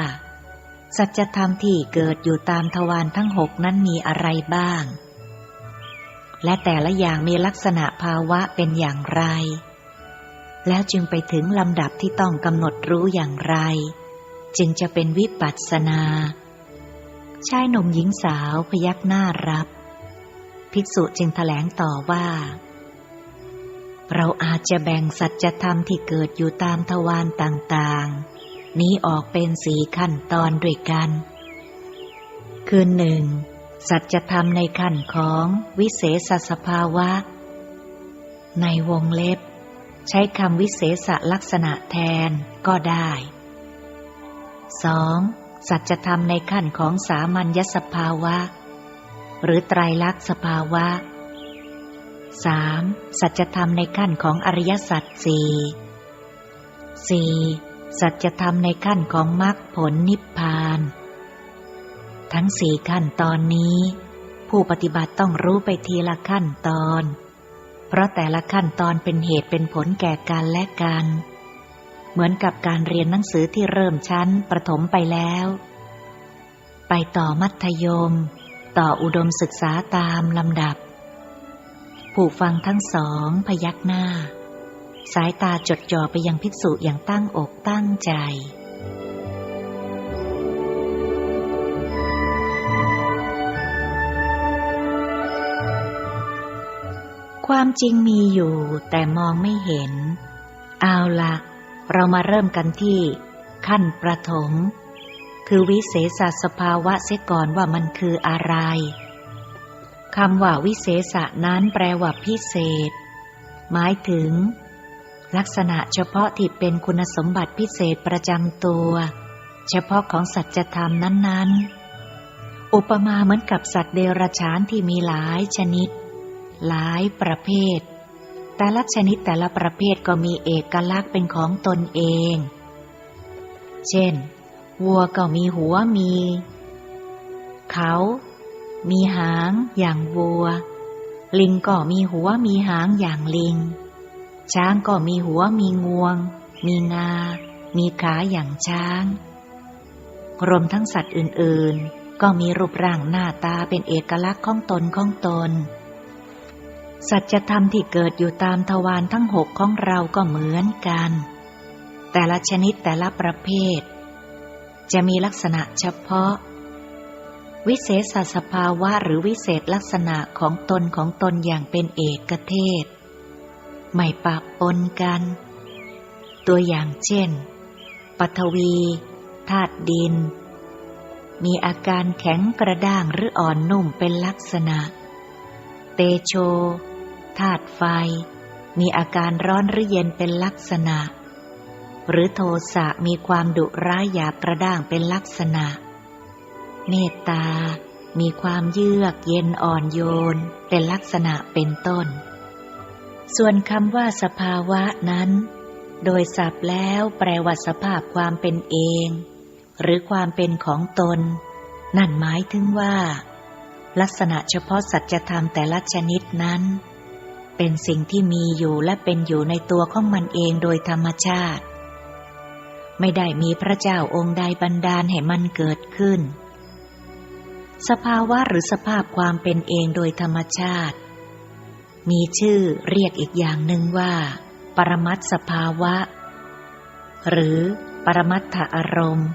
สัจธรรมที่เกิดอยู่ตามทวารทั้ง6นั้นมีอะไรบ้างและแต่ละอย่างมีลักษณะภาวะเป็นอย่างไรแล้วจึงไปถึงลำดับที่ต้องกำหนดรู้อย่างไรจึงจะเป็นวิปัสสนาชายหนุ่มหญิงสาวพยักหน้ารับภิกษุจึงแถลงต่อว่า เราอาจจะแบ่งสัจธรรมที่เกิดอยู่ตามทวารต่างๆนี้ออกเป็น4ขั้นตอนด้วยกันคือ 1. สัจธรรมในขั้นของวิเศษสภาวะในวงเล็บใช้คำวิเศษลักษณะแทนก็ได้ 2. สัจธรรมในขั้นของสามัญญสภาวะหรือไตรลักษณ์สภาวะ 3. สัจธรรมในขั้นของอริยสัจ 4. สัจธรรมในขั้นของมรรคผลนิพพานทั้ง4ขั้นตอนนี้ผู้ปฏิบัติต้องรู้ไปทีละขั้นตอนเพราะแต่ละขั้นตอนเป็นเหตุเป็นผลแก่กันและกันเหมือนกับการเรียนหนังสือที่เริ่มชั้นประถมไปแล้วไปต่อมัธยมต่ออุดมศึกษาตามลำดับผู้ฟังทั้งสองพยักหน้าสายตาจดจ่อไปยังภิกษุอย่างตั้งอกตั้งใจความจริงมีอยู่แต่มองไม่เห็นเอาล่ะเรามาเริ่มกันที่ขั้นประถมคือวิเศษสภาวะเสียก่อนว่ามันคืออะไรคำว่าวิเศษนั้นแปลว่าพิเศษหมายถึงลักษณะเฉพาะที่เป็นคุณสมบัติพิเศษประจำตัวเฉพาะของสัจธรรมนั้นๆอุปมาเหมือนกับสัตว์เดรัจฉานที่มีหลายชนิดหลายประเภทแต่ละชนิดแต่ละประเภทก็มีเอกลักษณ์เป็นของตนเองเช่นวัวก็มีหัวมีเขามีหางอย่างวัวลิงก็มีหัวมีหางอย่างลิงช้างก็มีหัวมีงวงมีงามีขาอย่างช้างรวมทั้งสัตว์อื่นๆก็มีรูปร่างหน้าตาเป็นเอกลักษณ์ของตนสัจธรรมที่เกิดอยู่ตามทวารทั้ง6ของเราก็เหมือนกันแต่ละชนิดแต่ละประเภทจะมีลักษณะเฉพาะวิเศษสภาวะหรือวิเศษลักษณะของตนอย่างเป็นเอกเทศไม่ปะปนกันตัวอย่างเช่นปฐวีธาตุดินมีอาการแข็งกระด้างหรืออ่อนนุ่มเป็นลักษณะเตโชธาตุไฟมีอาการร้อนหรือเย็นเป็นลักษณะหรือโทสะมีความดุร้ายหยาบกระด้างเป็นลักษณะเมตตามีความเยือกเย็นอ่อนโยนเป็นลักษณะเป็นต้นส่วนคำว่าสภาวะนั้นโดยศัพท์แล้วแปลว่าสภาพความเป็นเองหรือความเป็นของตนนั่นหมายถึงว่าลักษณะเฉพาะสัจธรรมแต่ละชนิดนั้นเป็นสิ่งที่มีอยู่และเป็นอยู่ในตัวของมันเองโดยธรรมชาติไม่ได้มีพระเจ้าองค์ใดบันดาลให้มันเกิดขึ้นสภาวะหรือสภาพความเป็นเองโดยธรรมชาติมีชื่อเรียกอีกอย่างหนึ่งว่าปรมัตถสภาวะหรือปรมัตถอารมณ์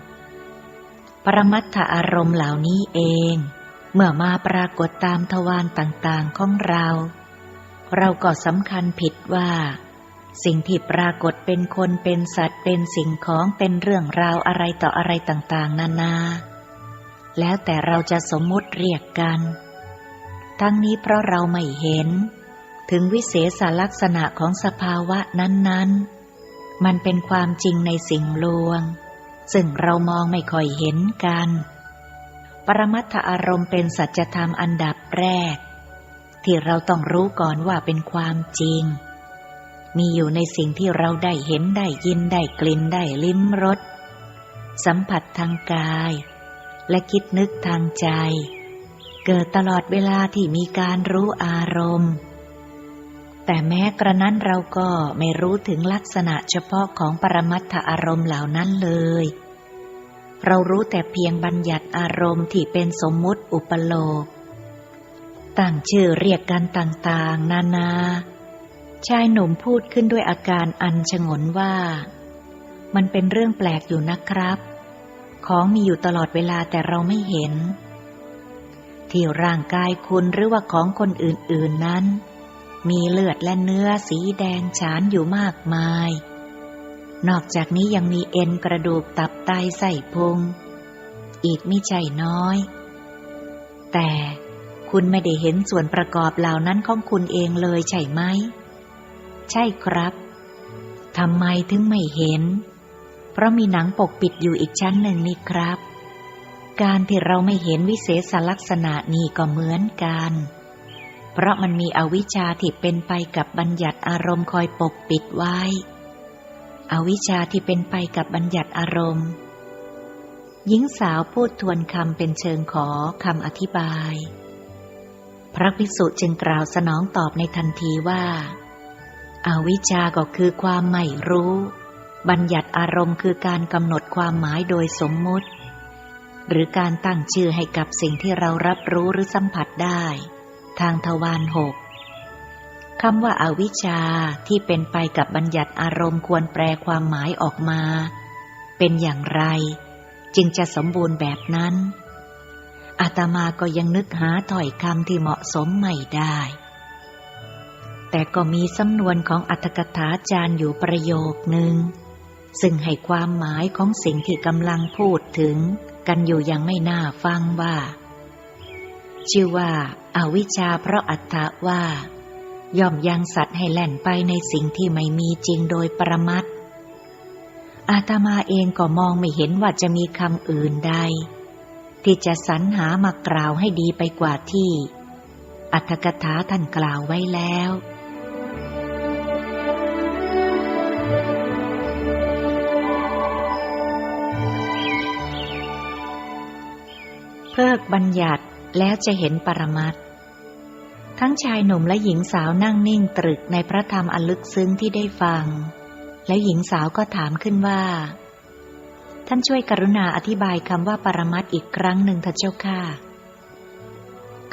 ปรมัตถอารมณ์เหล่านี้เองเมื่อมาปรากฏตามทวารต่างๆของเราก็สำคัญผิดว่าสิ่งที่ปรากฏเป็นคนเป็นสัตว์เป็นสิ่งของเป็นเรื่องราวอะไรต่ออะไรต่างๆนานาแล้วแต่เราจะสมมุติเรียกกันทั้งนี้เพราะเราไม่เห็นถึงวิเศษลักษณะของสภาวะนั้นๆมันเป็นความจริงในสิ่งลวงซึ่งเรามองไม่ค่อยเห็นกันปรมัตถอารมณ์เป็นสัจธรรมอันดับแรกที่เราต้องรู้ก่อนว่าเป็นความจริงมีอยู่ในสิ่งที่เราได้เห็นได้ยินได้กลิ่นได้ลิ้มรสสัมผัสทางกายและคิดนึกทางใจเกิดตลอดเวลาที่มีการรู้อารมณ์แต่แม้กระนั้นเราก็ไม่รู้ถึงลักษณะเฉพาะของปรมัตถอารมณ์เหล่านั้นเลยเรารู้แต่เพียงบัญญัติอารมณ์ที่เป็นสมมุติอุปโลกตั้งชื่อเรียกกันต่างๆนานาชายหนุ่มพูดขึ้นด้วยอาการอันฉงนว่ามันเป็นเรื่องแปลกอยู่นะครับของมีอยู่ตลอดเวลาแต่เราไม่เห็นที่ร่างกายคุณหรือว่าของคนอื่นๆนั้น มีเลือดและเนื้อสีแดงฉานอยู่มากมายนอกจากนี้ยังมีเอ็นกระดูกตับไตไส้พุงอีกมิใช่น้อยแต่คุณไม่ได้เห็นส่วนประกอบเหล่านั้นของคุณเองเลยใช่ไหมใช่ครับทำไมถึงไม่เห็นเพราะมีหนังปกปิดอยู่อีกชั้นหนึ่งนี่ครับการที่เราไม่เห็นวิเศษลักษณะนี้ก็เหมือนกันเพราะมันมีอวิชชาที่เป็นไปกับบัญญัติอารมณ์คอยปกปิดไว้อวิชชาที่เป็นไปกับบัญญัติอารมณ์หญิงสาวพูดทวนคำเป็นเชิงขอคำอธิบายพระภิกษุจึงกล่าวสนองตอบในทันทีว่าอวิชชาก็คือความไม่รู้บัญญัติอารมณ์คือการกำหนดความหมายโดยสมมุติหรือการตั้งชื่อให้กับสิ่งที่เรารับรู้หรือสัมผัสได้ทางทวารหกคำว่าอวิชชาที่เป็นไปกับบัญญัติอารมณ์ควรแปลความหมายออกมาเป็นอย่างไรจึงจะสมบูรณ์แบบนั้นอาตมาก็ยังนึกหาถ้อยคำที่เหมาะสมไม่ได้แต่ก็มีสำนวนของอรรถกถาจารย์อยู่ประโยคนึงซึ่งให้ความหมายของสิ่งที่กำลังพูดถึงกันอยู่อย่างไม่น่าฟังว่าชื่อว่าอวิชชาเพราะอัตถะว่าย่อมยังสัตว์ให้แล่นไปในสิ่งที่ไม่มีจริงโดยปรมัตถ์อาตมาเองก็มองไม่เห็นว่าจะมีคำอื่นใดที่จะสรรหามากล่าวให้ดีไปกว่าที่อรรถกถาท่านกล่าวไว้แล้วเพิกบัญญัติแล้วจะเห็นปรมัตถ์ทั้งชายหนุ่มและหญิงสาวนั่งนิ่งตรึกในพระธรรมอันลึกซึ้งที่ได้ฟังแล้วหญิงสาวก็ถามขึ้นว่าท่านช่วยกรุณาอธิบายคำว่าปรมัตถ์อีกครั้งหนึ่งเถิดเจ้าค่ะ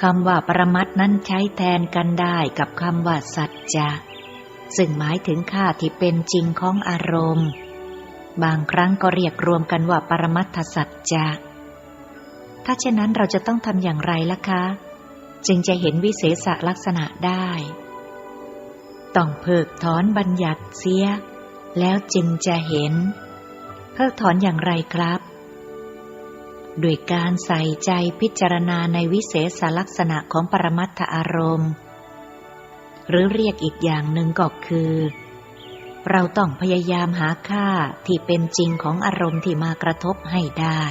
คำว่าปรมัตถ์นั้นใช้แทนกันได้กับคำว่าสัจจะซึ่งหมายถึงค่าที่เป็นจริงของอารมณ์บางครั้งก็เรียกรวมกันว่าปรมัตถสัจจะถ้าเช่นนั้นเราจะต้องทำอย่างไรล่ะคะจึงจะเห็นวิเศษลักษณะได้ต้องเพิกถอนบัญญัติเสียแล้วจึงจะเห็นเพิกถอนอย่างไรครับด้วยการใส่ใจพิจารณาในวิเศษลักษณะของปรมัตถอารมณ์หรือเรียกอีกอย่างหนึ่งก็คือเราต้องพยายามหาค่าที่เป็นจริงของอารมณ์ที่มากระทบให้ได้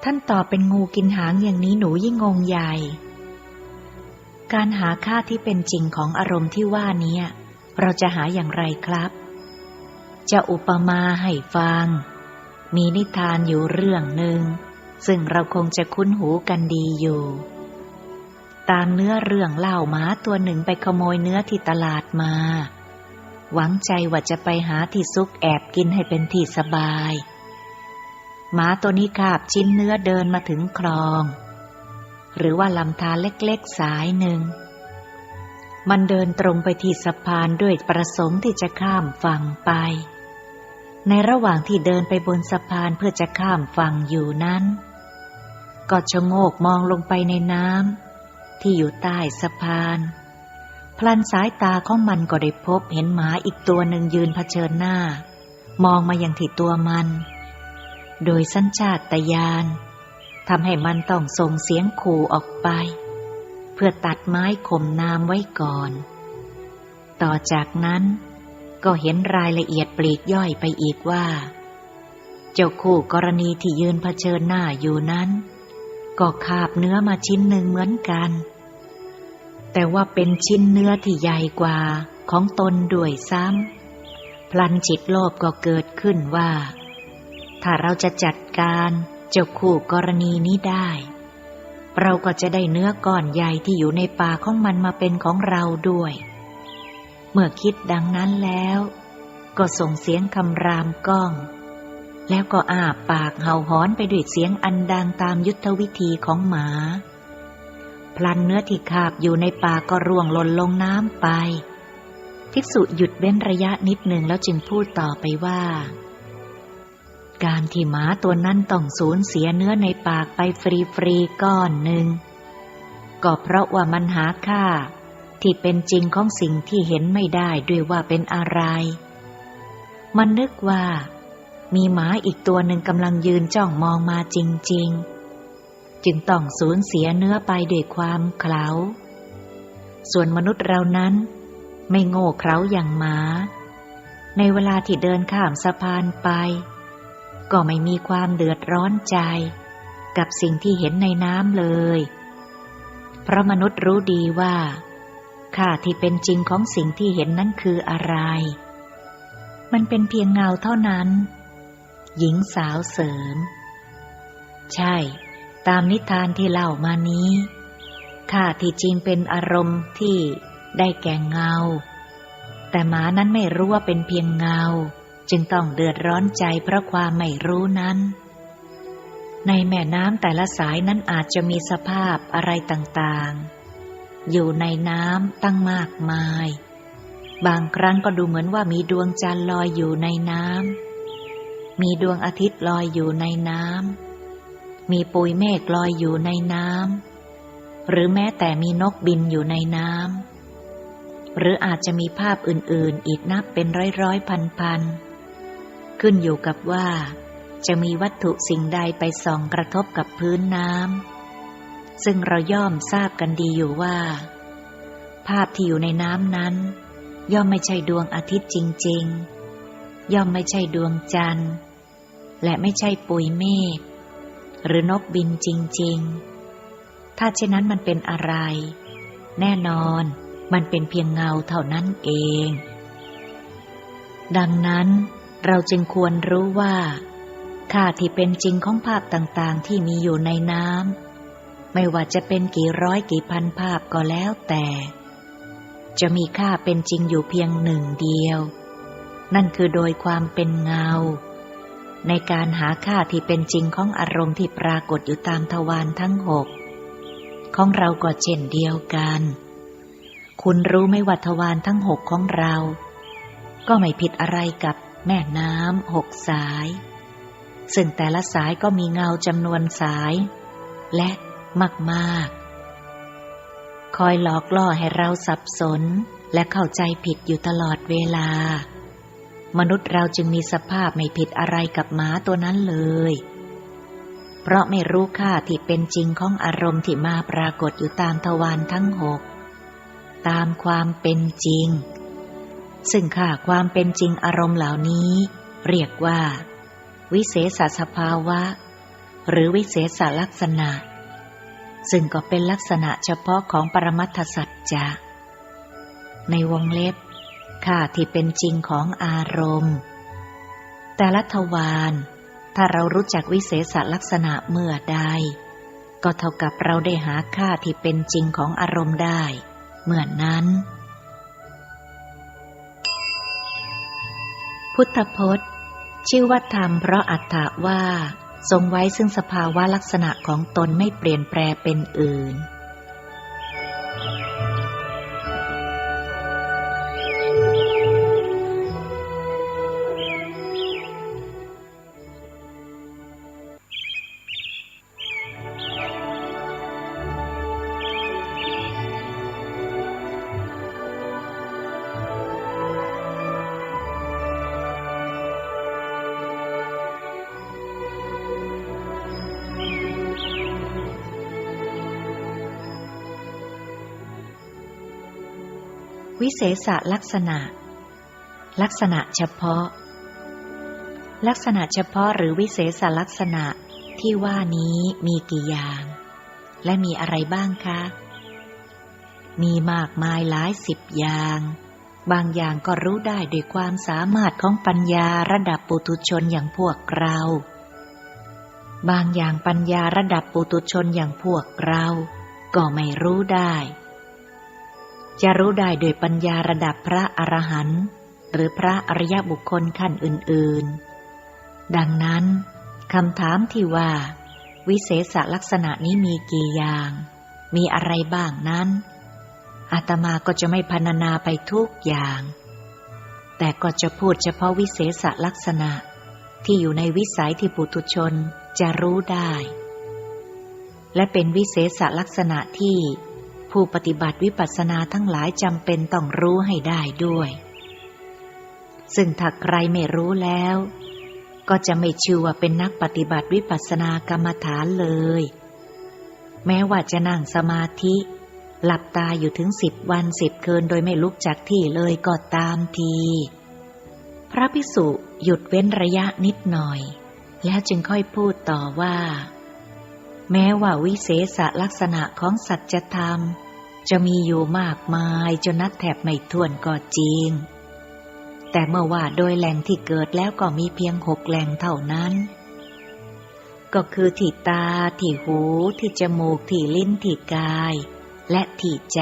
ท่านตอบเป็นงูกินหางอย่างนี้หนูยิ่งงงใหญ่การหาค่าที่เป็นจริงของอารมณ์ที่ว่านี้เราจะหาอย่างไรครับจะอุปมาให้ฟังมีนิทานอยู่เรื่องหนึ่งซึ่งเราคงจะคุ้นหูกันดีอยู่ตามเนื้อเรื่องเล่าหมาตัวหนึ่งไปขโมยเนื้อที่ตลาดมาหวังใจว่าจะไปหาที่ซุกแอบกินให้เป็นที่สบายหมาตัวนี้คาบชิ้นเนื้อเดินมาถึงคลองหรือว่าลำธารเล็กๆสายหนึ่งมันเดินตรงไปที่สะพานด้วยประสงค์ที่จะข้ามฝั่งไปในระหว่างที่เดินไปบนสะพานเพื่อจะข้ามฝั่งอยู่นั้นก็ชะโงกมองลงไปในน้ำที่อยู่ใต้สะพานพลันสายตาของมันก็ได้พบเห็นหมาอีกตัวหนึ่งยืนเผชิญหน้ามองมายังที่ตัวมันโดยสัญชาตญาณทำให้มันต้องส่งเสียงขู่ออกไปเพื่อตัดไม้ข่มน้ำไว้ก่อนต่อจากนั้นก็เห็นรายละเอียดปลีกย่อยไปอีกว่าเจ้าคู่กรณีที่ยืนเผชิญหน้าอยู่นั้นก็คาบเนื้อมาชิ้นหนึ่งเหมือนกันแต่ว่าเป็นชิ้นเนื้อที่ใหญ่กว่าของตนด้วยซ้ำพลันจิตโลภก็เกิดขึ้นว่าถ้าเราจะจัดการเจ้าคู่กรณีนี้ได้เราก็จะได้เนื้อก้อนใหญ่ที่อยู่ในป่าของมันมาเป็นของเราด้วยเมื่อคิดดังนั้นแล้วก็ส่งเสียงคำรามก้องแล้วก็อ้าปากเห่าหอนไปด้วยเสียงอันดังตามยุทธวิธีของหมาพลันเนื้อที่คาบอยู่ในป่าก็ร่วงหล่นลงน้ำไปภิกษุหยุดเว้นระยะนิดหนึ่งแล้วจึงพูดต่อไปว่าการที่หมาตัวนั้นต้องสูญเสียเนื้อในปากไปฟรีๆก้อนหนึ่งก็เพราะว่ามันหาค่า ที่เป็นจริงของสิ่งที่เห็นไม่ได้ด้วยว่าเป็นอะไรมันนึกว่ามีหมาอีกตัวหนึ่งกำลังยืนจ้องมองมาจริงๆจึงต้องสูญเสียเนื้อไปด้วยความเขลาส่วนมนุษย์เรานั้นไม่โง่เขลาอย่างหมาในเวลาที่เดินข้ามสะพานไปก็ไม่มีความเดือดร้อนใจกับสิ่งที่เห็นในน้ำเลยเพราะมนุษย์รู้ดีว่าค่าที่เป็นจริงของสิ่งที่เห็นนั้นคืออะไรมันเป็นเพียงเงาเท่านั้นหญิงสาวเสริมใช่ตามนิทานที่เล่ามานี้ค่าที่จริงเป็นอารมณ์ที่ได้แก่เงาแต่หมานั้นไม่รู้ว่าเป็นเพียงเงาจึงต้องเดือดร้อนใจเพราะความไม่รู้นั้นในแม่น้ำแต่ละสายนั้นอาจจะมีสภาพอะไรต่างๆอยู่ในน้ำตั้งมากมายบางครั้งก็ดูเหมือนว่ามีดวงจันทร์ลอยอยู่ในน้ำมีดวงอาทิตย์ลอยอยู่ในน้ำมีปุยเมฆลอยอยู่ในน้ำหรือแม้แต่มีนกบินอยู่ในน้ำหรืออาจจะมีภาพอื่นๆอีกนับเป็นร้อยๆพันๆขึ้นอยู่กับว่าจะมีวัตถุสิ่งใดไปส่องกระทบกับพื้นน้ำซึ่งเราย่อมทราบกันดีอยู่ว่าภาพที่อยู่ในน้ำนั้นย่อมไม่ใช่ดวงอาทิตย์จริงๆย่อมไม่ใช่ดวงจันทร์และไม่ใช่ปุยเมฆหรือนกบินจริงๆถ้าเช่นนั้นมันเป็นอะไรแน่นอนมันเป็นเพียงเงาเท่านั้นเองดังนั้นเราจึงควรรู้ว่าค่าที่เป็นจริงของภาพต่างๆที่มีอยู่ในน้ำไม่ว่าจะเป็นกี่ร้อยกี่พันภาพก็แล้วแต่จะมีค่าเป็นจริงอยู่เพียงหนึ่งเดียวนั่นคือโดยความเป็นเงาในการหาค่าที่เป็นจริงของอารมณ์ที่ปรากฏอยู่ตามทวารทั้งหกของเราก็เช่นเดียวกันคุณรู้ไหมว่าทวารทั้งหกของเราก็ไม่ผิดอะไรกับแม่น้ำหกสายซึ่งแต่ละสายก็มีเงาจำนวนสายและมากๆคอยหลอกล่อให้เราสับสนและเข้าใจผิดอยู่ตลอดเวลามนุษย์เราจึงมีสภาพไม่ผิดอะไรกับหมาตัวนั้นเลยเพราะไม่รู้ค่าที่เป็นจริงของอารมณ์ที่มาปรากฏอยู่ตามทวารทั้งหกตามความเป็นจริงซึ่งค่าความเป็นจริงอารมณ์เหล่านี้เรียกว่าวิเศษสภาวะหรือวิเศษลักษณะซึ่งก็เป็นลักษณะเฉพาะของปรมัตถสัจจะในวงเล็บค่าที่เป็นจริงของอารมณ์แต่ละทวารถ้าเรารู้จักวิเศษลักษณะเมื่อใดก็เท่ากับเราได้หาค่าที่เป็นจริงของอารมณ์ได้เมื่อนั้นพุทธพจน์ชื่อว่าธรรมเพราะอรรถะว่าทรงไว้ซึ่งสภาวะลักษณะของตนไม่เปลี่ยนแปลเป็นอื่นวิเศษลักษณะลักษณะเฉพาะลักษณะเฉพาะหรือวิเศษลักษณะที่ว่านี้มีกี่อย่างและมีอะไรบ้างคะมีมากมายหลายสิบอย่างบางอย่างก็รู้ได้ด้วยความสามารถของปัญญาระดับปุถุชนอย่างพวกเราบางอย่างปัญญาระดับปุถุชนอย่างพวกเราก็ไม่รู้ได้จะรู้ได้โดยปัญญาระดับพระอรหันต์หรือพระอริยบุคคลขั้นอื่นๆดังนั้นคำถามที่ว่าวิเศษลักษณะนี้มีกี่อย่างมีอะไรบ้างนั้นอาตมาก็จะไม่พรรณนาไปทุกอย่างแต่ก็จะพูดเฉพาะวิเศษลักษณะที่อยู่ในวิสัยที่ปุถุชนจะรู้ได้และเป็นวิเศษลักษณะที่ ผู้ปฏิบัติวิปัสสนาทั้งหลายจำเป็นต้องรู้ให้ได้ด้วยซึ่งถ้าใครไม่รู้แล้วก็จะไม่ชื่อว่าเป็นนักปฏิบัติวิปัสสนากรรมฐานเลยแม้ว่าจะนั่งสมาธิหลับตาอยู่ถึง10 วัน10 คืนโดยไม่ลุกจากที่เลยก็ตามทีพระภิกษุหยุดเว้นระยะนิดหน่อยแล้วจึงค่อยพูดต่อว่าแม้ว่าวิเศษลักษณะของสัจธรรมจะมีอยู่มากมายจนนับแทบไม่ถ้วนก็จริงแต่เมื่อว่าโดยแหล่งที่เกิดแล้วก็มีเพียง6 แหล่งเท่านั้นก็คือที่ตาที่หูที่จมูกที่ลิ้นที่กายและที่ใจ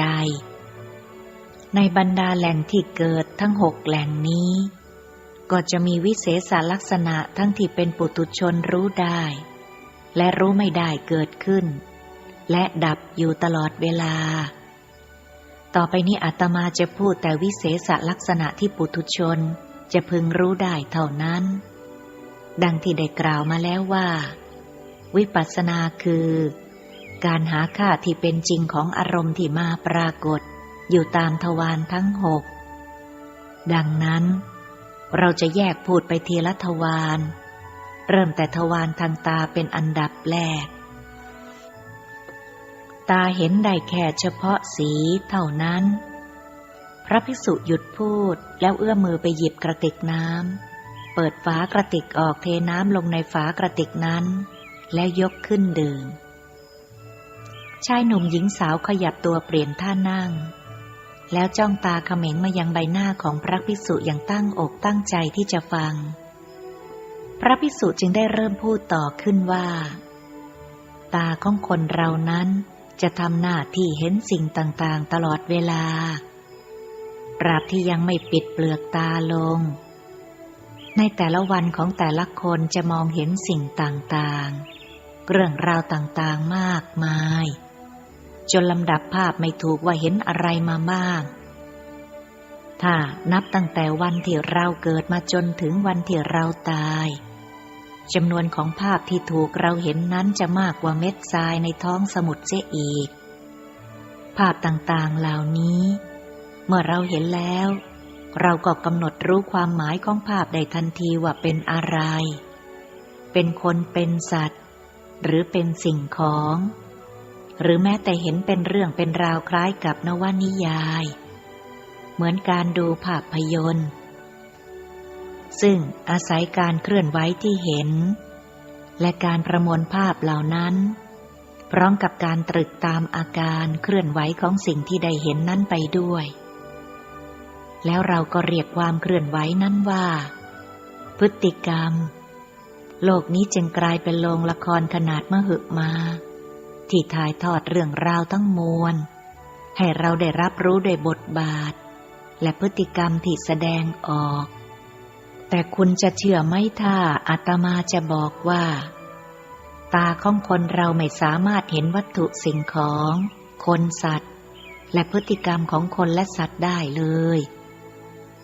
ในบรรดาแหล่งที่เกิดทั้ง6 แหล่งนี้ก็จะมีวิเศษลักษณะทั้งที่เป็นปุถุชนรู้ได้และรู้ไม่ได้เกิดขึ้นและดับอยู่ตลอดเวลาต่อไปนี้อาตมาจะพูดแต่วิเศษลักษณะที่ปุถุชนจะพึงรู้ได้เท่านั้นดังที่ได้กล่าวมาแล้วว่าวิปัสสนาคือการหาค่าที่เป็นจริงของอารมณ์ที่มาปรากฏอยู่ตามทวารทั้ง6ดังนั้นเราจะแยกพูดไปทีละทวารเริ่มแต่ทวารทางตาเป็นอันดับแรกตาเห็นได้แค่เฉพาะสีเท่านั้นพระภิกษุหยุดพูดแล้วเอื้อมมือไปหยิบกระติกน้ำเปิดฝากระติกออกเทน้ำลงในฝากระติกนั้นแล้วยกขึ้นดื่มชายหนุ่มหญิงสาวขยับตัวเปลี่ยนท่านั่งแล้วจ้องตาเขม็งมายังใบหน้าของพระภิกษุอย่างตั้งอกตั้งใจที่จะฟังพระภิกษุจึงได้เริ่มพูดต่อขึ้นว่าตาของคนเรานั้นจะทำหน้าที่เห็นสิ่งต่างๆตลอดเวลาตราบที่ยังไม่ปิดเปลือกตาลงในแต่ละวันของแต่ละคนจะมองเห็นสิ่งต่างๆเรื่องราวต่างๆมากมายจนลำดับภาพไม่ถูกว่าเห็นอะไรมาบ้างถ้านับตั้งแต่วันที่เราเกิดมาจนถึงวันที่เราตายจำนวนของภาพที่ถูกเราเห็นนั้นจะมากกว่าเม็ดทรายในท้องสมุทรเสียอีกภาพต่างๆเหล่านี้เมื่อเราเห็นแล้วเราก็กำหนดรู้ความหมายของภาพได้ทันทีว่าเป็นอะไรเป็นคนเป็นสัตว์หรือเป็นสิ่งของหรือแม้แต่เห็นเป็นเรื่องเป็นราวคล้ายกับนวนิยายเหมือนการดูภาพยนตร์ซึ่งอาศัยการเคลื่อนไหวที่เห็นและการประมวลภาพเหล่านั้นพร้อมกับการตรึกตามอาการเคลื่อนไหวของสิ่งที่ได้เห็นนั้นไปด้วยแล้วเราก็เรียกความเคลื่อนไหวนั้นว่าพฤติกรรมโลกนี้จึงกลายเป็นโรงละครขนาดมหึมาที่ถ่ายทอดเรื่องราวทั้งมวลให้เราได้รับรู้ด้วยบทบาทและพฤติกรรมที่แสดงออกแต่คุณจะเชื่อไหมถ้าอาตมาจะบอกว่าตาของคนเราไม่สามารถเห็นวัตถุสิ่งของคนสัตว์และพฤติกรรมของคนและสัตว์ได้เลย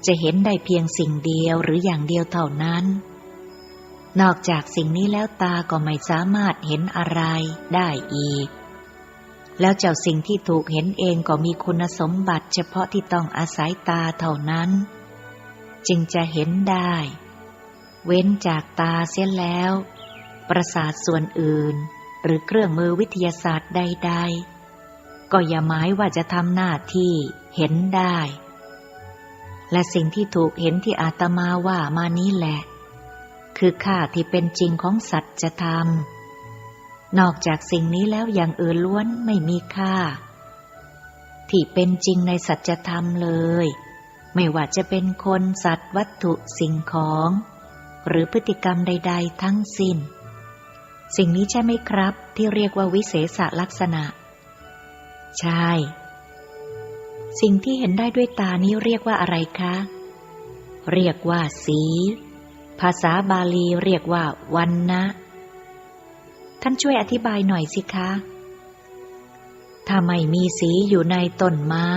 จะเห็นได้เพียงสิ่งเดียวหรืออย่างเดียวเท่านั้นนอกจากสิ่งนี้แล้วตาก็ไม่สามารถเห็นอะไรได้อีกแล้วเจ้าสิ่งที่ถูกเห็นเองก็มีคุณสมบัติเฉพาะที่ต้องอาศัยตาเท่านั้นจึงจะเห็นได้เว้นจากตาเสียแล้วประสาทส่วนอื่นหรือเครื่องมือวิทยาศาสตร์ใดๆก็อย่าหมายว่าจะทำหน้าที่เห็นได้และสิ่งที่ถูกเห็นที่อาตมาว่ามานี้แหละคือค่าที่เป็นจริงของสัจธรรมนอกจากสิ่งนี้แล้วอย่างอื่นล้วนไม่มีค่าที่เป็นจริงในสัจธรรมเลยไม่ว่าจะเป็นคนสัตว์วัตถุสิ่งของหรือพฤติกรรมใดๆทั้งสิ้นสิ่งนี้ใช่ไหมครับที่เรียกว่าวิเศษลักษณะใช่สิ่งที่เห็นได้ด้วยตานี้เรียกว่าอะไรคะเรียกว่าสีภาษาบาลีเรียกว่าวัณณะท่านช่วยอธิบายหน่อยสิคะถ้าไม่มีสีอยู่ในต้นไม้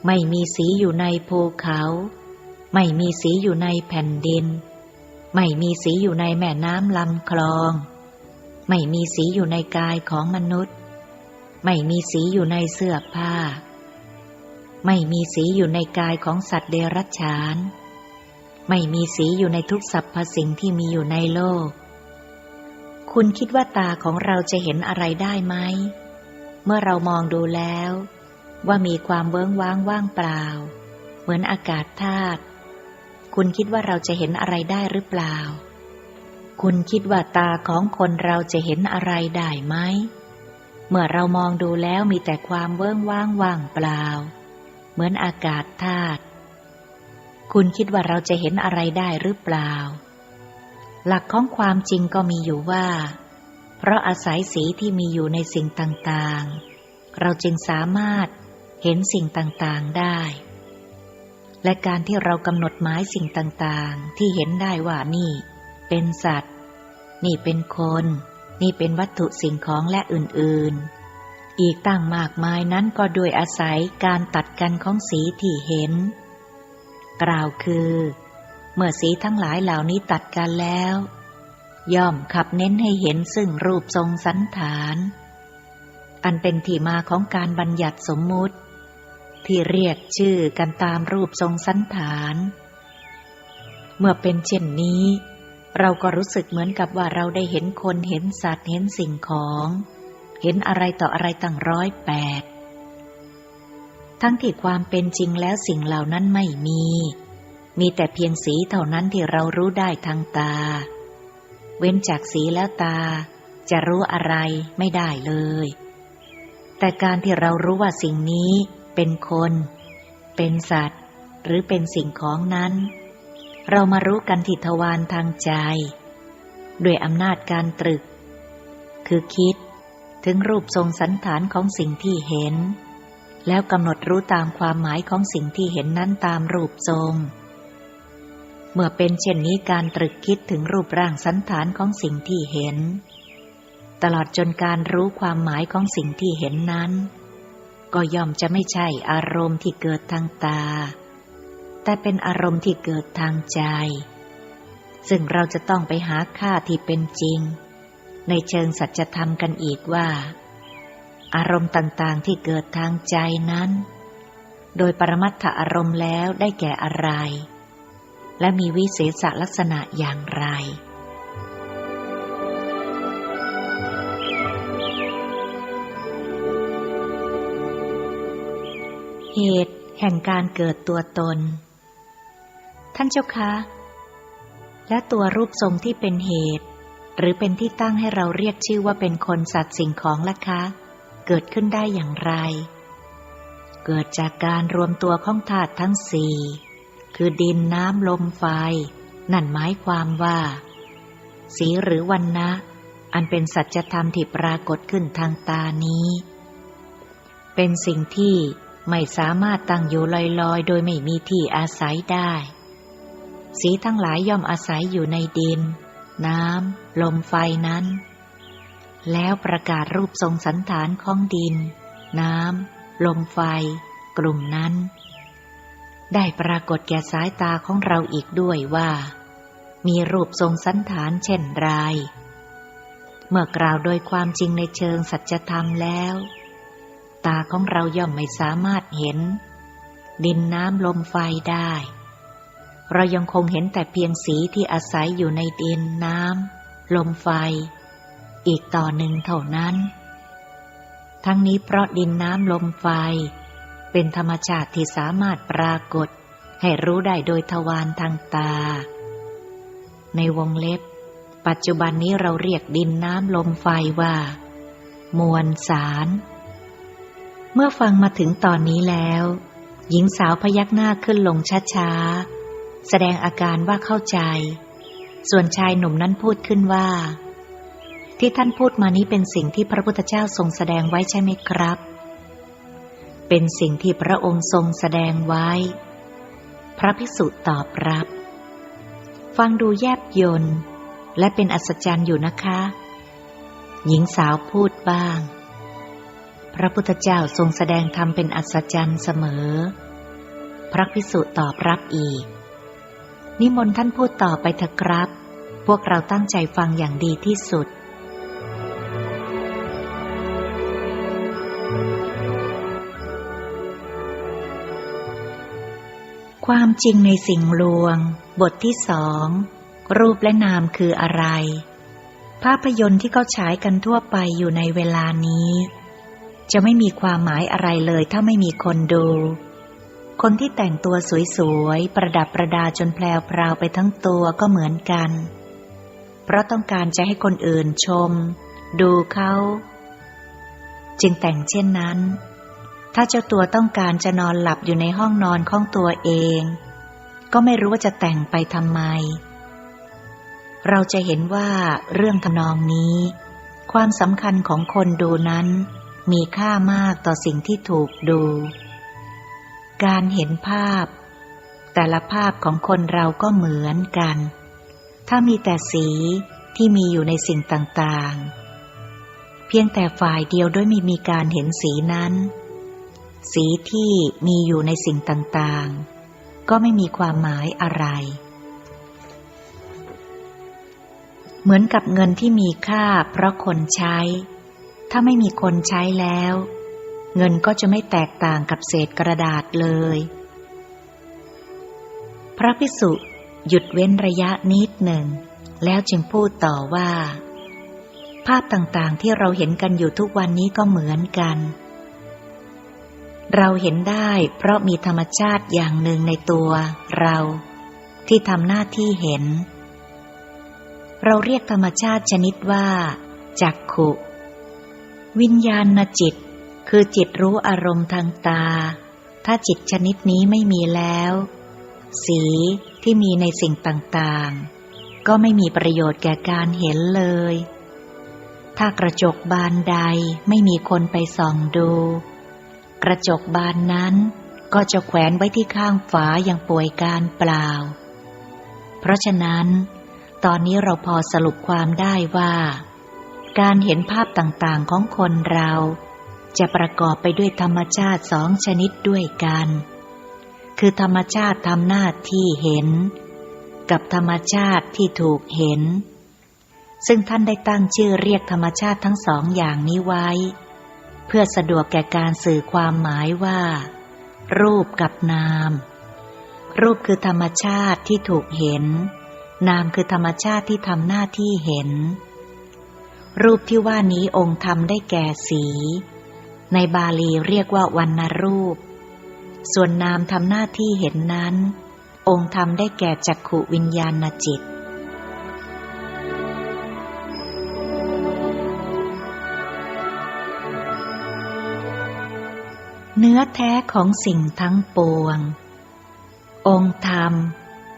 ไม่มีสีอยู่ในภูเขาไม่มีสีอยู่ในแผ่นดินไม่มีสีอยู่ในแม่น้ำลำคลองไม่มีสีอยู่ในกายของมนุษย์ ไม่มีสีอยู่ในเสื้อผ้าไม่มีสีอยู่ในกายของสัตว์เดรัจฉานไม่มีสีอยู่ในทุกสรรพสิ่งที่มีอยู่ในโลกคุณคิดว่าตาของเราจะเห็นอะไรได้ไหมเมื่อเรามองดูแล้วว่ามีความเวิ้งว้างว่างเปล่าเหมือนอากาศธาตุคุณคิดว่าเราจะเห็นอะไรได้หรือเปล่าคุณคิดว่าตาของคนเราจะเห็นอะไรได้ไหมเมื่อเรามองดูแล้วมีแต่ความเวิ้งว้างว่างเปล่าเหมือนอากาศธาตุคุณคิดว่าเราจะเห็นอะไรได้หรือเปล่าหลักของความจริงก็มีอยู่ว่าเพราะอาศัยสีที่มีอยู่ในสิ่งต่างๆเราจึงสามารถเห็นสิ่งต่างๆได้และการที่เรากำหนดหมายสิ่งต่างๆที่เห็นได้ว่านี่เป็นสัตว์นี่เป็นคนนี่เป็นวัตถุสิ่งของและอื่นๆอีกตั้งมากมายนั้นก็โดยอาศัยการตัดกันของสีที่เห็นกล่าวคือเมื่อสีทั้งหลายเหล่านี้ตัดกันแล้วย่อมขับเน้นให้เห็นซึ่งรูปทรงสันฐานอันเป็นที่มาของการบัญญัติสมมุติที่เรียกชื่อกันตามรูปทรงสันฐานเมื่อเป็นเช่นนี้เราก็รู้สึกเหมือนกับว่าเราได้เห็นคนเห็นสัตว์เห็นสิ่งของเห็นอะไรต่ออะไรตั้ง108ทั้งที่ความเป็นจริงแล้วสิ่งเหล่านั้นไม่มีแต่เพียงสีเท่านั้นที่เรารู้ได้ทางตาเว้นจากสีแล้วตาจะรู้อะไรไม่ได้เลยแต่การที่เรารู้ว่าสิ่งนี้เป็นคนเป็นสัตว์หรือเป็นสิ่งของนั้นเรามารู้กันที่ทวารทางใจด้วยอำนาจการตรึกคือคิดถึงรูปทรงสันฐานของสิ่งที่เห็นแล้วกำหนดรู้ตามความหมายของสิ่งที่เห็นนั้นตามรูปทรงเมื่อเป็นเช่นนี้การตรึกคิดถึงรูปร่างสันฐานของสิ่งที่เห็นตลอดจนการรู้ความหมายของสิ่งที่เห็นนั้นก็ย่อมจะไม่ใช่อารมณ์ที่เกิดทางตาแต่เป็นอารมณ์ที่เกิดทางใจซึ่งเราจะต้องไปหาค่าที่เป็นจริงในเชิงสัจธรรมกันอีกว่าอารมณ์ต่างๆที่เกิดทางใจนั้นโดยปรมัตถอารมณ์แล้วได้แก่อะไรและมีวิเศษลักษณะอย่างไรเหตุแห่งการเกิดตัวตนท่านเจ้าคะและตัวรูปทรงที่เป็นเหตุหรือเป็นที่ตั้งให้เราเรียกชื่อว่าเป็นคนสัตว์สิ่งของล่ะคะเกิดขึ้นได้อย่างไรเกิดจากการรวมตัวของธาตุทั้งสี่คือดินน้ำลมไฟนั่นหมายความว่าสีหรือวรรณะอันเป็นสัจธรรมที่ปรากฏขึ้นทางตานี้เป็นสิ่งที่ไม่สามารถตั้งอยู่ลอยๆโดยไม่มีที่อาศัยได้สีทั้งหลายย่อมอาศัยอยู่ในดินน้ำลมไฟนั้นแล้วประกาศรูปทรงสันฐานของดินน้ำลมไฟกลุ่มนั้นได้ปรากฏแก่สายตาของเราอีกด้วยว่ามีรูปทรงสันฐานเช่นไรเมื่อกล่าวโดยความจริงในเชิงสัจธรรมแล้วตาของเราย่อมไม่สามารถเห็นดินน้ำลมไฟได้เรายังคงเห็นแต่เพียงสีที่อาศัยอยู่ในดินน้ำลมไฟอีกต่อหนึ่งเท่านั้นทั้งนี้เพราะดินน้ำลมไฟเป็นธรรมชาติที่สามารถปรากฏให้รู้ได้โดยทวารทางตาในวงเล็บปัจจุบันนี้เราเรียกดินน้ำลมไฟว่ามวลสารเมื่อฟังมาถึงตอนนี้แล้วหญิงสาวพยักหน้าขึ้นลงช้าๆแสดงอาการว่าเข้าใจส่วนชายหนุ่มนั้นพูดขึ้นว่าที่ท่านพูดมานี้เป็นสิ่งที่พระพุทธเจ้าทรงแสดงไว้ใช่ไหมครับเป็นสิ่งที่พระองค์ทรงแสดงไว้พระภิกษุตอบรับฟังดูแยบยลและเป็นอัศจรรย์อยู่นะคะหญิงสาวพูดบ้างพระพุทธเจ้าทรงแสดงธรรมเป็นอัศจรรย์เสมอพระภิกษุตอบรับอีกนิมนต์ท่านพูดต่อไปเถอะครับพวกเราตั้งใจฟังอย่างดีที่สุด ความจริงในสิ่งลวงบทที่2รูปและนามคืออะไรภาพยนตร์ที่เขาฉายกันทั่วไปอยู่ในเวลานี้จะไม่มีความหมายอะไรเลยถ้าไม่มีคนดูคนที่แต่งตัวสวยๆประดับประดาจนแพรวพราวไปทั้งตัวก็เหมือนกันเพราะต้องการจะให้คนอื่นชมดูเขาจึงแต่งเช่นนั้นถ้าเจ้าตัวต้องการจะนอนหลับอยู่ในห้องนอนของตัวเองก็ไม่รู้ว่าจะแต่งไปทำไมเราจะเห็นว่าเรื่องทำนองนี้ความสำคัญของคนดูนั้นมีค่ามากต่อสิ่งที่ถูกดูการเห็นภาพแต่ละภาพของคนเราก็เหมือนกันถ้ามีแต่สีที่มีอยู่ในสิ่งต่างๆเพียงแต่ฝ่ายเดียวโดยไม่มีการเห็นสีนั้นสีที่มีอยู่ในสิ่งต่างๆก็ไม่มีความหมายอะไรเหมือนกับเงินที่มีค่าเพราะคนใช้ถ้าไม่มีคนใช้แล้วเงินก็จะไม่แตกต่างกับเศษกระดาษเลยพระภิกษุหยุดเว้นระยะนิดหนึ่งแล้วจึงพูดต่อว่าภาพต่างๆที่เราเห็นกันอยู่ทุกวันนี้ก็เหมือนกันเราเห็นได้เพราะมีธรรมชาติอย่างหนึ่งในตัวเราที่ทำหน้าที่เห็นเราเรียกธรรมชาติชนิดว่าจักขุวิญญาณจิตคือจิตรู้อารมณ์ทางตาถ้าจิตชนิดนี้ไม่มีแล้วสีที่มีในสิ่งต่างๆก็ไม่มีประโยชน์แก่การเห็นเลยถ้ากระจกบานใดไม่มีคนไปส่องดูกระจกบานนั้นก็จะแขวนไว้ที่ข้างฝาอย่างป่วยการเปล่าเพราะฉะนั้นตอนนี้เราพอสรุปความได้ว่าการเห็นภาพต่างๆของคนเราจะประกอบไปด้วยธรรมชาติ2ชนิดด้วยกันคือธรรมชาติทำหน้าที่เห็นกับธรรมชาติที่ถูกเห็นซึ่งท่านได้ตั้งชื่อเรียกธรรมชาติทั้ง2อย่างนี้ไว้เพื่อสะดวกแก่การสื่อความหมายว่ารูปกับนามรูปคือธรรมชาติที่ถูกเห็นนามคือธรรมชาติที่ทำหน้าที่เห็นรูปที่ว่านี้องค์ธรรมได้แก่สีในบาลีเรียกว่าวรรณรูปส่วนนามทำหน้าที่เห็นนั้นองค์ธรรมได้แก่จักขุวิญญาณจิตเนื้อแท้ของสิ่งทั้งปวงองค์ธรรม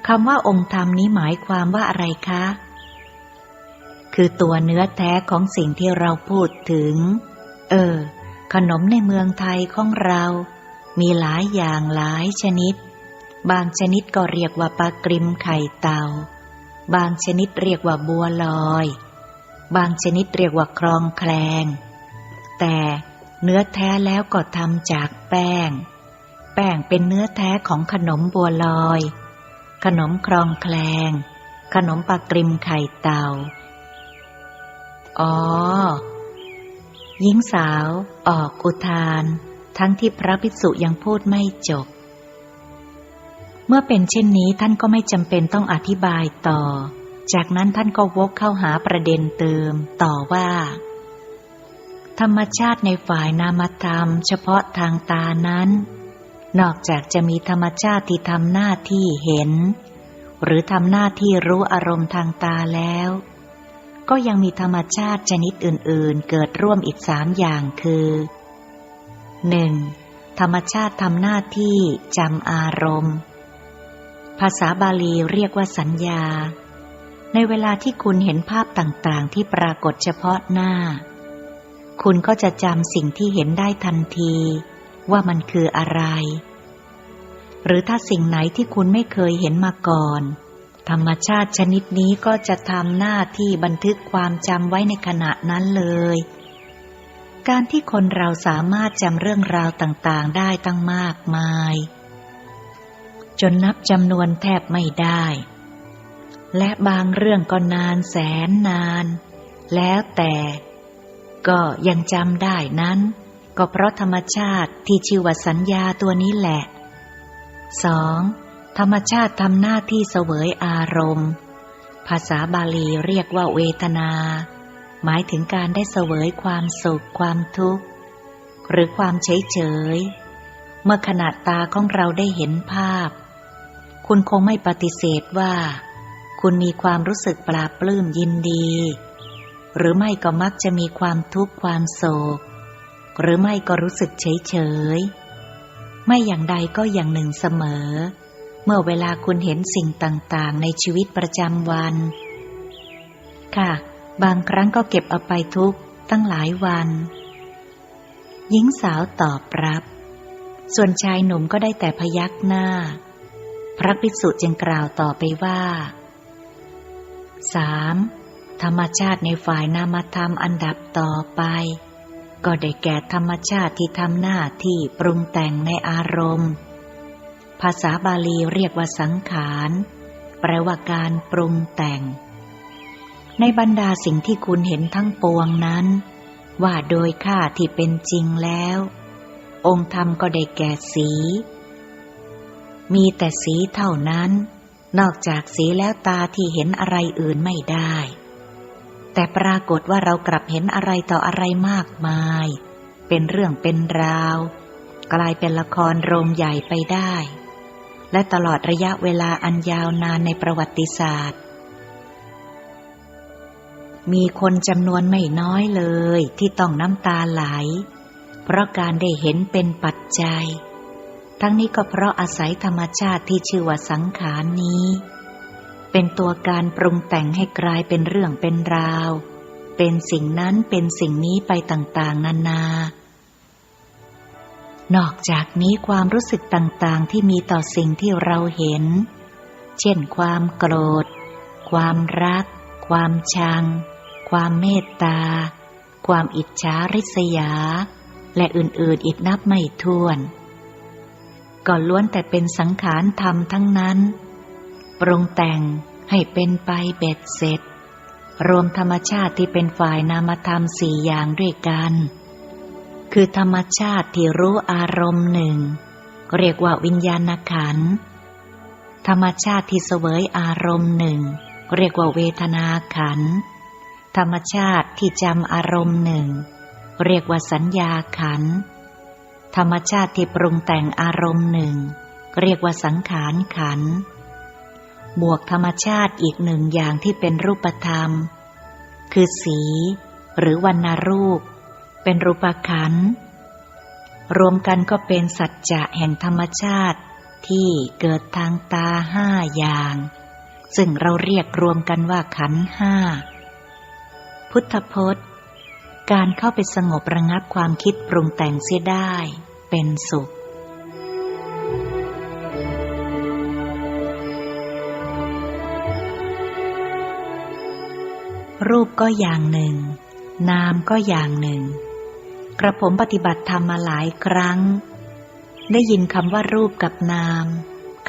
คำว่าองค์ธรรมนี้หมายความว่าอะไรคะคือตัวเนื้อแท้ของสิ่งที่เราพูดถึงขนมในเมืองไทยของเรามีหลายอย่างหลายชนิดบางชนิดก็เรียกว่าปลากริมไข่เต่าบางชนิดเรียกว่าบัวลอยบางชนิดเรียกว่าครองแคลงแต่เนื้อแท้แล้วก็ทำจากแป้งเป็นเนื้อแท้ของขนมบัวลอยขนมครองแคลงขนมปลากริมไข่เต่าหญิงสาวออกอุทานทั้งที่พระภิกษุยังพูดไม่จบเมื่อเป็นเช่นนี้ท่านก็ไม่จำเป็นต้องอธิบายต่อจากนั้นท่านก็วกเข้าหาประเด็นเติมต่อว่าธรรมชาติในฝ่ายนามธรรมเฉพาะทางตานั้นนอกจากจะมีธรรมชาติที่ทำหน้าที่เห็นหรือทำหน้าที่รู้อารมณ์ทางตาแล้วก็ยังมีธรรมชาติชนิดอื่นๆเกิดร่วมอีก3อย่างคือ 1. ธรรมชาติทำหน้าที่จำอารมณ์ภาษาบาลีเรียกว่าสัญญาในเวลาที่คุณเห็นภาพต่างๆที่ปรากฏเฉพาะหน้าคุณก็จะจำสิ่งที่เห็นได้ทันทีว่ามันคืออะไรหรือถ้าสิ่งไหนที่คุณไม่เคยเห็นมาก่อนธรรมชาติชนิดนี้ก็จะทำหน้าที่บันทึกความจำไว้ในขณะนั้นเลยการที่คนเราสามารถจำเรื่องราวต่างๆได้ตั้งมากมายจนนับจำนวนแทบไม่ได้และบางเรื่องก็นานแสนนานแล้วแต่ก็ยังจำได้นั้นก็เพราะธรรมชาติที่ชื่อว่าสัญญาตัวนี้แหละ 2. ธรรมชาติทำหน้าที่เสวยอารมณ์ภาษาบาลีเรียกว่าเวทนาหมายถึงการได้เสวยความสุขความทุกข์หรือความเฉยๆเมื่อขณะตาของเราได้เห็นภาพคุณคงไม่ปฏิเสธว่าคุณมีความรู้สึกปลาบปลื้มยินดีหรือไม่ก็มักจะมีความทุกข์ความโศกหรือไม่ก็รู้สึกเฉยๆไม่อย่างใดก็อย่างหนึ่งเสมอเมื่อเวลาคุณเห็นสิ่งต่างๆในชีวิตประจำวันค่ะบางครั้งก็เก็บเอาไปทุกข์ตั้งหลายวันหญิงสาวตอบรับส่วนชายหนุ่มก็ได้แต่พยักหน้าพระภิกษุจึงกล่าวต่อไปว่า 3. ธรรมชาติในฝ่ายนามธรรมอันดับต่อไปก็ได้แก่ธรรมชาติที่ทำหน้าที่ปรุงแต่งในอารมณ์ภาษาบาลีเรียกว่าสังขารแปลว่าการปรุงแต่งในบรรดาสิ่งที่คุณเห็นทั้งปวงนั้นว่าโดยค่าที่เป็นจริงแล้วองค์ธรรมก็ได้แก่สีมีแต่สีเท่านั้นนอกจากสีแล้วตาที่เห็นอะไรอื่นไม่ได้แต่ปรากฏว่าเรากลับเห็นอะไรต่ออะไรมากมายเป็นเรื่องเป็นราวกลายเป็นละครโรงใหญ่ไปได้และตลอดระยะเวลาอันยาวนานในประวัติศาสตร์มีคนจำนวนไม่น้อยเลยที่ต้องน้ำตาไหลเพราะการได้เห็นเป็นปัจจัยทั้งนี้ก็เพราะอาศัยธรรมชาติที่ชื่อว่าสังขารนี้เป็นตัวการปรุงแต่งให้กลายเป็นเรื่องเป็นราวเป็นสิ่งนั้นเป็นสิ่งนี้ไปต่างๆนานานอกจากนี้ความรู้สึกต่างๆที่มีต่อสิ่งที่เราเห็นเช่นความโกรธความรักความชังความเมตตาความอิจฉาริษยาและอื่นๆอีกนับไม่ถ้วนก็ล้วนแต่เป็นสังขารธรรมทั้งนั้นปรุงแต่งให้เป็นไปเบ็ดเสร็จรวมธรรมชาติที่เป็นฝ่ายนามธรรมสี่อย่างด้วยกันคือธรรมชาติที่รู้อารมณ์หนึ่งเรียกว่าวิญญาณขันธ์ธรรมชาติที่เสวยอารมณ์หนึ่งเรียกว่าเวทนาขันธ์ธรรมชาติที่จำอารมณ์หนึ่งเรียกว่าสัญญาขันธ์ธรรมชาติที่ปรุงแต่งอารมณ์หนึ่งเรียกว่าสังขารขันธ์บวกธรรมชาติอีกหนึ่งอย่างที่เป็นรูปธรรมคือสีหรือวรรณรูปเป็นรูปขันธ์รวมกันก็เป็นสัจจะแห่งธรรมชาติที่เกิดทางตา5อย่างซึ่งเราเรียกรวมกันว่าขันธ์5พุทธพจน์การเข้าไปสงบระงับความคิดปรุงแต่งเสียได้เป็นสุขรูปก็อย่างหนึ่งนามก็อย่างหนึ่งกระผมปฏิบัติธรรมมาหลายครั้งได้ยินคำว่ารูปกับนาม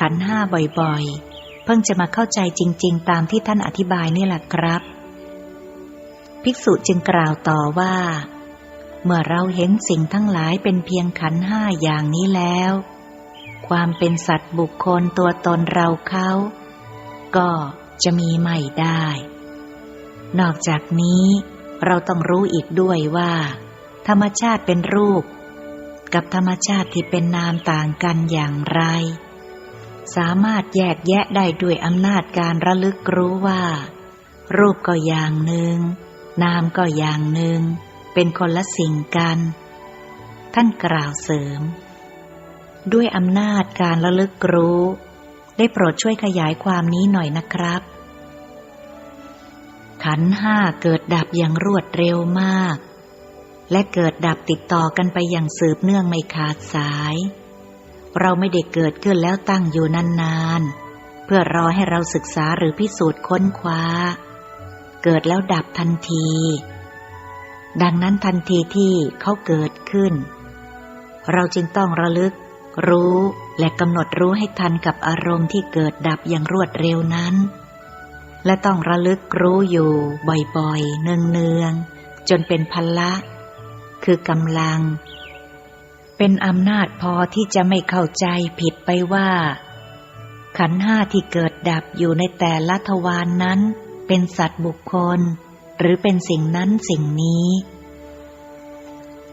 ขันธ์5บ่อยๆเพิ่งจะมาเข้าใจจริงๆตามที่ท่านอธิบายนี่แหละครับภิกษุจึงกล่าวต่อว่าเมื่อเราเห็นสิ่งทั้งหลายเป็นเพียงขันธ์5อย่างนี้แล้วความเป็นสัตว์บุคคลตัวตนเราเขาก็จะมีไม่ได้นอกจากนี้เราต้องรู้อีกด้วยว่าธรรมชาติเป็นรูปกับธรรมชาติที่เป็นนามต่างกันอย่างไรสามารถแยกแยะได้ด้วยอำนาจการระลึกรู้ว่ารูปก็อย่างหนึ่งนามก็อย่างหนึ่งเป็นคนละสิ่งกันท่านกล่าวเสริมด้วยอำนาจการระลึกรู้ได้โปรดช่วยขยายความนี้หน่อยนะครับขันธ์5เกิดดับอย่างรวดเร็วมากและเกิดดับติดต่อกันไปอย่างสืบเนื่องไม่ขาดสายเราไม่ได้เกิดขึ้นแล้วตั้งอยู่นานๆเพื่อรอให้เราศึกษาหรือพิสูจน์ค้นคว้าเกิดแล้วดับทันทีดังนั้นทันทีที่เขาเกิดขึ้นเราจึงต้องระลึกรู้และกำหนดรู้ให้ทันกับอารมณ์ที่เกิดดับอย่างรวดเร็วนั้นและต้องระลึกรู้อยู่บ่อยๆเนืองๆจนเป็นพละคือกำลังเป็นอำนาจพอที่จะไม่เข้าใจผิดไปว่า ขันธ์ห้าที่เกิดดับอยู่ในแต่ละทวาร นั้นเป็นสัตว์บุคคลหรือเป็นสิ่งนั้นสิ่งนี้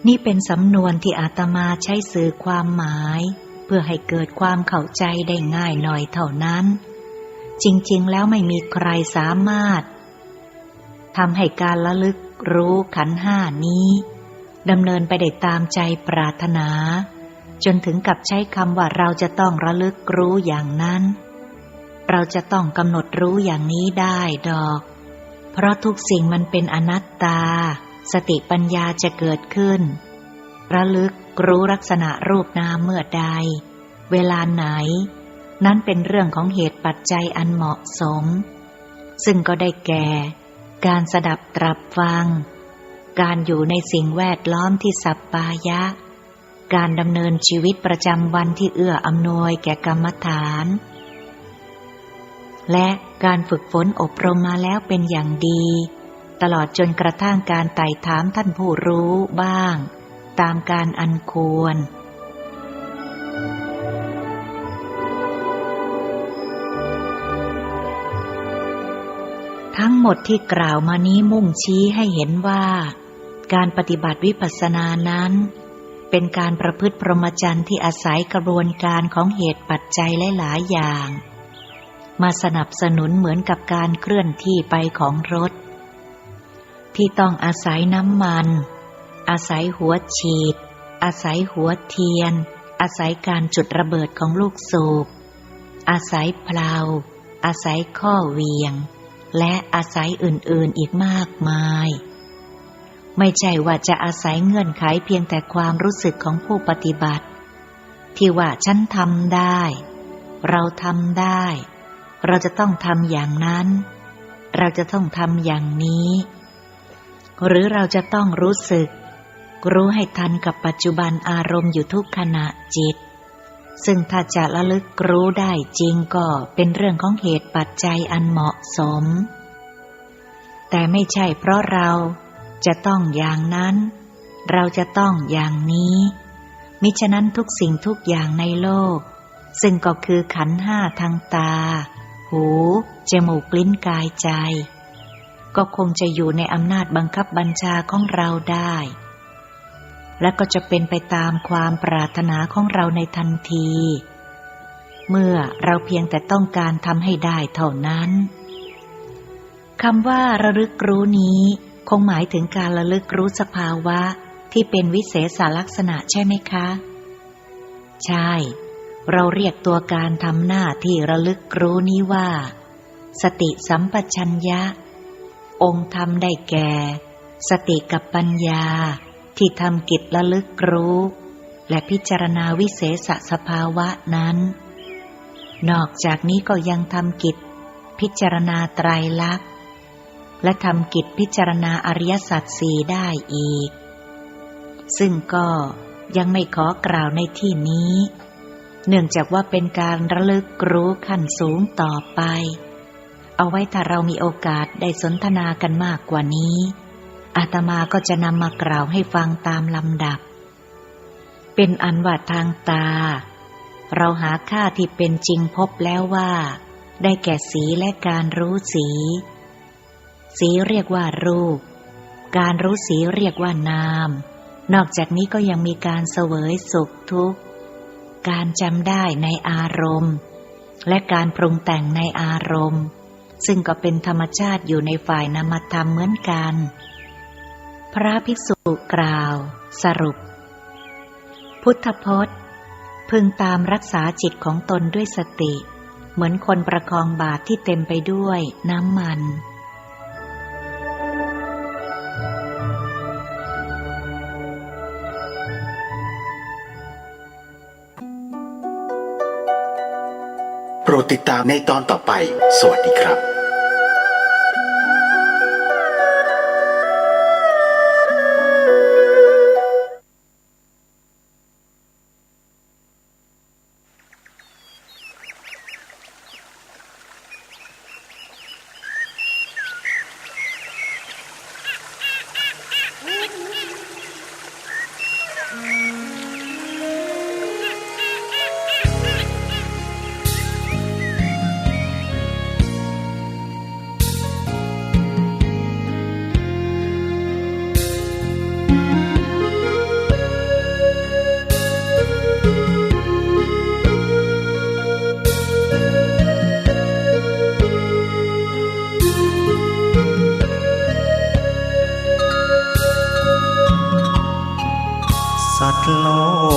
นี่เป็นสำนวนที่อาตมาใช้สื่อความหมายเพื่อให้เกิดความเข้าใจได้ง่ายหน่อยเท่านั้นจริงๆแล้วไม่มีใครสามารถทำให้การระลึกรู้ขันธ์ห้านี้ดำเนินไปได้ตามใจปรารถนาจนถึงกับใช้คำว่าเราจะต้องระลึกรู้อย่างนั้นเราจะต้องกำหนดรู้อย่างนี้ได้ดอกเพราะทุกสิ่งมันเป็นอนัตตาสติปัญญาจะเกิดขึ้นระลึกรู้ลักษณะรูปนามเมื่อใดเวลาไหนนั้นเป็นเรื่องของเหตุปัจจัยอันเหมาะสมซึ่งก็ได้แก่การสดับตรับฟังการอยู่ในสิ่งแวดล้อมที่สัปปายะการดำเนินชีวิตประจำวันที่เอื้ออำนวยแก่กรรมฐานและการฝึกฝนอบรมมาแล้วเป็นอย่างดีตลอดจนกระทั่งการไต่ถามท่านผู้รู้บ้างตามการอันควรทั้งหมดที่กล่าวมานี้มุ่งชี้ให้เห็นว่าการปฏิบัติวิปัสสนานั้นเป็นการประพฤติพรหมจรรย์ที่อาศัยกระบวนการของเหตุปัจจัยหลายๆอย่างมาสนับสนุนเหมือนกับการเคลื่อนที่ไปของรถที่ต้องอาศัยน้ำมันอาศัยหัวฉีดอาศัยหัวเทียนอาศัยการจุดระเบิดของลูกสูบอาศัยเพลาอาศัยข้อเหวี่ยงและอาศัยอื่นๆอีกมากมายไม่ใช่ว่าจะอาศัยเงื่อนไขเพียงแต่ความรู้สึกของผู้ปฏิบัติที่ว่าฉันทำได้เราทำได้เราจะต้องทำอย่างนั้นเราจะต้องทำอย่างนี้หรือเราจะต้องรู้สึกรู้ให้ทันกับปัจจุบันอารมณ์อยู่ทุกขณะจิตซึ่งถ้าจะระลึกรู้ได้จริงก็เป็นเรื่องของเหตุปัจจัยอันเหมาะสมแต่ไม่ใช่เพราะเราจะต้องอย่างนั้นเราจะต้องอย่างนี้มิฉะนั้นทุกสิ่งทุกอย่างในโลกซึ่งก็คือขันธ์ห้าทางตาหูจมูกลิ้นกายใจก็คงจะอยู่ในอำนาจบังคับบัญชาของเราได้และก็จะเป็นไปตามความปรารถนาของเราในทันทีเมื่อเราเพียงแต่ต้องการทำให้ได้เท่านั้นคำว่าระลึกรู้นี้คงหมายถึงการระลึกรู้สภาวะที่เป็นวิเศษลักษณะใช่ไหมคะใช่เราเรียกตัวการทำหน้าที่ระลึกรู้นี้ว่าสติสัมปชัญญะองค์ธรรมได้แก่สติกับปัญญาที่ทำกิจระลึกรู้และพิจารณาวิเศษสภาวะนั้นนอกจากนี้ก็ยังทำกิจพิจารณาไตรลักษณ์และทำกิจพิจารณาอริยสัจสี่ได้อีกซึ่งก็ยังไม่ขอกล่าวในที่นี้เนื่องจากว่าเป็นการระลึกรู้ขั้นสูงต่อไปเอาไว้ถ้าเรามีโอกาสได้สนทนากันมากกว่านี้อาตมาก็จะนำมากล่าวให้ฟังตามลำดับเป็นอันว่าทางตาเราหาค่าที่เป็นจริงพบแล้วว่าได้แก่สีและการรู้สีสีเรียกว่ารูปการรู้สีเรียกว่านามนอกจากนี้ก็ยังมีการเสวยสุขทุกข์การจำได้ในอารมณ์และการปรุงแต่งในอารมณ์ซึ่งก็เป็นธรรมชาติอยู่ในฝ่ายนามธรรมเหมือนกันพระภิกษุกล่าวสรุปพุทธพจน์พึงตามรักษาจิตของตนด้วยสติเหมือนคนประคองบาตรที่เต็มไปด้วยน้ำมันโปรดติดตามในตอนต่อไปสวัสดีครับ ว์โล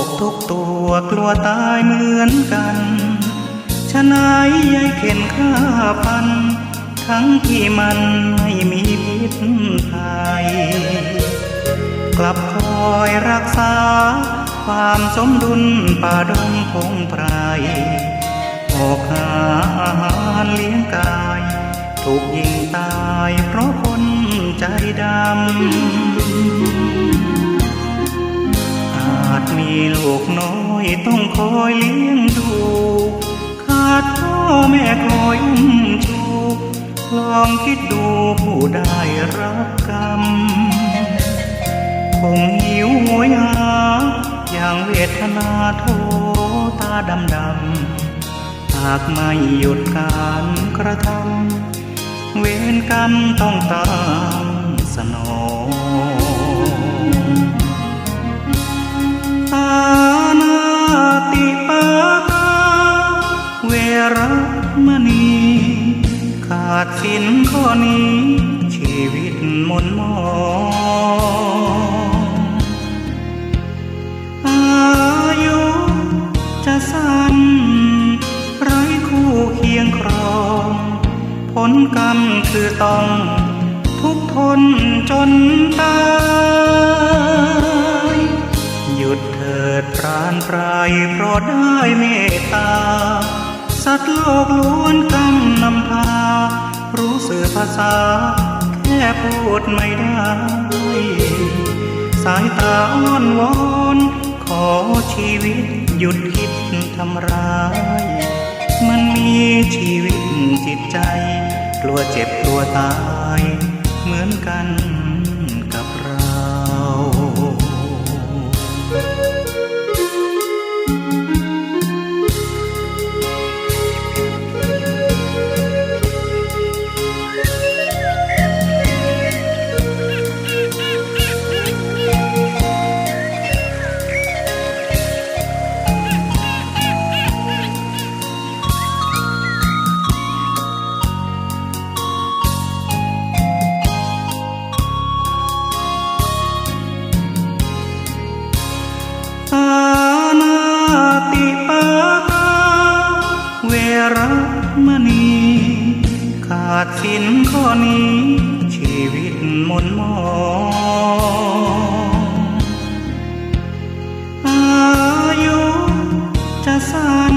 กทุกตัวกลัวตายเหมือนกันฉะนั้นยายเข็นฆ่าฟันทั้งที่มันไม่มีพิษภัยกลับคอยรักษาความสมดุลป่าดงพงไพรออกหาอาหารเลี้ยงกายถูกยิงตายเพราะคนใจดำอาจมีลูกน้อยต้องคอยเลี้ยงดูขาดพ่อแม่คอยอุ้มชูลองคิดดูผู้ได้รับกรรมคงหิวโหยหาอย่างเวทนาโทตาดำหากไม่หยุดการกระทำเวรกรรมต้องตามสนองปานาติปากาเวรมณีขาดสินข้อนี้ชีวิตหม่นหมองอายุจะสั้นไร้คู่เคียงครองผลกรรมคือต้องทุกข์ทนจนตายหยุดเถิดปราณปรายเพราะได้เมตตาสัตว์โลกล้วนกรรมนำพารู้สื่อภาษาแค่พูดไม่ได้สายตาอ้อนวอนขอชีวิตหยุดคิดทำร้ายมันมีชีวิตจิตใจกลัวเจ็บกลัวตายเหมือนกันกับเรามณีขาดสินข้อนี้ชีวิตหม่นหมองอายุจะสั้น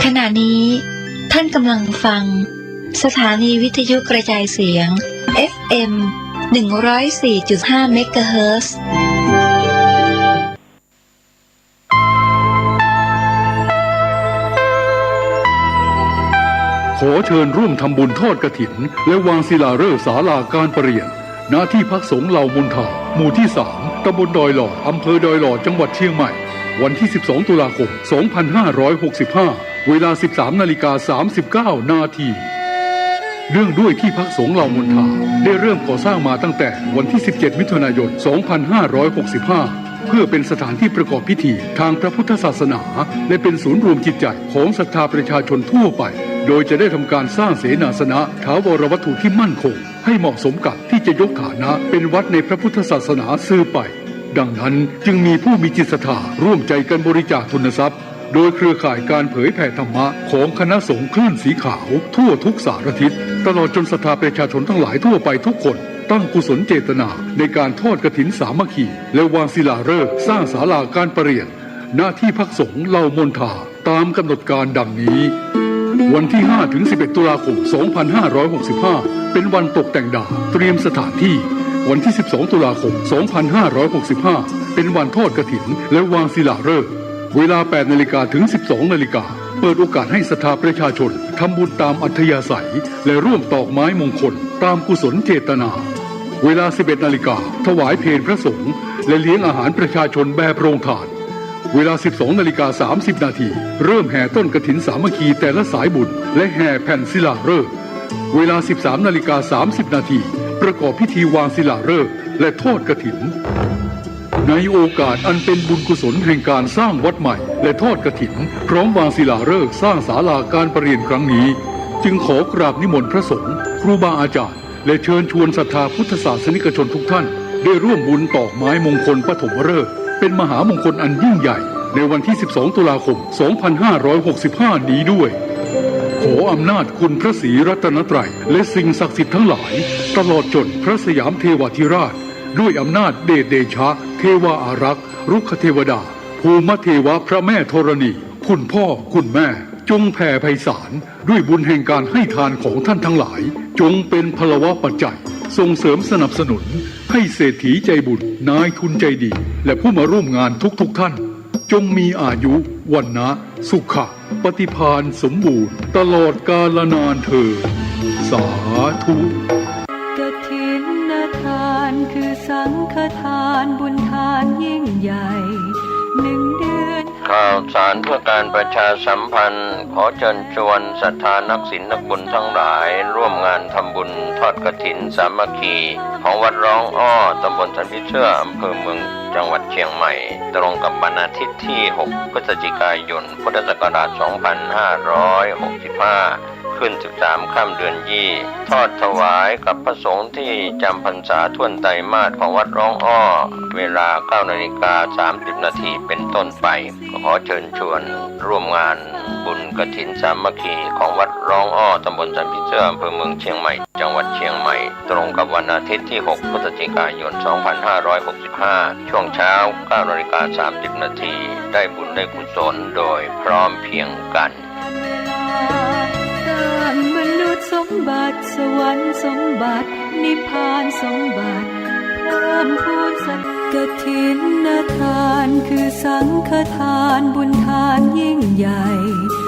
ขณะนี้ท่านกำลังฟังสถานีวิทยุกระจายเสียง FM 104.5 เมกะเฮิรตซ์ขอเชิญร่วมทำบุญทอดกฐินและวางศิลาฤกษ์ศาลาการประเรียนณที่พักสงฆ์เหล่ามนทาหมู่ที่ 3 ตำบลดอยหล่ออำเภอดอยหล่อจังหวัดเชียงใหม่วันที่ 12 ตุลาคม 2565 เวลา 13:39 นาทีเนื่องด้วยที่พักสงฆ์เหล่ามนทาได้เริ่มก่อสร้างมาตั้งแต่วันที่ 17 มิถุนายน 2565 เพื่อเป็นสถานที่ประกอบพิธีทางพระพุทธศาสนาและเป็นศูนย์รวมจิตใจของศรัทธาประชาชนทั่วไปโดยจะได้ทำการสร้างเสนาสนะถาวรวัตถุที่มั่นคงให้เหมาะสมกับที่จะยกฐานะเป็นวัดในพระพุทธศาสนาสืบไปดังนั้นจึงมีผู้มีจิตศรัทธาร่วมใจกันบริจาคทุนทรัพย์โดยเครือข่ายการเผยแผ่ธรรมะของคณะสงฆ์คลื่นสีขาวทั่วทุกสารทิศตลอดจนศรัทธาประชาชนทั้งหลายทั่วไปทุกคนตั้งกุศลเจตนาในการทอดกฐินสามัคคีและวางศิลาฤกษ์สร้างศาลาการประเรียนณที่พักสงฆ์เหล่ามนทาตามกำหนดการดังนี้วันที่ 5-11 ตุลาคม 2565 เป็นวันตกแต่งดาวเตรียมสถานที่วันที่ 12 ตุลาคม 2565 เป็นวันทอดกฐินและวางศิลาฤกษ์เวลา 8 นาฬิกาถึง 12 นาฬิกาเปิดโอกาสให้ศรัทธาประชาชนทำบุญตามอัธยาศัยและร่วมตอกไม้มงคลตามกุศลเจตนาเวลา 11 นาฬิกาถวายเพลพระสงฆ์และเลี้ยงอาหารประชาชนแบบโรงทานเวลา 12:30 นาทีเริ่มแห่ต้นกฐินสามัคคีแต่ละสายบุญและแห่แผ่นศิลาฤกษ์เวลา 13:30 นาทีประกอบพิธีวางศิลาฤกษ์และทอดกฐินณ ในโอกาสอันเป็นบุญกุศลแห่งการสร้างวัดใหม่และทอดกฐินพร้อมวางศิลาฤกษ์สร้างศาลาการประเรียนครั้งนี้จึงขอกราบนิมนต์พระสงฆ์ครูบาอาจารย์และเชิญชวนศรัทธาพุทธศาสนิกชนทุกท่านได้ร่วมบุญตอกไม้มงคลปฐมฤกษ์เป็นมหามงคลอันยิ่งใหญ่ในวันที่ 12 ตุลาคม 2565 นี้ด้วยขออำนาจคุณพระศรีรัตนตรัยและสิ่งศักดิ์สิทธิ์ทั้งหลายตลอดจนพระสยามเทวาธิราชด้วยอำนาจเดชเดชะเทวาอารักษ์รุกขเทวดาภูมิเทวะพระแม่ธรณีคุณพ่อคุณแม่จงแผ่ไพศาลด้วยบุญแห่งการให้ทานของท่านทั้งหลายจงเป็นพลวะปัจจัยส่งเสริมสนับสนุนให้เศรษฐีใจบุญนายทุนใจดีและผู้มาร่วมงานทุกท่านจงมีอายุวันนะสุขะปฏิภาณสมบูรณ์ตลอดกาลนานเถิดสาธุกฐินทานคือสังฆทานบุญทานยิ่งใหญ่1 เดือนข่าวสารเพื่อการประชาสัมพันธ์ขอเชิญชวนศรัทธานักศีลนักบุญทั้งหลายร่วมงานทำบุญทอดกฐินสามัคคีของวัดร้องอ้อตำบลสันติเชื่ออำเภอเมืองจังหวัดเชียงใหม่ตรงกับวันอาทิตย์ที่ 6 พฤศจิกายน พุทธศักราช 2565 ขึ้น 13 ค่ำเดือนยี่ทอดถวายกับพระสงฆ์ที่จำพรรษาท่วนไตรมาสของวัดร้องอ้อเวลา 9:30 นาทีเป็นต้นไปขอเชิญชวนร่วมงานบุญกฐินสามัคคีของวัดร้องอ้อตำบลสันติเชื่ออำเภอเมืองเชียงใหม่จังหวัดเชียงใหม่ตรงกับวันอาทิตย์ที่ 6 พฤศจิกายน 2565 ช่วงเช้า 9:30 นาทีได้บุญได้กุศลโดยพร้อมเพรียงกันสร้างมนุษย์สมบัติสวรรค์สมบัตินิพพานสมบัติเพิ่มพูนสักกฐินทานคือสังฆทานบุญทานยิ่งใหญ่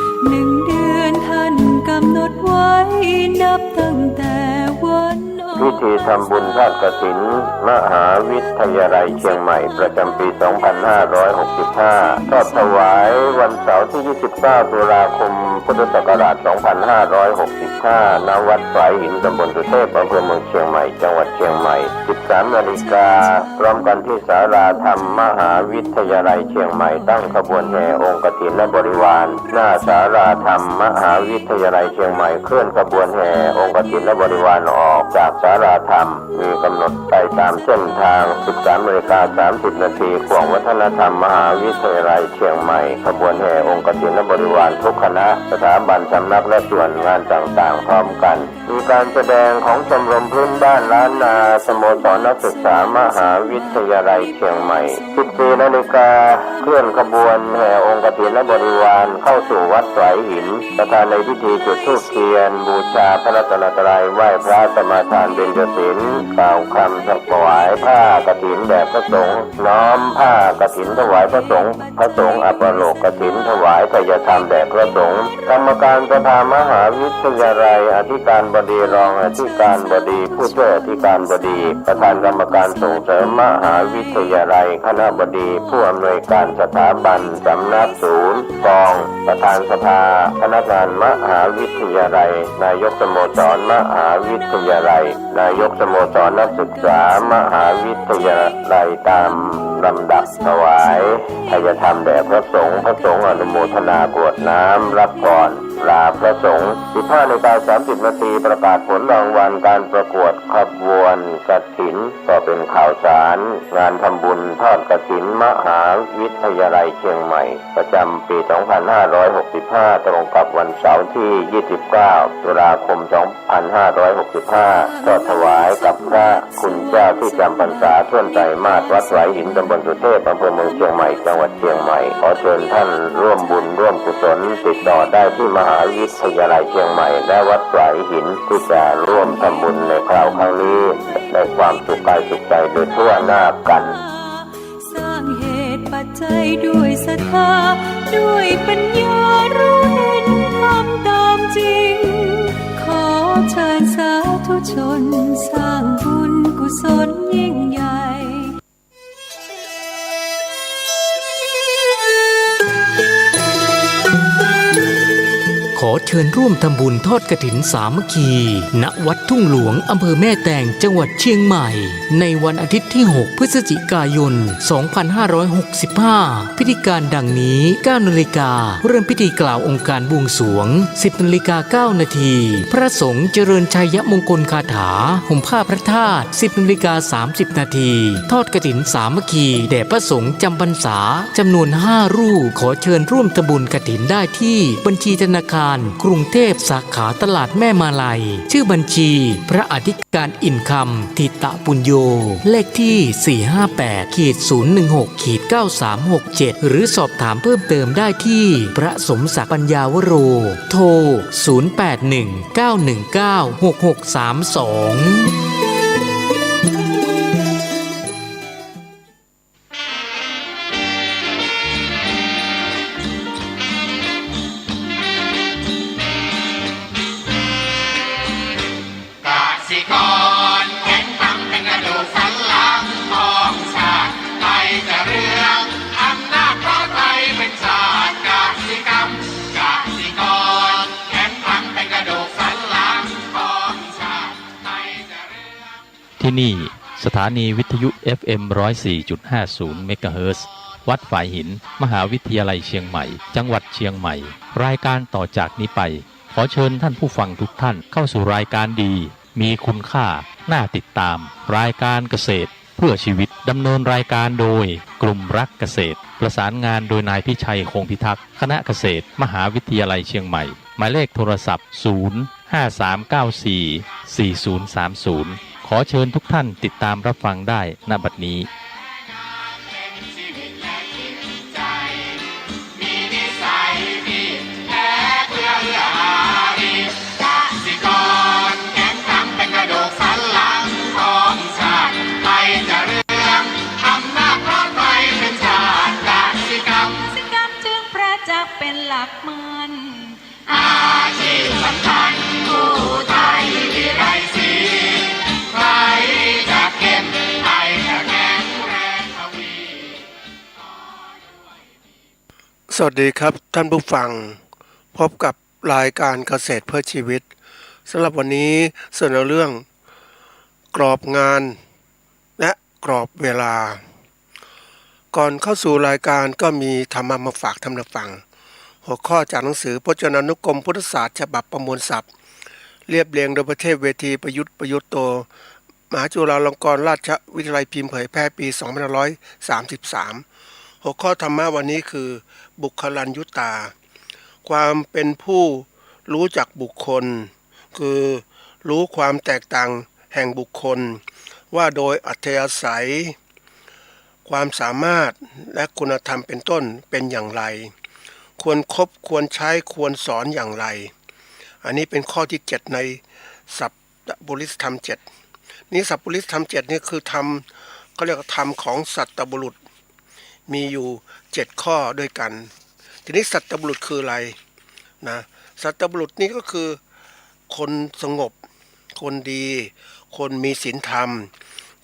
1 เดือนท่านกำหนดไว้นับตั้งแต่วันพิธีทำบุญทอดกฐินมหาวิทยาลัยเชียงใหม่ประจำปี 2565 ทอดถวายวันเสาร์ที่ 29 ตุลาคม พุทธศักราช 2565 ณ วัดฝายหินตำบลสุเทพอำเภอเมืองเชียงใหม่จังหวัดเชียงใหม่ 13 นาฬิกาพร้อมกันที่ศาลาธรรมมหาวิทยาลัยเชียงใหม่ตั้งขบวนแห่องค์กฐินและบริวารหน้าศาลาธรรมมหาวิทยาลัยเชียงใหม่เคลื่อนขบวนแห่องค์กฐินและบริวารออกจากศาลาธรรมมีกำหนดไปตามเส้นทาง 13:30 นาทีของวัฒนธรรมมหาวิทยาลัยเชียงใหม่ขบวนแห่องค์กฐินและบริวารทุกคณะสถาบันสำนักและส่วนงานต่างๆพร้อมกันมีการแสดงของชมรมพื้นบ้านล้านนาสโมสรนักศึกษามหาวิทยาลัยเชียงใหม่ 14 นาฬิกาเคลื่อนขบวนแห่องค์กฐินและบริวารเข้าสู่วัดฝายหินประธานในพิธีจุดธูปเทียนบูชาพระรัตนตรัยไหว้พระสมาทานเบญจศีลกล่าวคำถวายผ้ากฐินแด่พระสงฆ์น้อมผ้ากฐินถวายพระสงฆ์อัปโลกกฐินถวายไตรธรรมแด่พระสงฆ์กรรมการสภามหาวิทยาลัยอธิการบดีรองอธิการบดีผู้ช่วยอธิการบดีประธานกรรมการส่งเสริมมหาวิทยาลัยคณบดีผู้อำนวยการสถาบันสำนักศูนย์กองประธานสภาพนักงานมหาวิทยาลัยนายกสโมสรมหาวิทยาลัยนายกสโมสรนักศึกษามหาวิทยาลัยตามลำดับถวายไตรธรรมแด่พระสงฆ์อนุโมทนากรวดน้ำรับพรลาพระสงฆ์ 15:30 นาทีประกาศผลรางวัลการประกวดขบวนกฐินก็เป็นข่าวสารงานทำบุญทอดกฐินมหาวิทยาลัยเชียงใหม่ประจำปี 2565 ตรงกับวันเสาร์ที่ 29 ตุลาคม 2565 ทอดถวายกับพระคุณเจ้าที่จำพรรษาท่วนไตรมาสวัดฝายหินตำบลสุเทพอำเภอเมืองเชียงใหม่จังหวัดเชียงใหม่ขอเชิญท่านร่วมบุญร่วมกุศลติดต่อได้ที่มหาวิทยาลัยเชียงใหม่และวัดฝายหินที่จะร่วมทำบุญในคราวครั้งนี้ได้ความสุขกายสุขใจโดยทั่วหน้ากันสร้างเหตุปัจจัยด้วยศรัทธาด้วยปัญญารู้เห็นทำตามจริงขอเชิญสาธุชนสร้างบุญกุศลยิ่งใหญ่ข อเชิญร่วมทำบุญทอดกฐินสามัคคีณวัดทุ่งหลวงอำเภอแม่แตงจังหวัดเชียงใหม่ในวันอาทิตย์ที่ 6 พฤศจิกายน 2565 พิธีการดังนี้ 9 นาฬิกาเริ่มพิธีกล่าวองค์การบวงสรวง 10 นาฬิกา 9 นาที พระสงฆ์เจริญชัยมงคลคาถาห่มผ้าพระธาตุ 10 นาฬิกา 30 นาที ทอดกฐินสามัคคีแด่พระสงฆ์จำพรรษาจำนวน 5 รูปขอเชิญร่วมทำบุญกฐินได้ที่บัญชีธนาคารกรุงเทพสาขาตลาดแม่มาลัยชื่อบัญชีพระอธิการอินคำทิตะปุญโญเลขที่ 458-016-9367 หรือสอบถามเพิ่มเติมได้ที่พระสมศักดิ์ปัญญาวโรโทร 0819196632ที่นี่สถานีวิทยุ FM 104.50 เมกะเฮิรตซ์วัดฝายหินมหาวิทยาลัยเชียงใหม่จังหวัดเชียงใหม่รายการต่อจากนี้ไปขอเชิญท่านผู้ฟังทุกท่านเข้าสู่รายการดีมีคุณค่าน่าติดตามรายการเกษตรเพื่อชีวิตดำเนินรายการโดยกลุ่มรักเกษตรประสานงานโดยนายพิชัยคงพิทักษ์คณะเกษตรมหาวิทยาลัยเชียงใหม่หมายเลขโทรศัพท์053944030ขอเชิญทุกท่านติดตามรับฟังได้ณบัดนี้เป็นหลักมันอาชีพสำคัญผู้ไทยที่ไรสีใครจะเก็บใครจะแข็งแรงทวี สวัสดีครับท่านผู้ฟังพบกับรายการเกษตรเพื่อชีวิตสำหรับวันนี้เสนอเรื่องกรอบงานและกรอบเวลาก่อนเข้าสู่รายการก็มีธรรมะมาฝากท่านผู้ฟังหัวข้อจากหนังสือพจนานุกรมพุทธศาสตร์ฉบับประมวลศัพท์เรียบเรียงโดยประเทศเวทีประยุทธ์โตมหาจุฬาลงกรณราชวิทยาลัยพิมพ์เผยแพร่ปี2533หัวข้อธรรมะวันนี้คือบุคลัญยุตาความเป็นผู้รู้จักบุคคลคือรู้ความแตกต่างแห่งบุคคลว่าโดยอัธยาศัยความสามารถและคุณธรรมเป็นต้นเป็นอย่างไรควรคบควรใช้ควรสอนอย่างไรอันนี้เป็นข้อที่7ในสัพพบุริสธรรม7นี้สัพพบุริสธรรม7นี่คือธรรมเขาเรียกว่าธรรมของสัตตบุรุษมีอยู่7ข้อด้วยกันทีนี้สัตตบุรุษคืออะไรนะสัตตบุรุษนี่ก็คือคนสงบคนดีคนมีศีลธรรม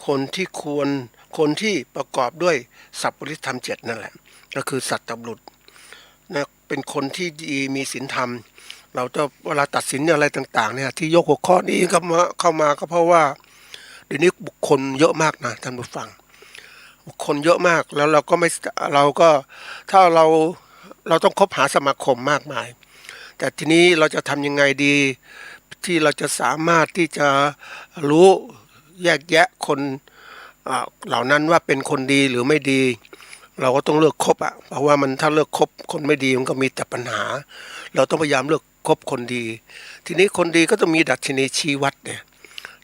คนที่ประกอบด้วยสัพพบุริสธรรม7นั่นแหละก็คือสัตตบุรุษนะเป็นคนที่ดีมีศีลธรรมเราจะเวลาตัดสินอะไรต่างๆเนี่ยที่ยกหัวข้อนี้เข้ามาก็เพราะว่าเดี๋ยวนี้บุคคลเยอะมากนะท่านผู้ฟังบุคคลเยอะมากแล้วเราก็ถ้าเราต้องคบหาสมาคมมากมายแต่ทีนี้เราจะทำยังไงดีที่เราจะสามารถที่จะรู้แยกแยะคนเหล่านั้นว่าเป็นคนดีหรือไม่ดีเราก็ต้องเลือกคบเพราะว่ามันถ้าเลือกคบคนไม่ดีมันก็มีแต่ปัญหาเราต้องพยายามเลือกคบคนดีทีนี้คนดีก็ต้องมีดัชนีชี้วัดเนี่ย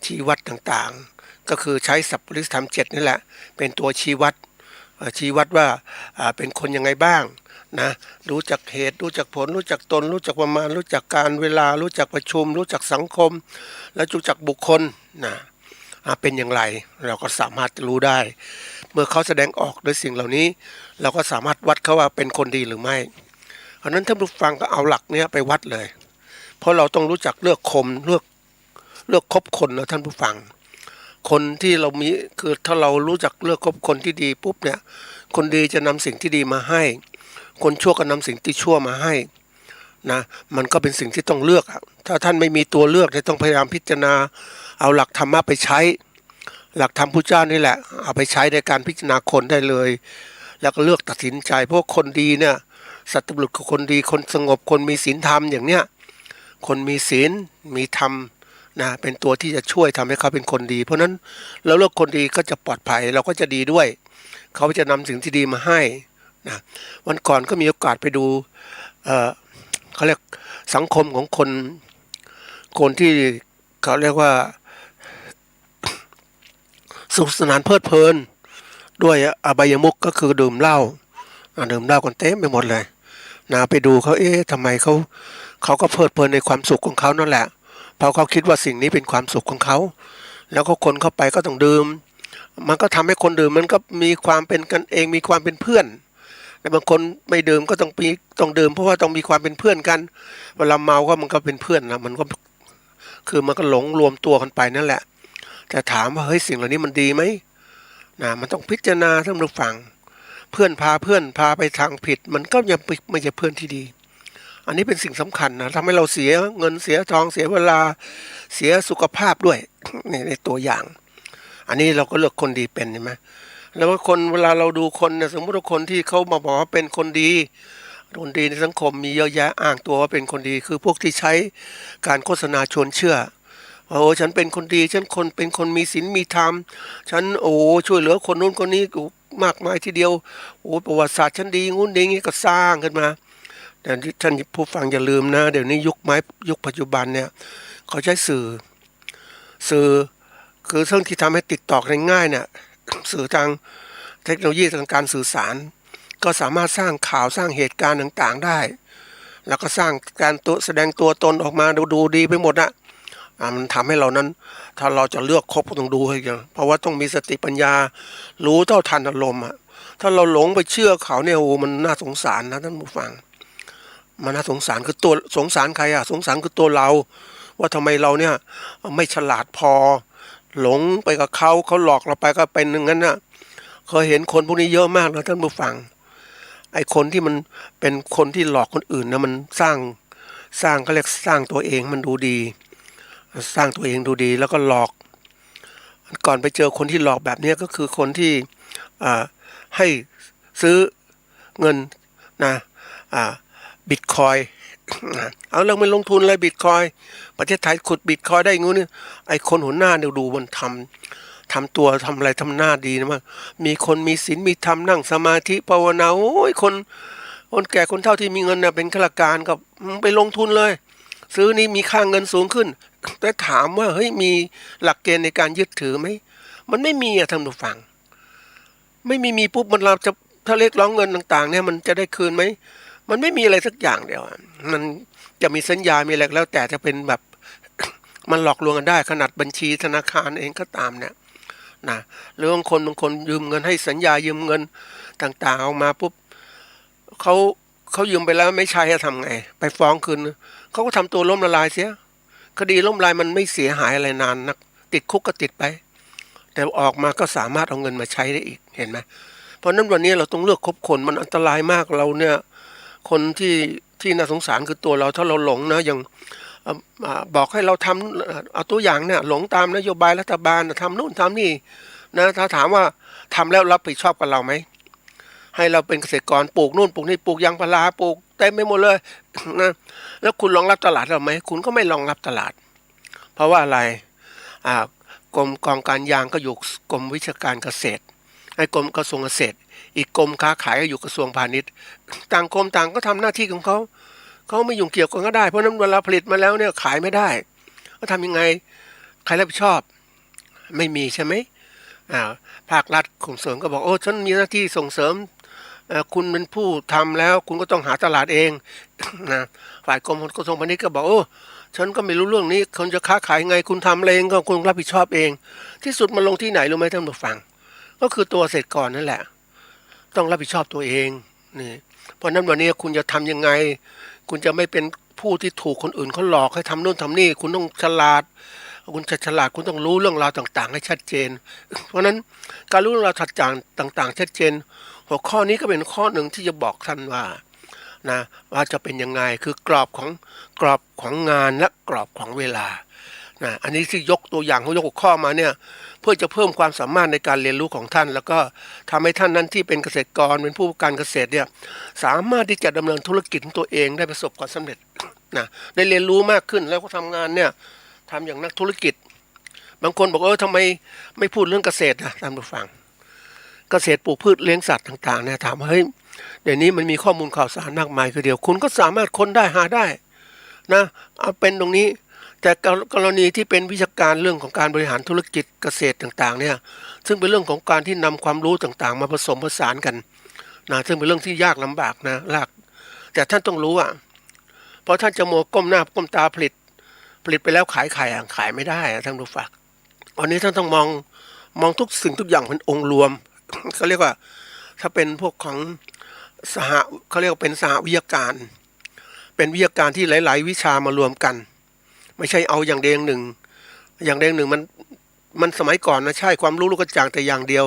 ชี้วัดต่างๆก็คือใช้สัพพบุริสธรรม7นี่แหละเป็นตัวชี้วัดว่าเป็นคนยังไงบ้างนะรู้จักเหตุรู้จักผลรู้จักตนรู้จักประมาณรู้จักการเวลารู้จักประชุมรู้จักสังคมและรู้จักบุคคลนะเป็นอย่างไรเราก็สามารถรู้ได้เมื่อเขาแสดงออกด้วยสิ่งเหล่านี้เราก็สามารถวัดเขาว่าเป็นคนดีหรือไม่เพราะนั้นท่านผู้ฟังก็เอาหลักนี้ไปวัดเลยเพราะเราต้องรู้จักเลือกคบคนนะท่านผู้ฟังคนที่เรามีคือถ้าเรารู้จักเลือกคบคนที่ดีปุ๊บเนี่ยคนดีจะนำสิ่งที่ดีมาให้คนชั่วก็นำสิ่งที่ชั่วมาให้ นะมันก็เป็นสิ่งที่ต้องเลือกถ้าท่านไม่มีตัวเลือกจะต้องพยายามพิจารณาเอาหลักธรรมะไปใช้หลักธรรมพุทธเจ้านี่แหละเอาไปใช้ในการพิจารณาคนได้เลยแล้วก็เลือกตัดสินใจเพราะคนดีเนี่ยสัตบุรุษคนดีคนสงบคนมีศีลธรรมอย่างเนี้ยคนมีศีลมีธรรมนะเป็นตัวที่จะช่วยทำให้เขาเป็นคนดีเพราะนั้นเราเลือกคนดีก็จะปลอดภัยเราก็จะดีด้วยเขาจะนำสิ่งที่ดีมาให้นะวันก่อนก็มีโอกาสไปดูเขาเรียกสังคมของคนที่เขาเรียกว่าสนุกสนานเพลิดเพลินด้วยอบายมุขก็คือดื่มเหล้ากันเต็มไปหมดเลยนะไปดูเขาทำไมเขาก็เพลิดเพลินในความสุขของเขานั่นแหละเพราะเขาคิดว่าสิ่งนี้เป็นความสุขของเขาแล้วก็คนเข้าไปก็ต้องดื่มมันก็ทำให้คนดื่มมันก็มีความเป็นกันเองมีความเป็นเพื่อนแต่บางคนไม่ดื่มก็ต้องดื่มเพราะว่าต้องมีความเป็นเพื่อนกันเวลาเมาก็มันก็เป็นเพื่อนนะมันก็คือมันก็หลงรวมตัวกันไปนั่นแหละแต่ถามว่าเฮ้ยสิ่งเหล่านี้มันดีไหมนะมันต้องพิจารณาท่านผู้ฟังเพื่อนพาไปทางผิดมันก็ยังไม่ใช่เพื่อนที่ดีอันนี้เป็นสิ่งสำคัญนะทำให้เราเสียเงินเสียทองเสียเวลาเสียสุขภาพด้วยในตัวอย่างอันนี้เราก็เลือกคนดีเป็นใช่ไหมแล้วว่าคนเวลาเราดูคนเนี่ยสมมติว่าคนที่เขามาบอกว่าเป็นคนดีในสังคมมีเยอะแยะอ้างตัวว่าเป็นคนดีคือพวกที่ใช้การโฆษณาชวนเชื่อฉันเป็นคนดีฉันเป็นคนมีศีลมีธรรมฉันช่วยเหลือคนนู้นคนนี้มากมายทีเดียวประวัติศาสตร์ฉันดีงุ้นดีงี้ก็สร้างขึ้นมาแต่ท่านผู้ฟังอย่าลืมนะเดี๋ยวนี้ยุคปัจจุบันเนี่ยเขาใช้สื่อคือเรื่องที่ทำให้ติดต่อกันง่ายเนี่ยสื่อทางเทคโนโลยีทางการสื่อสารก็สามารถสร้างข่าวสร้างเหตุการณ์ต่างๆได้แล้วก็สร้างการแสดงตัวตนออกมาดูดีไปหมดนะมันทำให้เรานั้นถ้าเราจะเลือกคบก็ต้องดูให้ดีเพราะว่าต้องมีสติปัญญารู้เท่าทันอารมณ์ถ้าเราหลงไปเชื่อเขาเนี่ยมันน่าสงสารนะท่านผู้ฟังมันน่าสงสารคือตัวสงสารใครสงสารคือตัวเราว่าทำไมเราเนี่ยไม่ฉลาดพอหลงไปกับเขาหลอกเราไปก็เป็นอย่างนั้นนะเคยเห็นคนพวกนี้เยอะมากนะท่านผู้ฟังไอ้คนที่มันเป็นคนที่หลอกคนอื่นนะมันสร้างเขาเรียกสร้างตัวเองมันดูดีสร้างตัวเองดูดีแล้วก็หลอกก่อนไปเจอคนที่หลอกแบบนี้ก็คือคนที่ให้ซื้อเงินนะบิตคอยเอาเรื่องมันลงทุนเลยบิตคอยประเทศไทยขุดบิตคอยได้งูนี่ไอ้คนหัวหน้าเนี่ยดูมันทำตัวทำอะไรทำหน้าดีนะมั้งมีคนมีศีลมีธรรมนั่งสมาธิภาวนาโอ้ยคนแก่คนเฒ่าที่มีเงินเนี่ยเป็นข้าราชการก็ไปลงทุนเลยซื้อนี่มีค่าเงินสูงขึ้นแต่ถามว่าเฮ้ยมีหลักเกณฑ์ในการยึดถือไหมมันไม่มีท่านผู้ฟังไม่มีปุ๊บมันเราจะถ้าเรียกร้องเงินต่างๆเนี่ยมันจะได้คืนไหมมันไม่มีอะไรสักอย่างเดียวมันจะมีสัญญามีอะไรแล้วแต่จะเป็นแบบมันหลอกลวงกันได้ขนาดบัญชีธนาคารเองก็ตามเนี่ยนะหรือบางคนยืมเงินให้สัญญายืมเงินต่างๆออกมาปุ๊บเขายืมไปแล้วไม่ใช่จะทำไงไปฟ้องคืนเขาก็ทำตัวล้มละลายเสียคดีล้มละลายมันไม่เสียหายอะไรนานนักติดคุกก็ติดไปแต่ออกมาก็สามารถเอาเงินมาใช้ได้อีกเห็นไหมเพราะนั้นวันนี้เราต้องเลือกคบคนมันอันตรายมากเราเนี่ยคนที่น่าสงสารคือตัวเราถ้าเราหลงนะอย่างบอกให้เราทำเอาตัวอย่างเนี่ยหลงตามนโยบายรัฐบาลทำนู่นทำนี่นะถ้าถามว่าทำแล้วรับผิดชอบกับเราไหมให้เราเป็นเกษตรกรปลูกนู่นปลูกนี่ปลูกยางพาราปลูกเต็มไปหมดเลยนะแล้วคุณรองรับตลาดเราไหมคุณก็ไม่รองรับตลาดเพราะว่าอะไรกรมกองการยางก็อยู่กรมวิชาการเกษตรไอ้กรมกระทรวงเกษตรอีกกรมค้าขายก็อยู่กระทรวงพาณิชย์ต่างกรมต่างก็ทำหน้าที่ของเขาไม่ยุ่งเกี่ยวกันก็ได้เพราะนั้นเวลาผลิตมาแล้วเนี่ยขายไม่ได้ก็ทำยังไงใครรับผิดชอบไม่มีใช่ไหมภาครัฐส่งเสริมก็บอกฉันมีหน้าที่ส่งเสริมคุณเป็นผู้ทำแล้วคุณก็ต้องหาตลาดเองนะฝ่ายกรมกระทรวงพาณิชย์ก็บอกฉันก็ไม่รู้เรื่องนี้คนจะค้าขายไงคุณทำเองก็คุณรับผิดชอบเองที่สุดมันลงที่ไหนรู้ไหมท่านผู้ฟังก็คือตัวเกษตรกรนั่นแหละต้องรับผิดชอบตัวเองนี่เพราะนั้นวันนี้คุณจะทำยังไงคุณจะไม่เป็นผู้ที่ถูกคนอื่นเขาหลอกให้ทำโน่นทำนี่คุณต้องฉลาดคุณจะฉลาดคุณต้องรู้เรื่องราวต่างๆให้ชัดเจนเพราะนั้นการรู้เรื่องราวต่างๆชัดเจนหัวข้อนี้ก็เป็นข้อหนึ่งที่จะบอกท่านว่า นะว่าจะเป็นยังไงคือกรอบของงานและกรอบของเวลานะอันนี้ที่ยกตัวอย่างเขายกหัวข้อมาเนี่ยเพื่อจะเพิ่มความสามารถในการเรียนรู้ของท่านแล้วก็ทำให้ท่านนั้นที่เป็นเกษตรกรเป็นผู้การเกษตรเนี่ยสามารถที่จะดำเนินธุรกิจของตัวเองได้ประสบความสำเร็จนะได้เรียนรู้มากขึ้นแล้วก็ทำงานเนี่ยทำอย่างนักธุรกิจบางคนบอกทำไมไม่พูดเรื่องเกษตรนะท่านผู้ฟังเกษตรปลูกพืชเลี้ยงสัตว์ต่างๆเนี่ยถามว่าเฮ้ยเดี๋ยวนี้มันมีข้อมูลข่าวสารมากมายคือเดียวคุณก็สามารถค้นได้หาได้นะเอาเป็นตรงนี้แต่กรณีที่เป็นวิชาการเรื่องของการบริหารธุรกิจเกษตรต่างๆเนี่ยซึ่งเป็นเรื่องของการที่นำความรู้ต่างๆมาผสมผสานกันนะซึ่งเป็นเรื่องที่ยากลำบากนะยากแต่ท่านต้องรู้เพราะท่านจะมัวก้มหน้าก้มตาผลิตไปแล้วขายไม่ได้ท่านผู้ฟังวันนี้ท่านต้องมองทุกสิ่งทุกอย่างเป็นองค์รวม เขาเรียกว่าถ้าเป็นพวกของเขาเรียกว่าเป็นสหวิทยาการเป็นวิทยาการที่หลายๆวิชามารวมกันไม่ใช่เอาอย่างใดอย่างหนึ่งมันสมัยก่อนนะใช่ความรู้ลูกกระจ่างแต่อย่างเดียว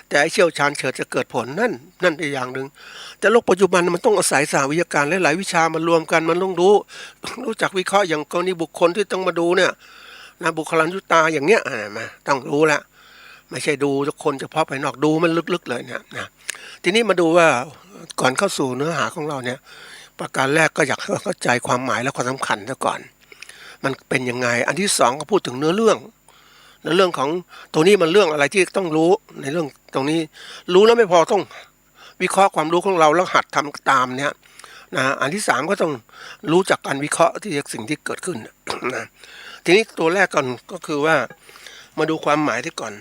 แต่ไอ้เชี่ยวชาญเฉิดจะเกิดผลนั่นเป็นอย่างหนึ่งแต่โลกปัจจุบันมันต้องอาศัยสหวิทยาการหลายๆวิชามารวมกันมันต้องรู้จักวิเคราะห์อย่างกรณีบุคคลที่ต้องมาดูเนี่ยนะบุคลายุตาอย่างเนี้ยมาต้องรู้ละไม่ใช่ดูทุกคนเฉพาะภายนอกดูมันลึกๆเลยเนี่ยนะทีนี้มาดูว่าก่อนเข้าสู่เนื้อหาของเราเนี่ยประการแรกก็อยากเข้าใจความหมายและความสำคัญซะก่อนมันเป็นยังไงอันที่สองก็พูดถึงเนื้อเรื่องของตรงนี้มันเรื่องอะไรที่ต้องรู้ในเรื่องตรงนี้รู้แล้วไม่พอต้องวิเคราะห์ความรู้ของเราแล้วหัดทำตามเนี่ยนะอันที่สามก็ต้องรู้จักการวิเคราะห์ที่สิ่งที่เกิดขึ้นนะทีนี้ตัวแรกก่อนก็คือว่ามาดูความหมายที่ก่อน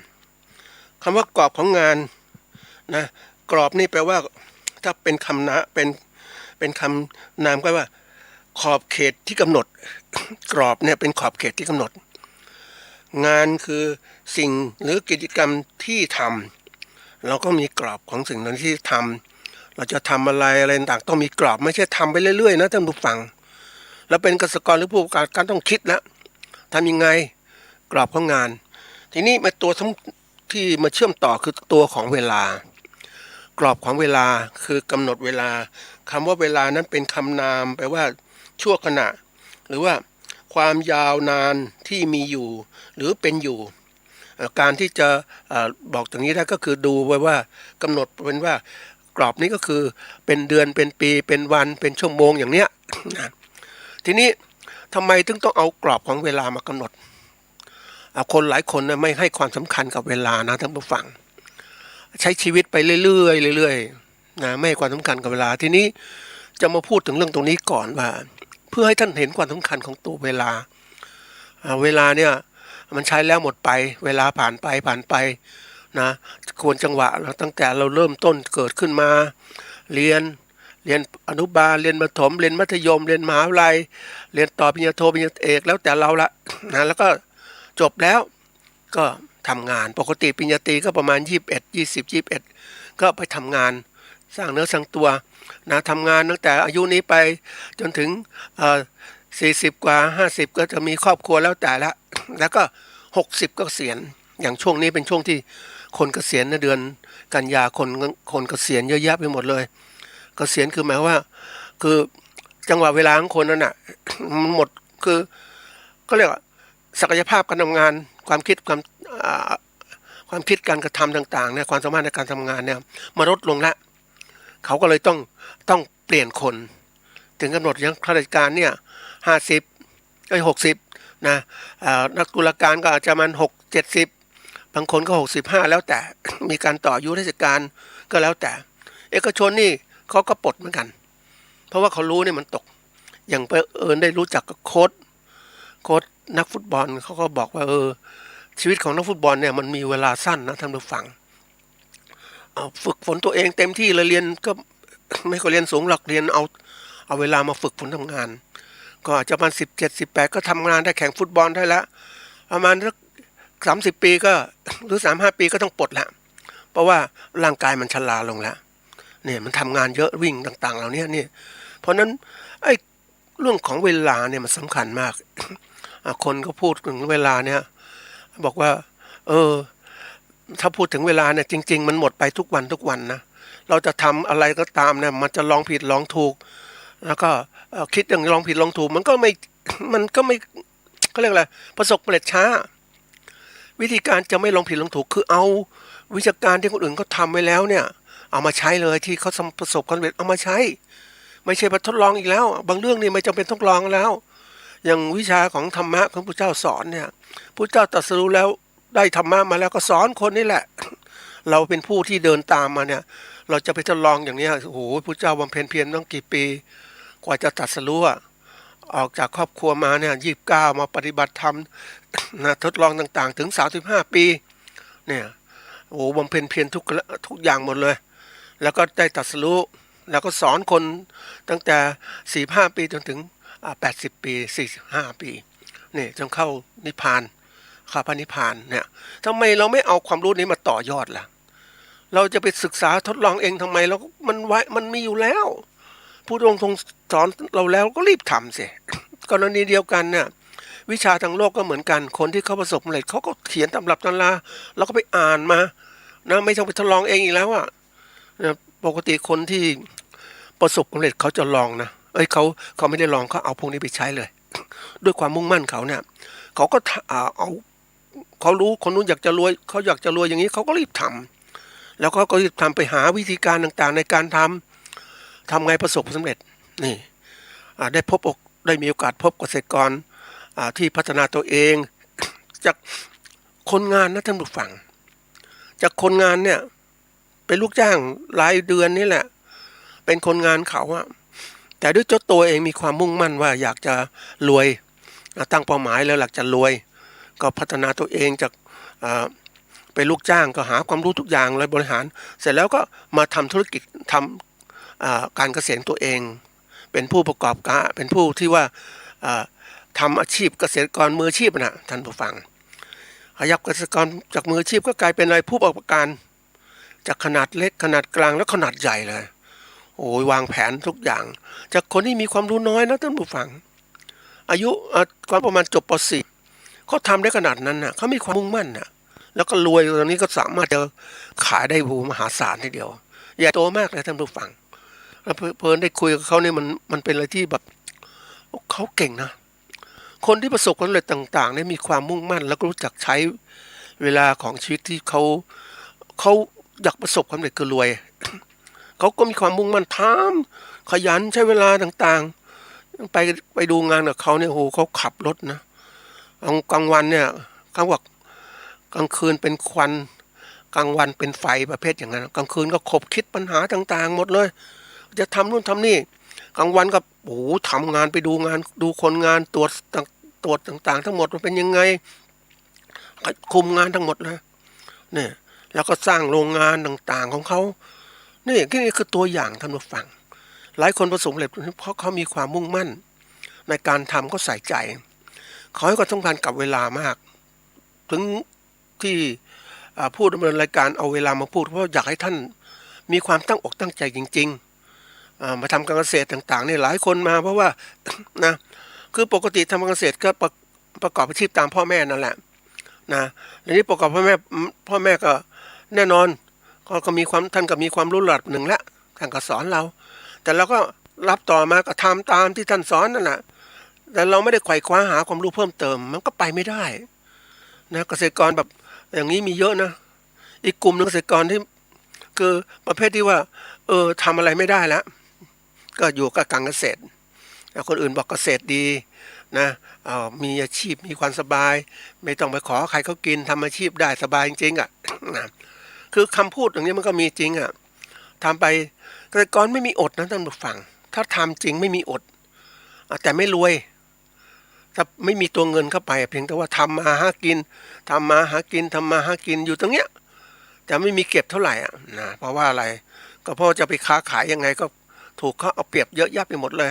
คำว่ากรอบของงานนะกรอบนี่แปลว่าถ้าเป็นคำนะเป็นคำนามก็ว่าขอบเขตที่กำหนด กรอบเนี่ยเป็นขอบเขตที่กำหนดงานคือสิ่งหรือกิจกรรมที่ทำเราก็มีกรอบของสิ่งนั้นที่ทำเราจะทำอะไรต่างต้องมีกรอบไม่ใช่ทำไปเรื่อยๆนะท่านผู้ฟังแล้วเป็นเกษตรกรหรือผู้ประกอบการต้องคิดแล้วทำยังไงกรอบของงานทีนี้มาตัวที่มาเชื่อมต่อคือตัวของเวลากรอบของเวลาคือกำหนดเวลาคำว่าเวลานั้นเป็นคำนามแปลว่าชั่วขณะหรือว่าความยาวนานที่มีอยู่หรือเป็นอยู่การที่จะบอกตรงนี้ได้ก็คือดูไว้ว่ากำหนดเป็นว่ากรอบนี้ก็คือเป็นเดือนเป็นปีเป็นวันเป็นชั่วโมงอย่างเนี้ยทีนี้ทำไมถึงต้องเอากรอบของเวลามากำหนดคนหลายคนนะไม่ให้ความสำคัญกับเวลานะท่านผู้ฟังใช้ชีวิตไปเรื่อยๆนะไม่ให้ความสำคัญกับเวลาทีนี้จะมาพูดถึงเรื่องตรงนี้ก่อนว่าเพื่อให้ท่านเห็นความสำคัญของตัวเวลาเนี่ยมันใช้แล้วหมดไปเวลาผ่านไปนะควรจังหวะตั้งแต่เราเริ่มต้นเกิดขึ้นมาเรียนอนุบาลเรียนประถมเรียนมัธยมเรียนมหาวิทยาลัยเรียนต่อปริญญาโทปริญญาเอกแล้วแต่เราละนะแล้วก็จบแล้วก็ทำงานปกติปริญญาตรีก็ประมาณ21ก็ไปทำงานสร้างเนื้อสร้างตัวนะทำงานตั้งแต่อายุนี้ไปจนถึง40 กว่า50ก็จะมีครอบครัวแล้วแต่ละแล้วก็60ก็เกษียณอย่างช่วงนี้เป็นช่วงที่คนเกษียณในเดือนกันยาคนเกษียณเยอะแยะไปหมดเลยเกษียณคือหมายว่าคือจังหวะเวลาของคนนั้นน่ะมันหมดคือก็เรียกว่าศักยภาพการทำงานความคิดการกระทำต่างๆเนี่ยความสามารถในการทำงานเนี่ยมาลดลงละเขาก็เลยต้องเปลี่ยนคนถึงกำหนดอย่างข้าราชการเนี่ย60นะนักตุลาการก็อาจจะมัน70บางคนก็65แล้วแต่มีการต่ออายุราชการก็แล้วแต่เอกชนนี่เขาก็ปลดเหมือนกันเพราะว่าเขารู้เนี่ยมันตกอย่างได้รู้จักกับโค้ชนักฟุตบอลเขาก็บอกว่าชีวิตของนักฟุตบอลเนี่ยมันมีเวลาสั้นนะท่านผู้ฟังฝึกฝนตัวเองเต็มที่เลยเรียนก็ไม่ก็เรียนสูงหรอกเรียนเอาเวลามาฝึกฝนทำงานก็อาจจะประมาณ17-18ก็ทำงานได้แข่งฟุตบอลได้แล้วประมาณสัก30 ปีก็หรือ35 ปีก็ต้องปลดละเพราะว่าร่างกายมันชราลงแล้วเนี่ยมันทำงานเยอะวิ่งต่างๆเหล่านี้เนี่ยเพราะนั้นไอ้เรื่องของเวลาเนี่ยมันสำคัญมากคนก็พูดถึงเวลาเนี่ยบอกว่าถ้าพูดถึงเวลาเนี่ยจริงๆมันหมดไปทุกวันนะเราจะทำอะไรก็ตามเนี่ยมันจะลองผิดลองถูก แล้วก็คิดอย่างลองผิดลองถูกมันก็ไม่เขาเรียกอะไรประสบความสำเร็จช้าวิธีการจะไม่ลองผิดลองถูกคือเอาวิชาการที่คนอื่นเขาทำไว้แล้วเนี่ยเอามาใช้เลยที่เขาประสบความสำเร็จเอามาใช้ไม่ใช่มาทดลองอีกแล้วบางเรื่องนี่ไม่จำเป็นต้องลองแล้วอย่างวิชาของธรรมะของพระเจ้าสอนเนี่ยพระเจ้าตรัสรู้แล้วได้ธรรมะมาแล้วก็สอนคนนี่แหละเราเป็นผู้ที่เดินตามมาเนี่ยเราจะไปทดลองอย่างนี้โอ้โหพระเจ้าบำเพ็ญเพียรต้องกี่ปีกว่าจะตรัสรู้ออกจากครอบครัวมาเนี่ย29มาปฏิบัติธรรมนะทดลองต่างๆถึง35ปีเนี่ยโอ้บำเพ็ญเพียรทุกอย่างหมดเลยแล้วก็ได้ตรัสรู้แล้วก็สอนคนตั้งแต่45ปีจนถึง80ปี45ปีนี่จนเข้านิพพานเข้าพระนิพพานเนี่ยทำไมเราไม่เอาความรู้นี้มาต่อยอดล่ะเราจะไปศึกษาทดลองเองทำไมแล้วมันมีอยู่แล้วผู้ทรงสอนเราแล้วก็รีบทำสิกรณีเดียวกันเนี่ยวิชาทางโลกก็เหมือนกันคนที่เขาประสบความสำเร็จเขาก็เขียนตำรับตำราแล้วก็ไปอ่านมานะไม่ต้องไปทดลองเองอีกแล้วปกติคนที่ประสบความสำเร็จเขาจะลองนะเขาไม่ได้ลองเขาเอาพวกนี้ไปใช้เลยด้วยความมุ่งมั่นเขาเนี่ยเขาก็เอาเขารู้คนนู้นอยากจะรวยเขาอยากจะรวยอย่างนี้เขาก็รีบทำแล้วก็รีบทำไปหาวิธีการต่างๆในการทำไงประสบความสำเร็จนี่ได้มีโอกาสพบเกษตรกรที่พัฒนาตัวเองจากคนงานนะท่านผู้ฟังจากคนงานเนี่ยเป็นลูกจ้างรายเดือนนี่แหละเป็นคนงานเขาแต่ด้วยเจ้าตัวเองมีความมุ่งมั่นว่าอยากจะรวยตั้งเป้าหมายแล้วอยากจะรวยก็พัฒนาตัวเองจากเป็นลูกจ้างก็หาความรู้ทุกอย่างเลยบริหารเสร็จแล้วก็มาทำธุรกิจทำการเกษตรตัวเองเป็นผู้ประกอบการเป็นผู้ที่ว่าทำอาชีพเกษตรกรมืออาชีพนะท่านผู้ฟังขยับเกษตรกรจากมืออาชีพก็กลายเป็นอะไรผู้ประกอบการจากขนาดเล็กขนาดกลางแล้วขนาดใหญ่เลยโอ้ยวางแผนทุกอย่างจากคนที่มีความรู้น้อยนะท่านผู้ฟังอายุก่อนประมาณจบป .4 เขาทำได้ขนาดนั้นนะเขามีความมุ่งมั่นนะแล้วก็รวยตอนนี้ก็สามารถจะขายได้มหาศาลทีเดียวใหญ่โตมากเลยท่านผู้ฟังแล้วเพลินได้คุยกับเขาเนี่ยมันเป็นอะไรที่แบบเขาเก่งนะคนที่ประสบความสำเร็จต่างๆเนี่ยมีความมุ่งมั่นแล้วก็รู้จักใช้เวลาของชีวิตที่เขาอยากประสบความสำเร็จคือรวยเขาก็มีความมุ่งมั่นทำขยันใช้เวลาต่างๆไปดูงานกับเขาเนี่ยโหเขาขับรถนะกลางวันเนี่ยเขาบอกกลางคืนเป็นควันกลางวันเป็นไฟประเภทอย่างนั้นกลางคืนก็คบคิดปัญหาต่างๆหมดเลยจะทำนู่นทำนี่กลางวันก็โอ้ทำงานไปดูงานดูคนงานตรวจต่างๆทั้งหมดมันเป็นยังไงคุมงานทั้งหมดเลยเนี่ยแล้วก็สร้างโรงงานต่างๆของเขานี่คือตัวอย่างท่านผู้ฟังหลายคนประสบความสำเร็จเพราะเขามีความมุ่งมั่นในการทำก็ใส่ใจเขาให้ความสำคัญกับเวลามากถึงที่ผู้ดำเนินรายการเอาเวลามาพูดเพราะอยากให้ท่านมีความตั้งอกตั้งใจจริงๆมาทำการเกษตรต่างๆนี่หลายคนมาเพราะว่านะคือปกติทำการเกษตรก็ประกอบอาชีพตามพ่อแม่นั่นแหละนะแล้วนี้ประกอบพ่อแม่ก็แน่นอนก็มีความท่านก็มีความรู้ระดับหนึ่งแล้วท่านก็สอนเราแต่เราก็รับต่อมาก็ทำตามที่ท่านสอนนั่นแหละแต่เราไม่ได้ไขว่คว้าหาความรู้เพิ่มเติมมันก็ไปไม่ได้นะเกษตรกรแบบอย่างนี้มีเยอะนะอีกกลุ่มนึงเกษตรกรที่คือประเภทที่ว่าทำอะไรไม่ได้แล้วก็อยู่กับการเกษตรคนอื่นบอกเกษตรดีนะมีอาชีพมีความสบายไม่ต้องไปขอใครเขากินทำอาชีพได้สบายจริงๆนะคือคำพูดอย่างนี้มันก็มีจริงทำไปเกษตรกรไม่มีอดนะท่านผู้ฟังถ้าทำจริงไม่มีอดแต่ไม่รวยถ้าไม่มีตัวเงินเข้าไปเพียงแต่ว่าทำมาหากินอยู่ตรงเนี้ยแต่ไม่มีเก็บเท่าไหร่นะเพราะว่าอะไรก็เพราะจะไปค้าขายยังไงก็ถูกเขาเอาเปรียบเยอะแยะไปหมดเลย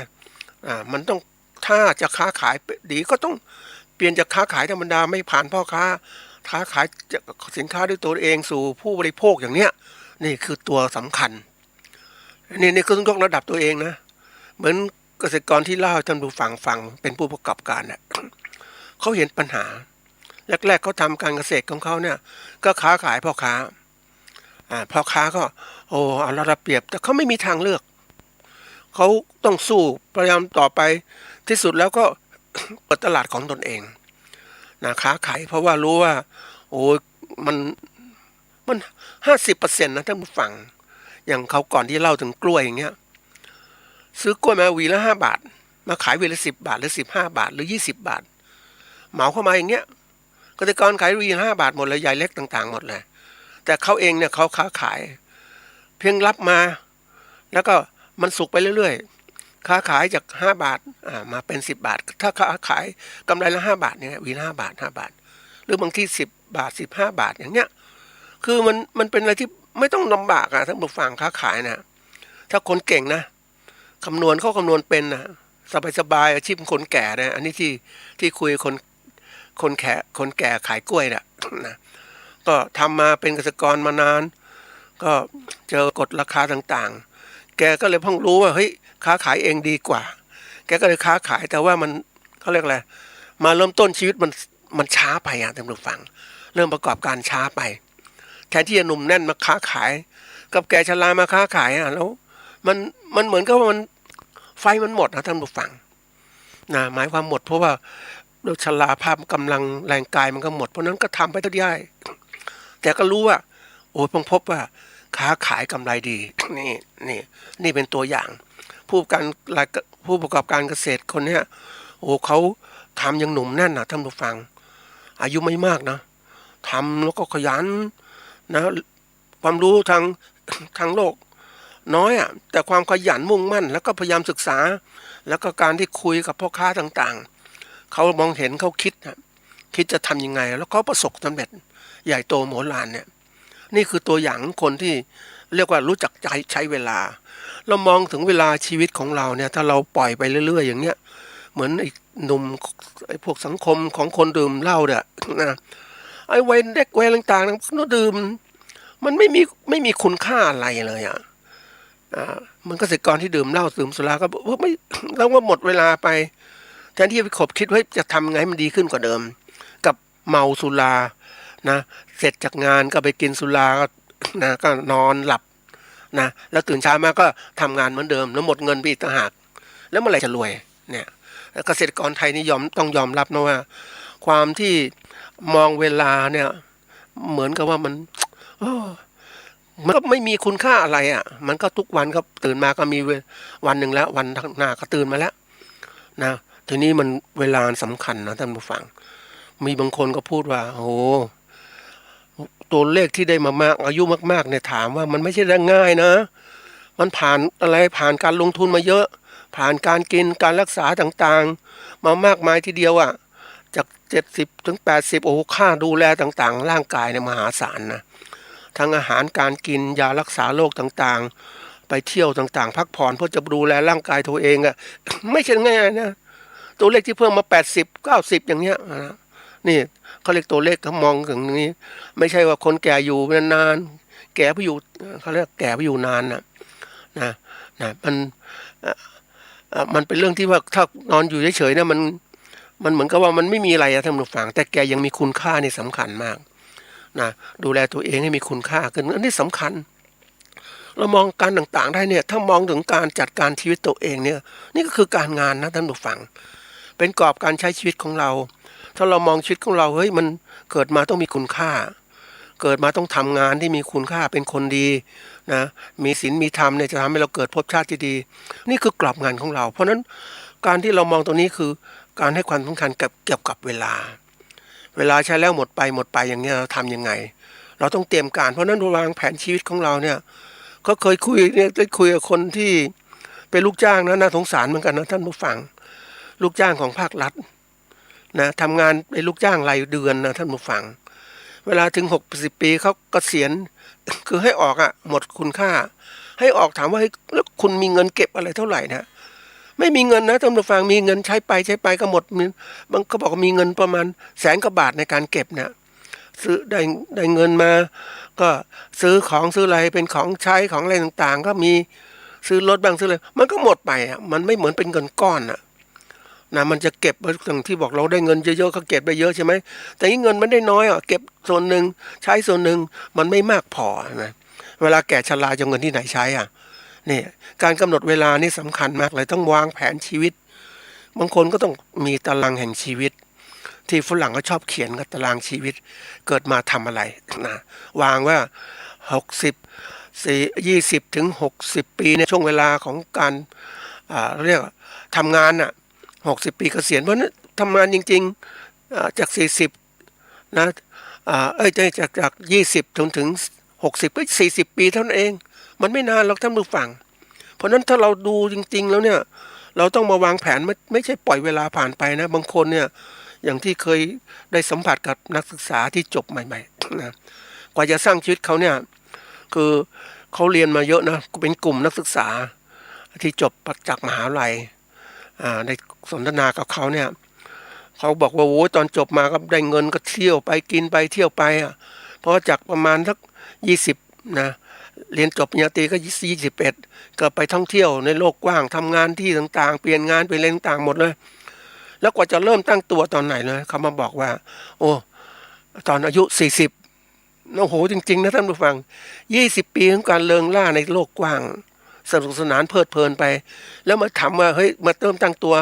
มันต้องถ้าจะค้าขายดีก็ต้องเปลี่ยนจากค้าขายธรรมดาไม่ผ่านพ่อค้าขายสินค้าด้วยตัวเองสู่ผู้บริโภคอย่างเนี้ยนี่คือตัวสำคัญนี่คือต้องยกระดับตัวเองนะเหมือนเกษตรกรที่เล่าให้ท่านผู้ฟังเป็นผู้ประกอบการเนี่ยเขาเห็นปัญหาแรกๆเขาทำการเกษตรของเขาเนี่ยก็ค้าขายพ่อค้าก็เอาระดับเปรียบแต่เขาไม่มีทางเลือก เขาต้องสู้พยายามต่อไปที่สุดแล้วก็ เปิดตลาดของตนเองนะค้าขายเพราะว่ารู้ว่าโอ้มัน50%นะท่านผู้ฟังอย่างเขาก่อนที่เล่าถึงกล้วยอย่างเงี้ยซื้อกล้วยมาหวีละ5 บาทมาขายหวีละ10 บาทหรือ15 บาทหรือ20 บาทเหมาเข้ามาอย่างเงี้ยเกษตรกรขายหวี5 บาทหมดเลยใหญ่เล็กต่างๆหมดเลยแต่เขาเองเนี่ยเขาค้าขายเพียงรับมาแล้วก็มันสุกไปเรื่อยๆค้าขายจาก5 บาทมาเป็น10 บาทถ้าค้าขายกำไรละ5 บาทเนี่ยหวีละ5 บาท5 บาทหรือบางที่10 บาท15 บาทอย่างเงี้ยคือมันเป็นอะไรที่ไม่ต้องลำบากท่านผู้ฟังค้าขายนะถ้าคนเก่งนะคำนวณเป็นนะสบายอาชีพคนแก่นะอันนี้ที่คุยคนแก่ขายกล้วยนะก็ทำมาเป็นเกษตรกรมานานก็เจอกฎราคาต่างๆแกก็เลยเพิ่งรู้ว่าเฮ้ยค้าขายเองดีกว่าแกก็เลยค้าขายแต่ว่ามันเขาเรียกอะไรมาเริ่มต้นชีวิตมันช้าไปท่านผู้ฟังเริ่มประกอบการช้าไปแทนที่จะหนุ่มแน่นมาค้าขายกับแกชรามาค้าขายแล้วมันเหมือนกับว่ามันไฟมันหมดท่านผู้ฟังนะหมายความหมดเพราะว่าโดยชราภาพกำลังแรงกายมันก็หมดเพราะนั้นก็ทำไปเท่าที่ได้แต่ก็รู้ว่าโอ้ยเพิ่งพบว่าค้าขายกำไรดีนี่เป็นตัวอย่างผู้ประกอบการเกษตรคนเนี้ยโอ้เขาทำยังหนุ่มแน่นท่านผู้ฟังอายุไม่มากนะทำแล้วก็ขยันนะความรู้ทางโลกน้อยแต่ความขยันมุ่งมั่นแล้วก็พยายามศึกษาแล้วก็การที่คุยกับพ่อค้าต่างๆเขามองเห็นเขาคิดจะทำยังไงแล้วเขาประสบสำเร็จใหญ่โตโหฬารเนี่ยนี่คือตัวอย่างคนที่เรียกว่ารู้จักใช้เวลาเรามองถึงเวลาชีวิตของเราเนี่ยถ้าเราปล่อยไปเรื่อยๆอย่างเนี้ยเหมือนไอ้หนุ่มไอ้พวกสังคมของคนดื่มเหล้าเนี่ยนะไอ้วัยเด็กวัยต่างๆนั่นดื่มมันไม่มีคุณค่าอะไรเลยมันเกษตรกรที่ดื่มเหล้าดื่มสุราก็ไม่แล้วว่าหมดเวลาไปแทนที่จะไปคิดว่าจะทำไงให้มันดีขึ้นกว่าเดิมกับเมาสุรานะเสร็จจากงานก็ไปกินสุราก็นะก็นอนหลับนะแล้วตื่นเช้ามาก็ทำงานเหมือนเดิมแล้วหมดเงินไปอีกต่างหากแล้วเมื่อไหร่จะรวยเนี่ยเกษตรกรไทยนี่ต้องยอมรับนะว่าความที่มองเวลาเนี่ยเหมือนกับว่ามันก็ไม่มีคุณค่าอะไรมันก็ทุกวันก็ตื่นมาก็มีวันหนึ่งแล้ววันข้างหน้าก็ตื่นมาแล้วนะทีนี้มันเวลาสำคัญนะท่านผู้ฟังมีบางคนก็พูดว่าโอ้ตัวเลขที่ได้มามากอายุมากๆเนี่ยถามว่ามันไม่ใช่เรื่องง่ายนะมันผ่านการลงทุนมาเยอะผ่านการกินการรักษาต่างๆมามากมายทีเดียวจาก70 ถึง 80โอ้ค่าดูแลต่างๆร่างกายเนี่ยมหาศาลนะทั้งอาหารการกินยารักษาโรคต่างๆไปเที่ยวต่างๆพักผ่อนเพื่อจะดูแลร่างกายตัวเองไม่ใช่ง่ายนะตัวเลขที่เพิ่มมา80 90อย่างเงี้ยนี่เขาเรียกตัวเลขเขามองถึงนี้ไม่ใช่ว่าคนแก่อยู่นานๆแก่ไปอยู่เขาเรียกแก่ไปอยู่นานนะมันเป็นเรื่องที่ว่าถ้านอนอยู่เฉยๆเนี่ยมันเหมือนกับว่ามันไม่มีอะไรท่านผู้ฟังแต่แกยังมีคุณค่านี่สำคัญมากนะดูแลตัวเองให้มีคุณค่าขึ้นอันนี้สำคัญเรามองการต่างๆได้เนี่ยถ้ามองถึงการจัดการชีวิตตัวเองเนี่ยนี่ก็คือการงานนะท่านผู้ฟังเป็นกรอบการใช้ชีวิตของเราถ้าเรามองชีวิตของเราเฮ้ยมันเกิดมาต้องมีคุณค่าเกิดมาต้องทำงานที่มีคุณค่าเป็นคนดีนะมีศีลมีธรรมเนี่ยจะทำให้เราเกิดภพชาติที่ดีนี่คือกรอบงานของเราเพราะฉะนั้นการที่เรามองตรงนี้คือการให้ความสำคัญเกี่ยวกับเวลาใช้แล้วหมดไปอย่างเงี้ยเราทำยังไงเราต้องเตรียมการเพราะนั้นวางแผนชีวิตของเราเนี่ยก็เคยคุยได้คุยกับคนที่เป็นลูกจ้างนะน่าสงสารเหมือนกันนะท่านผู้ฟังลูกจ้างของภาครัฐนะทำงานเป็นลูกจ้างรายเดือนนะท่านผู้ฟังเวลาถึง60 ปีเขาเกษียณคือให้ออกหมดคุณค่าให้ออกถามว่าแล้วคุณมีเงินเก็บอะไรเท่าไหร่นะไม่มีเงินนะท่านผู้ฟังมีเงินใช้ไปก็หมดบางเขาบอกว่ามีเงินประมาณ100,000 กว่าบาทในการเก็บเนี่ยซื้อได้เงินมาก็ซื้อของซื้ออะไรเป็นของใช้ของอะไรต่างๆก็มีซื้อรถบ้างซื้ออะไรมันก็หมดไปมันไม่เหมือนเป็นเงินก้อนนะมันจะเก็บอย่างที่บอกเราได้เงินเยอะๆเขาเก็บได้เยอะใช่ไหมแต่นี่เงินมันได้น้อยเก็บส่วนหนึ่งใช้ส่วนหนึ่งมันไม่มากพอนะเวลาแก่ชราจะเงินที่ไหนใช้ นี่การกำหนดเวลานี่สำคัญมากเลยต้องวางแผนชีวิตบางคนก็ต้องมีตารางแห่งชีวิตที่ฝรั่งก็ชอบเขียนกับตารางชีวิตเกิดมาทำอะไรนะวางว่า20ถึง60 ปีในช่วงเวลาของการเรียกทำงานน่ะ60 ปีเกษียณเพราะนั้นทำงานจริงๆจาก40นะจาก20ถึง60ก็40 ปีเท่านั้นเองมันไม่นานหรอกท่านผู้ฟังเพราะนั้นถ้าเราดูจริงๆแล้วเนี่ยเราต้องมาวางแผนไม่ใช่ปล่อยเวลาผ่านไปนะบางคนเนี่ยอย่างที่เคยได้สัมผัสกับนักศึกษาที่จบใหม่ๆนะกว่าจะสร้างชีวิตเขาเนี่ยคือเขาเรียนมาเยอะนะเป็นกลุ่มนักศึกษาที่จบจากมหาวิทยาลัยในสนทนากับเขาเนี่ยเขาบอกว่าโอ้ตอนจบมาก็ได้เงินก็เที่ยวไปกินไปเที่ยวไปเพราะจากประมาณสัก20นะเรียนจบปริญญาตรีก็21ก็ไปท่องเที่ยวในโลกกว้างทำงานที่ต่างๆเปลี่ยนงานไปเรื่องต่างหมดเลยแล้วกว่าจะเริ่มตั้งตัวตอนไหนเลยเขามาบอกว่าโอ้ตอนอายุ40โอ้โหจริงๆนะท่านผู้ฟัง20 ปีของการเริงร่าในโลกกว้างสนุกสนานเพลิดเพลินไปแล้วมาถามว่าเฮ้ยมาเริ่มตั้งตัว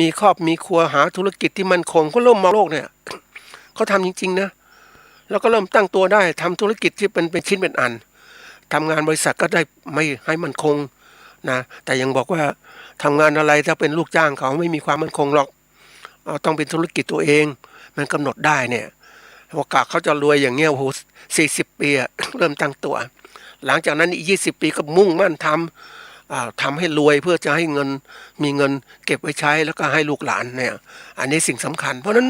มีครอบมีครัวหาธุรกิจที่มั่นคงก็เริ่มมองโลกเนี่ยเขาทำจริงๆนะแล้วก็เริ่มตั้งตัวได้ทำธุรกิจที่เป็นชิ้นเป็นอันทำงานบริษัทก็ได้ไม่ให้มั่นคงนะแต่ยังบอกว่าทำงานอะไรถ้าเป็นลูกจ้างเขาไม่มีความมั่นคงหรอกต้องเป็นธุรกิจตัวเองมันกำหนดได้เนี่ยโอกาสเขาจะรวยอย่างเงี้ยโอ้โห40 ปีเริ่มตั้งตัวหลังจากนั้นอีก20 ปีก็มุ่งมั่นทำให้รวยเพื่อจะให้เงินมีเงินเก็บไว้ใช้แล้วก็ให้ลูกหลานเนี่ยอันนี้สิ่งสำคัญเพราะฉะนั้น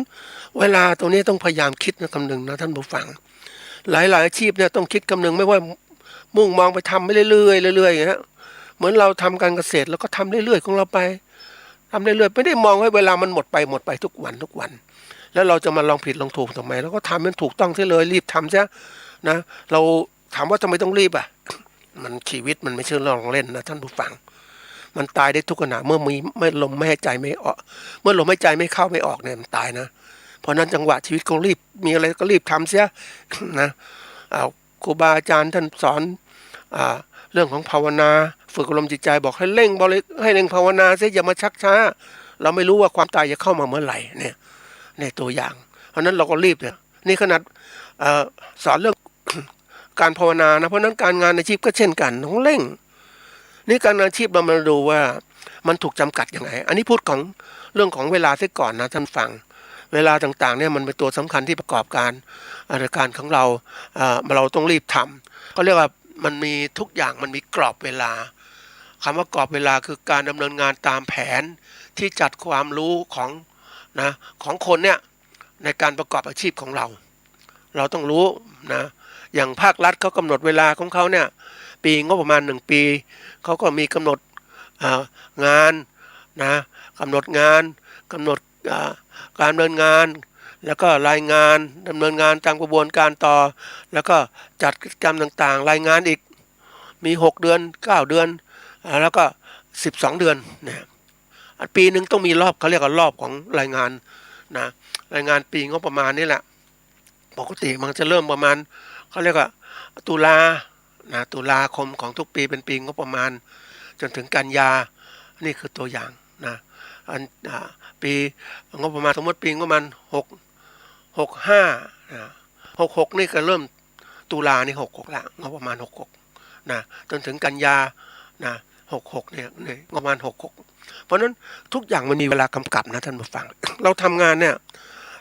เวลาตรงนี้ต้องพยายามคิดนะคำนึงนะท่านผู้ฟังหลายๆอาชีพเนี่ยต้องคิดคำนึงไม่ว่ามุ่งมองไปทำไปเรื่อยๆเรื่อยๆอย่างเงี้ยเหมือนเราทำการเกษตรแล้วก็ทำเรื่อยๆของเราไปทำเรื่อยๆไม่ได้มองให้เวลามันหมดไปทุกวันแล้วเราจะมาลองผิดลองถูกทำไมแล้วก็ทำมันถูกต้องที่เลยรีบทำซะนะเราถามว่าทำไมต้องรีบมันชีวิตมันไม่ใช่เรื่องเล่นนะท่านผู้ฟังมันตายได้ทุกขณะเมื่อลมไม่หายใจไม่ออกเมื่อลมหายใจไม่เข้าไม่ออกเนี่ยมันตายนะเพราะนั้นจังหวะชีวิตก็รีบมีอะไรก็รีบทำเสียนะครูบาอาจารย์ท่านสอนเรื่องของภาวนาฝึกอารมณ์จิตใจบอกให้เร่งภาวนาเสียอย่ามาชักช้าเราไม่รู้ว่าความตายจะเข้ามาเมื่อไหร่เนี่ยในตัวอย่างเพราะนั้นเราก็รีบเนี่ยนี่ขนาดสอนเรื่องการภาวนานะเพราะนั้นการงานอาชีพก็เช่นกันต้องเร่งนี่การงานอาชีพเรามาดูว่ามันถูกจำกัดยังไงอันนี้พูดของเรื่องของเวลาเสียก่อนนะท่านฟังเวลาต่างๆเนี่ยมันเป็นตัวสำคัญที่ประกอบการของเราต้องรีบทำเขาเรียกว่ามันมีทุกอย่างมันมีกรอบเวลาคำว่ากรอบเวลาคือการดำเนินงานตามแผนที่จัดความรู้ของคนเนี่ยในการประกอบอาชีพของเราต้องรู้นะอย่างภาครัฐเขากำหนดเวลาของเขาเนี่ยปีงบประมาณ1 ปีเขาก็มีกำหนดงานนะกำหนดงานกำหนดการดำเนินงานแล้วก็รายงานดำเนินงานตามกระบวนการต่อแล้วก็จัดกิจกรรมต่างๆรายงานอีกมี6 เดือน9 เดือนแล้วก็12 เดือนเนี่ยปีหนึ่งต้องมีรอบเขาเรียกว่ารอบของรายงานนะรายงานปีงบประมาณนี่แหละปกติมันจะเริ่มประมาณเขาเรียกว่าตุลาคมของทุกปีเป็นปีงบประมาณจนถึงกันยานี่คือตัวอย่างนะปีงบประมาณสมมติปีงบประมาณ65นี่ก็เริ่มตุลานี่66ละงบประมาณ66นะจนถึงกันยานะ66เนี่ยงบประมาณ66เพราะฉะนั้นทุกอย่างมันมีเวลากำกับนะท่านผู้ฟัง เราทำงานเนี่ย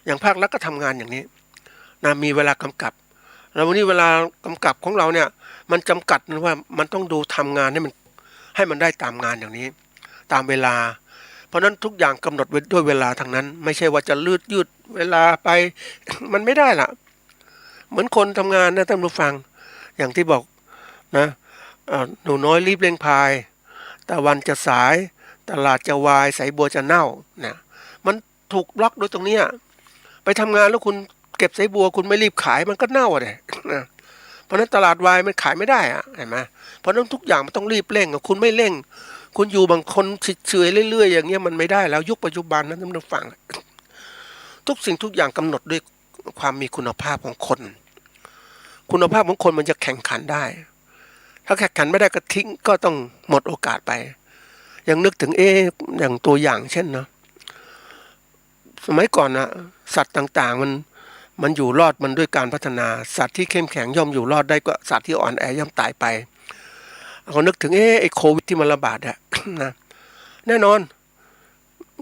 อย่างภาครัฐก็ทำงานอย่างนี้นะมีเวลากำกับแล้ววันนี้เวลากำกับของเราเนี่ยมันจำกัดนะว่ามันต้องดูทำงานให้มันได้ตามงานอย่างนี้ตามเวลาเพราะนั้นทุกอย่างกำหนดด้วยเวลาทั้งนั้นไม่ใช่ว่าจะยืดเวลาไป มันไม่ได้ล่ะเหมือนคนทำงานนะท่านผู้ฟังอย่างที่บอกนะหนูน้อยรีบเร่งพายแต่วันจะสายตลาดจะวายสายบัวจะเน่านะมันถูกบล็อกโดยตรงนี้ไปทำงานแล้วคุณเก็บสายบัวคุณไม่รีบขายมันก็เน่าเลยนะเพราะนั้นตลาดวายมันขายไม่ได้เห็นไหมเพราะนั้นทุกอย่างมันต้องรีบเร่งคุณไม่เร่งคุณอยู่บางคนเฉยๆเรื่อยๆอย่างเงี้ยมันไม่ได้แล้วยุคปัจจุบันนั้นท่านผู้ฟังทุกสิ่งทุกอย่างกำหนดด้วยความมีคุณภาพของคนคุณภาพของคนมันจะแข่งขันได้ ถ้าแข่งขันไม่ได้ก็ทิ้งก็ต้องหมดโอกาสไปยังนึกถึงอย่างตัวอย่างเช่นนะสมัยก่อนนะสัตว์ต่างๆมันอยู่รอดมันด้วยการพัฒนาสัตว์ที่เข้มแข็งย่อมอยู่รอดได้กว่าสัตว์ที่อ่อนแอย่อมตายไปเขานึกถึงไอ้โควิดที่มันระบาดอะ นะแน่นอน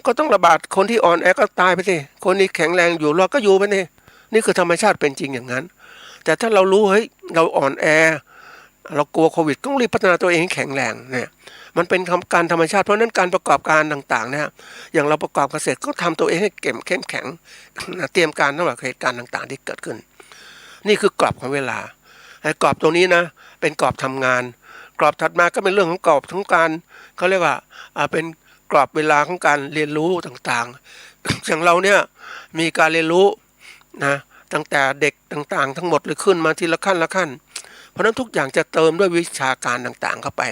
ก็ต้องระบาดคนที่อ่อนแอก็ตายไปสิคนที่แข็งแรงอยู่รอดก็อยู่ไปนี่คือธรรมชาติเป็นจริงอย่างนั้นแต่ถ้าเรารู้เฮ้ยเราอ่อนแอเรากลัวโควิดต้องรีบพัฒนาตัวเองให้แข็งแรงเนี่ยมันเป็นการธรรมชาติเพราะนั้นการประกอบการต่างๆเนี่ยอย่างเราประกอบเกษตรก็ทำตัวเองให้เข้มแข็งเตรียมการสำหรับเหตุการณ์ต่างๆที่เกิดขึ้นนี่คือกรอบของเวลาไอ้กรอบตรงนี้นะเป็นกรอบทำงานกรอบถัดมาก็เป็นเรื่องของกรอบของการเขาเรียกว่าเป็นกรอบเวลาของการเรียนรู้ต่างๆ อย่างเราเนี่ยมีการเรียนรู้นะตั้งแต่เด็กต่างๆทั้งหมดเลยขึ้นมาทีละขั้นละขั้นเพราะนั้นทุกอย่างจะเติมด้วยวิชาการต่างๆเข้าไป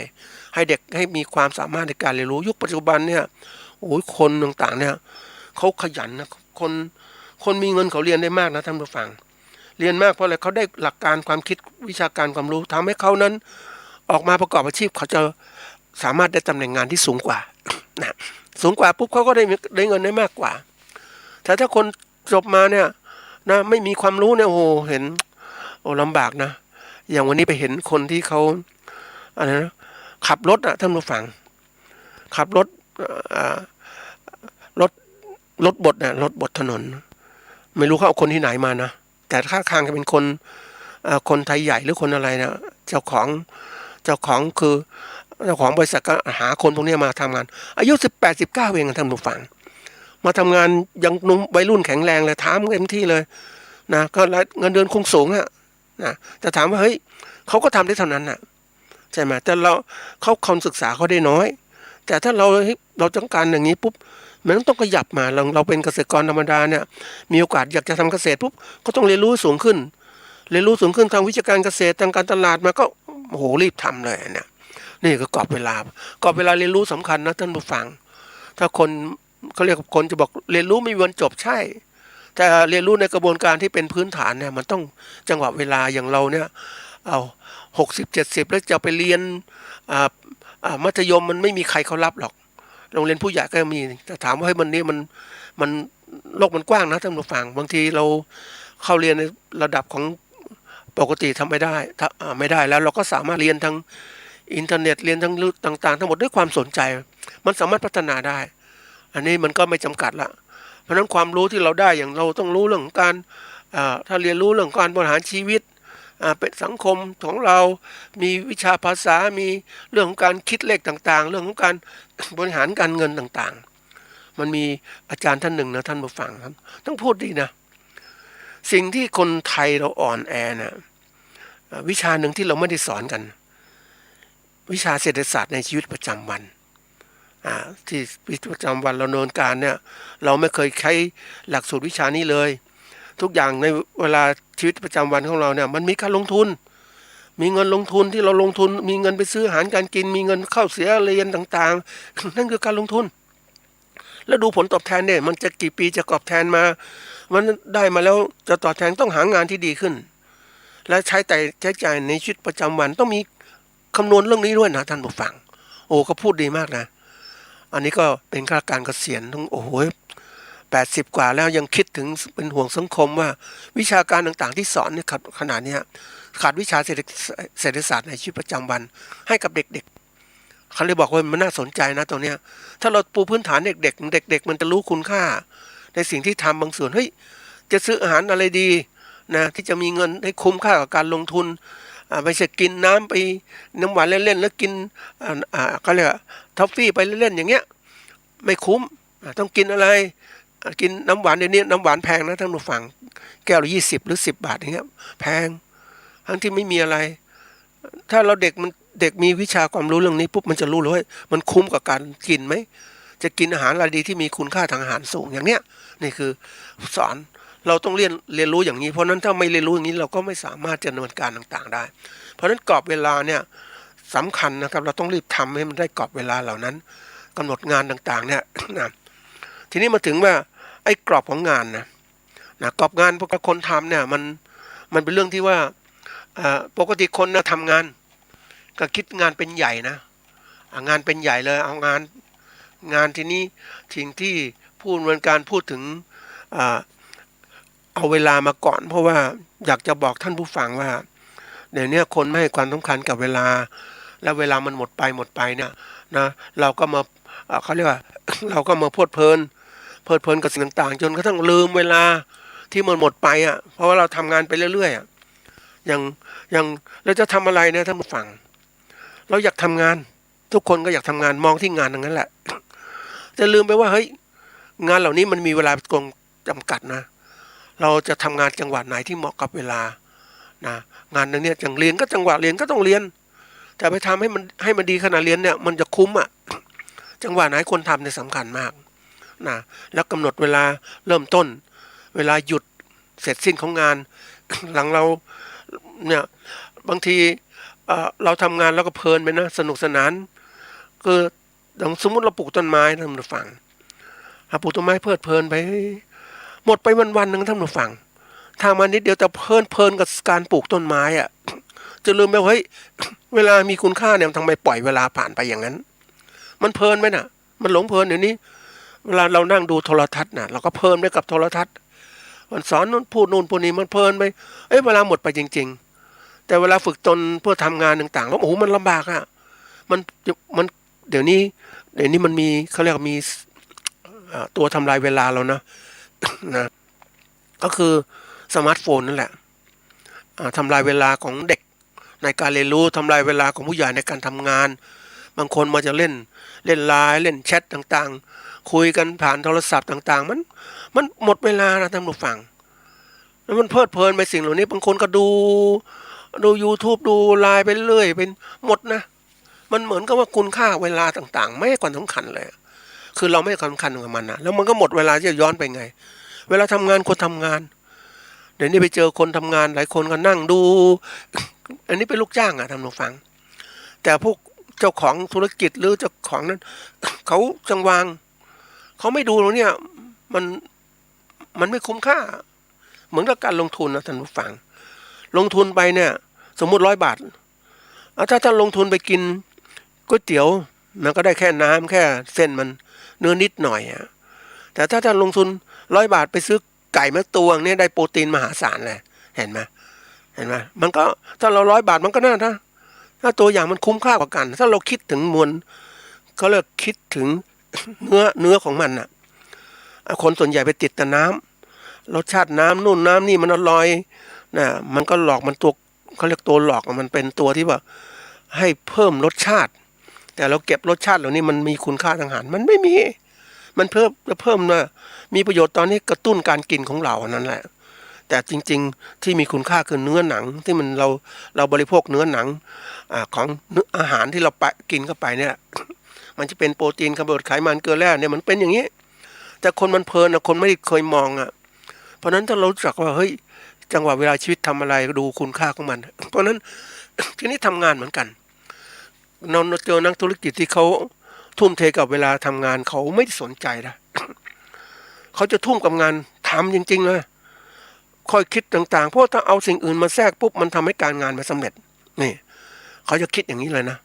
ให้เด็กให้มีความสามารถในการเรียนรู้ยุคปัจจุบันเนี่ยโอ้ยคนต่างๆเนี่ยเขาขยันนะคนมีเงินเขาเรียนได้มากนะท่านผู้ฟังเรียนมากเพราะอะไรเขาได้หลักการความคิดวิชาการความรู้ทำให้เขานั้นออกมาประกอบอาชีพเขาจะสามารถได้ตำแหน่งงานที่สูงกว่านะสูงกว่าปุ๊บเขาก็ได้เงินได้มากกว่าแต่ถ้าคนจบมาเนี่ยนะไม่มีความรู้เนี่ยโอ้เห็นลำบากนะอย่างวันนี้ไปเห็นคนที่เขาอะไรนะขับรถอ่ะท่านผู้ฟังขับรถบดนะรถบดถนนไม่รู้เขาเอาคนที่ไหนมานะแต่ท่าทางจะเป็นคนไทยใหญ่หรือคนอะไรนะเจ้าของคือเจ้าของบริษัทก็หาคนพวกนี้มาทำงานอายุ18-19เองท่านผู้ฟังมาทำงานยังหนุ่มวัยรุ่นแข็งแรงเลยถามเต็มที่เลยนะก็เงินเดือนคงสูงอะนะแต่ถามว่าเฮ้ยเขาก็ทำได้เท่านั้นน่ะใช่ไหมแต่เขาความศึกษาเขาได้น้อยแต่ถ้าเราต้องการอย่างนี้ปุ๊บมันต้องขยับมาเราเป็นเกษตรกรธรรมดาเนี่ยมีโอกาสอยากจะทำเกษตรปุ๊บก็ต้องเรียนรู้สูงขึ้นทางวิชาการเกษตรทางการตลาดมาก็โอ้โหรีบทำเลยเนี่ยนี่ก็กรอบเวลาเรียนรู้สำคัญนะท่านผู้ฟังถ้าคนเขาเรียกคนจะบอกเรียนรู้ไม่มีวันจบใช่แต่เรียนรู้ในกระบวนการที่เป็นพื้นฐานเนี่ยมันต้องจังหวะเวลาอย่างเราเนี่ยเอา60-70แล้วจะไปเรียนมัธยมมันไม่มีใครเขารับหรอกโรงเรียนผู้ใหญ่ก็มีแต่ถามว่าให้มันนี่มันโลกมันกว้างนะท่านผู้ฟังบางทีเราเข้าเรียนในระดับของปกติทำไม่ได้แล้วเราก็สามารถเรียนทางอินเทอร์เน็ตเรียนทั้งต่างๆทั้งหมดด้วยความสนใจมันสามารถพัฒนาได้อันนี้มันก็ไม่จำกัดละเพราะฉะนั้นความรู้ที่เราได้อย่างเราต้องรู้เรื่องการถ้าเรียนรู้เรื่องการบริหารชีวิตเป็นสังคมของเรามีวิชาภาษามีเรื่องของการคิดเลขต่างๆเรื่องของการบริหารการเงินต่างๆมันมีอาจารย์ท่านหนึ่งนะท่านผู้ฟังครับต้องพูดดีนะสิ่งที่คนไทยเราอ่อนแอนะวิชาหนึ่งที่เราไม่ได้สอนกันวิชาเศรษฐศาสตร์ในชีวิตประจำวันที่ชีวิตประจำวันเราดำเนินการเนี่ยเราไม่เคยใช้หลักสูตรวิชานี้เลยทุกอย่างในเวลาชีวิตประจำวันของเราเนี่ยมันมีการลงทุนมีเงินลงทุนที่เราลงทุนมีเงินไปซื้ออาหารการกินมีเงินเข้าเสียเรียนต่างๆนั่นคือการลงทุนแล้วดูผลตอบแทนเนี่ยมันจะกี่ปีจะตอบแทนมามันได้มาแล้วจะตอบแทนต้องหางานที่ดีขึ้นและใช้จ่ายในชีวิตประจำวันต้องมีคำนวณเรื่องนี้ด้วยนะท่านผู้ฟังโอ้ก็พูดดีมากนะอันนี้ก็เป็นข้าราชการเกษียณทั้งโอ้โห80กว่าแล้วยังคิดถึงเป็นห่วงสังคมว่าวิชาการต่างๆที่สอนเนี่ยขนาดนี้ขาดวิชาเศรษฐศาสตร์ในชีวิตประจำวันให้กับเด็กๆเขาเลยบอกว่ามันน่าสนใจนะตรงเนี้ยถ้าเราปูพื้นฐานเด็กๆมันจะรู้คุณค่าในสิ่งที่ทำบางส่วนเฮ้ยจะซื้ออาหารอะไรดีนะที่จะมีเงินให้คุ้มค่ากับการลงทุนไม่ใช่กินน้ำไปน้ำหวานเล่นๆแล้วกินเขาเรียกท็อฟฟี่ไปเล่นๆอย่างเงี้ยไม่คุ้มต้องกินอะไรกินน้ำหวานเดี๋ยวนี้น้ำหวานแพงนะท่านผู้ฟังแก้วละ20หรือ10 บาทอย่างเงี้ยแพงทั้งที่ไม่มีอะไรถ้าเราเด็กมีวิชาความรู้เรื่องนี้ปุ๊บมันจะรู้เลยว่ามันคุ้มกับการกินไหมจะกินอาหารอะไรดีที่มีคุณค่าทางอาหารสูงอย่างเนี้ยนี่คือสอนเราต้องเรียนรู้อย่างนี้เพราะนั้นถ้าไม่เรียนรู้อย่างนี้เราก็ไม่สามารถจะดำเนินการต่างๆได้เพราะนั้นกรอบเวลาเนี่ยสำคัญนะครับเราต้องรีบทำให้มันได้กรอบเวลาเหล่านั้นกำหนดงานต่างๆเนี่ยนะทีนี้มาถึงว่าไอ้กรอบของงานนะกรอบงานพวกคนทำเนี่ยมันเป็นเรื่องที่ว่าปกติคนนะทำงาน ก็คิดงานเป็นใหญ่นะงานเป็นใหญ่เลยเอางานที่นี้สิ่งที่พูดเหมือนการพูดถึงเอาเวลามาก่อนเพราะว่าอยากจะบอกท่านผู้ฟังว่าเดี๋ยวนี้คนไม่ให้ความสำคัญกับเวลาแล้วเวลามันหมดไปเนี่ยนะเราก็มาเขาเรียกว่า เราก็มาเพลิดเพลินกับสิ่งต่างๆจนกระทั่งลืมเวลาที่มันหมดไปเพราะว่าเราทำงานไปเรื่อยๆอย่างเราจะทำอะไรเนี่ยท่านผู้ฟังเราอยากทำงานทุกคนก็อยากทำงานมองที่งานอย่างนั้นแหละ จะลืมไปว่าเฮ้ยงานเหล่านี้มันมีเวลาตรงจำกัดนะเราจะทำงานจังหวะไหนที่เหมาะกับเวลานะงานนั้นเนี่ยจังเรียนก็จังหวะเรียนก็ต้องเรียนแต่ไปทำให้มันดีขนาดเรียนเนี่ยมันจะคุ้มจังหวะไหนคนทำเนี่ยสำคัญมากนะแล้วกำหนดเวลาเริ่มต้นเวลาหยุดเสร็จสิ้นของงาน หลังเราเนี่ยบางทีเราทำงานแล้วก็เพลินไปนะสนุกสนานคือสมมติเราปลูกต้นไม้ท่านผู้ฟังปลูกต้นไม้เพลิดเพลินไปหมดไปวันๆนึงท่านผู้ฟังทางมานิดเดียวแต่เพลินกับการปลูกต้นไม้จะลืมไปเฮ้ยเวลามีคุณค่าเนี่ยทำไมปล่อยเวลาผ่านไปอย่างนั้นมันเพลินไหมน่ะมันหลงเพลินเดี๋ยวนี้เวลาเรานั่งดูโทรทัศน์น่ะเราก็เพลินไปกับโทรทัศน์มันสอนนู่นพูดนี้มันเพลินไปเวลาหมดไปจริงๆแต่เวลาฝึกตนเพื่อทำงานต่างๆแล้วโอ้โหมันลำบากมันเดี๋ยวนี้มันมีเขาเรียกมีตัวทำลายเวลาเรานะ นะก็คือสมาร์ทโฟนนั่นแหละทำลายเวลาของเด็กในการเรียนรู้ทำลายเวลาของผู้ใหญ่ในการทำงานบางคนมาจะเล่นไลน์เล่นแชทต่างๆคุยกันผ่านโทรศัพท์ต่างๆมันหมดเวลานะท่านผู้ฟังแล้วมันเพลิดเพลินไปสิ่งเหล่านี้บางคนก็ดู YouTube ดูไลน์ไปเรื่อยเป็นหมดนะมันเหมือนกับว่าคุณค่าเวลาต่างๆไม่ให้ความสำคัญเลยคือเราไม่ให้ความสำคัญกับมันนะแล้วมันก็หมดเวลาจะย้อนไปไงเวลาทำงานคนทำงานเดี๋ยวนี้ไปเจอคนทำงานหลายคนก็นั่งดู อันนี้เป็นลูกจ้างท่านผู้ฟังแต่พวกเจ้าของธุรกิจหรือเจ้าของนั้น เขาจังวางเขาไม่ดูแล้วเนี่ยมันไม่คุ้มค่าเหมือนกับการลงทุนนะท่านผู้ฟังลงทุนไปเนี่ยสมมุติ100 บาทถ้าท่านลงทุนไปกินก๋วยเตี๋ยวมันก็ได้แค่น้ำแค่เส้นมันเนื้อนิดหน่อยแต่ถ้าท่านลงทุน100 บาทไปซื้อไก่มาตัวเนี่ยได้โปรตีนมหาศาลเลยเห็นไหมมันก็ถ้าเรา100 บาทมันก็น่านะถ้าตัวอย่างมันคุ้มค่ากว่ากันถ้าเราคิดถึงมวลเขาเรียกคิดถึง เนื้อของมันคนส่วนใหญ่ไปติดแต่น้ำรสชาติน้ำนู่นน้ำนี่มันอร่อยนะมันก็หลอกมันตัวเขาเรียกตัวหลอกมันเป็นตัวที่ว่าให้เพิ่มรสชาติแต่เราเก็บรสชาติเหล่านี้มันมีคุณค่าทางอาหารมันไม่มีมันเพิ่มนะมีประโยชน์ตอนนี้กระตุ้นการกินของเรานั่นแหละแต่จริงๆที่มีคุณค่าคือเนื้อหนังที่มันเราบริโภคเนื้อหนังของอาหารที่เรากินเข้าไปเนี่ย มันจะเป็นโปรตีนคาร์โบไขมันเกลือแร่เนี่ยมันเป็นอย่างนี้แต่คนมันเพลินคนไม่เคยมองเพราะนั้นถ้าเรารู้จักว่าเฮ้ยจังหวะเวลาชีวิตทำอะไรดูคุณค่าของมัน เพราะนั้น ทีนี้ทำงานเหมือนกันเราเจอนักธุรกิจที่เขาทุ่มเทกับเวลาทำงานเขาไม่ได้สนใจนะ เขาจะทุ่มกับงานทำจริงๆเลยค่อยคิดต่างๆเพราะถ้าเอาสิ่งอื่นมาแทรกปุ๊บมันทำให้การงานไม่สำเร็จนี่เขาจะคิดอย่างนี้เลยนะ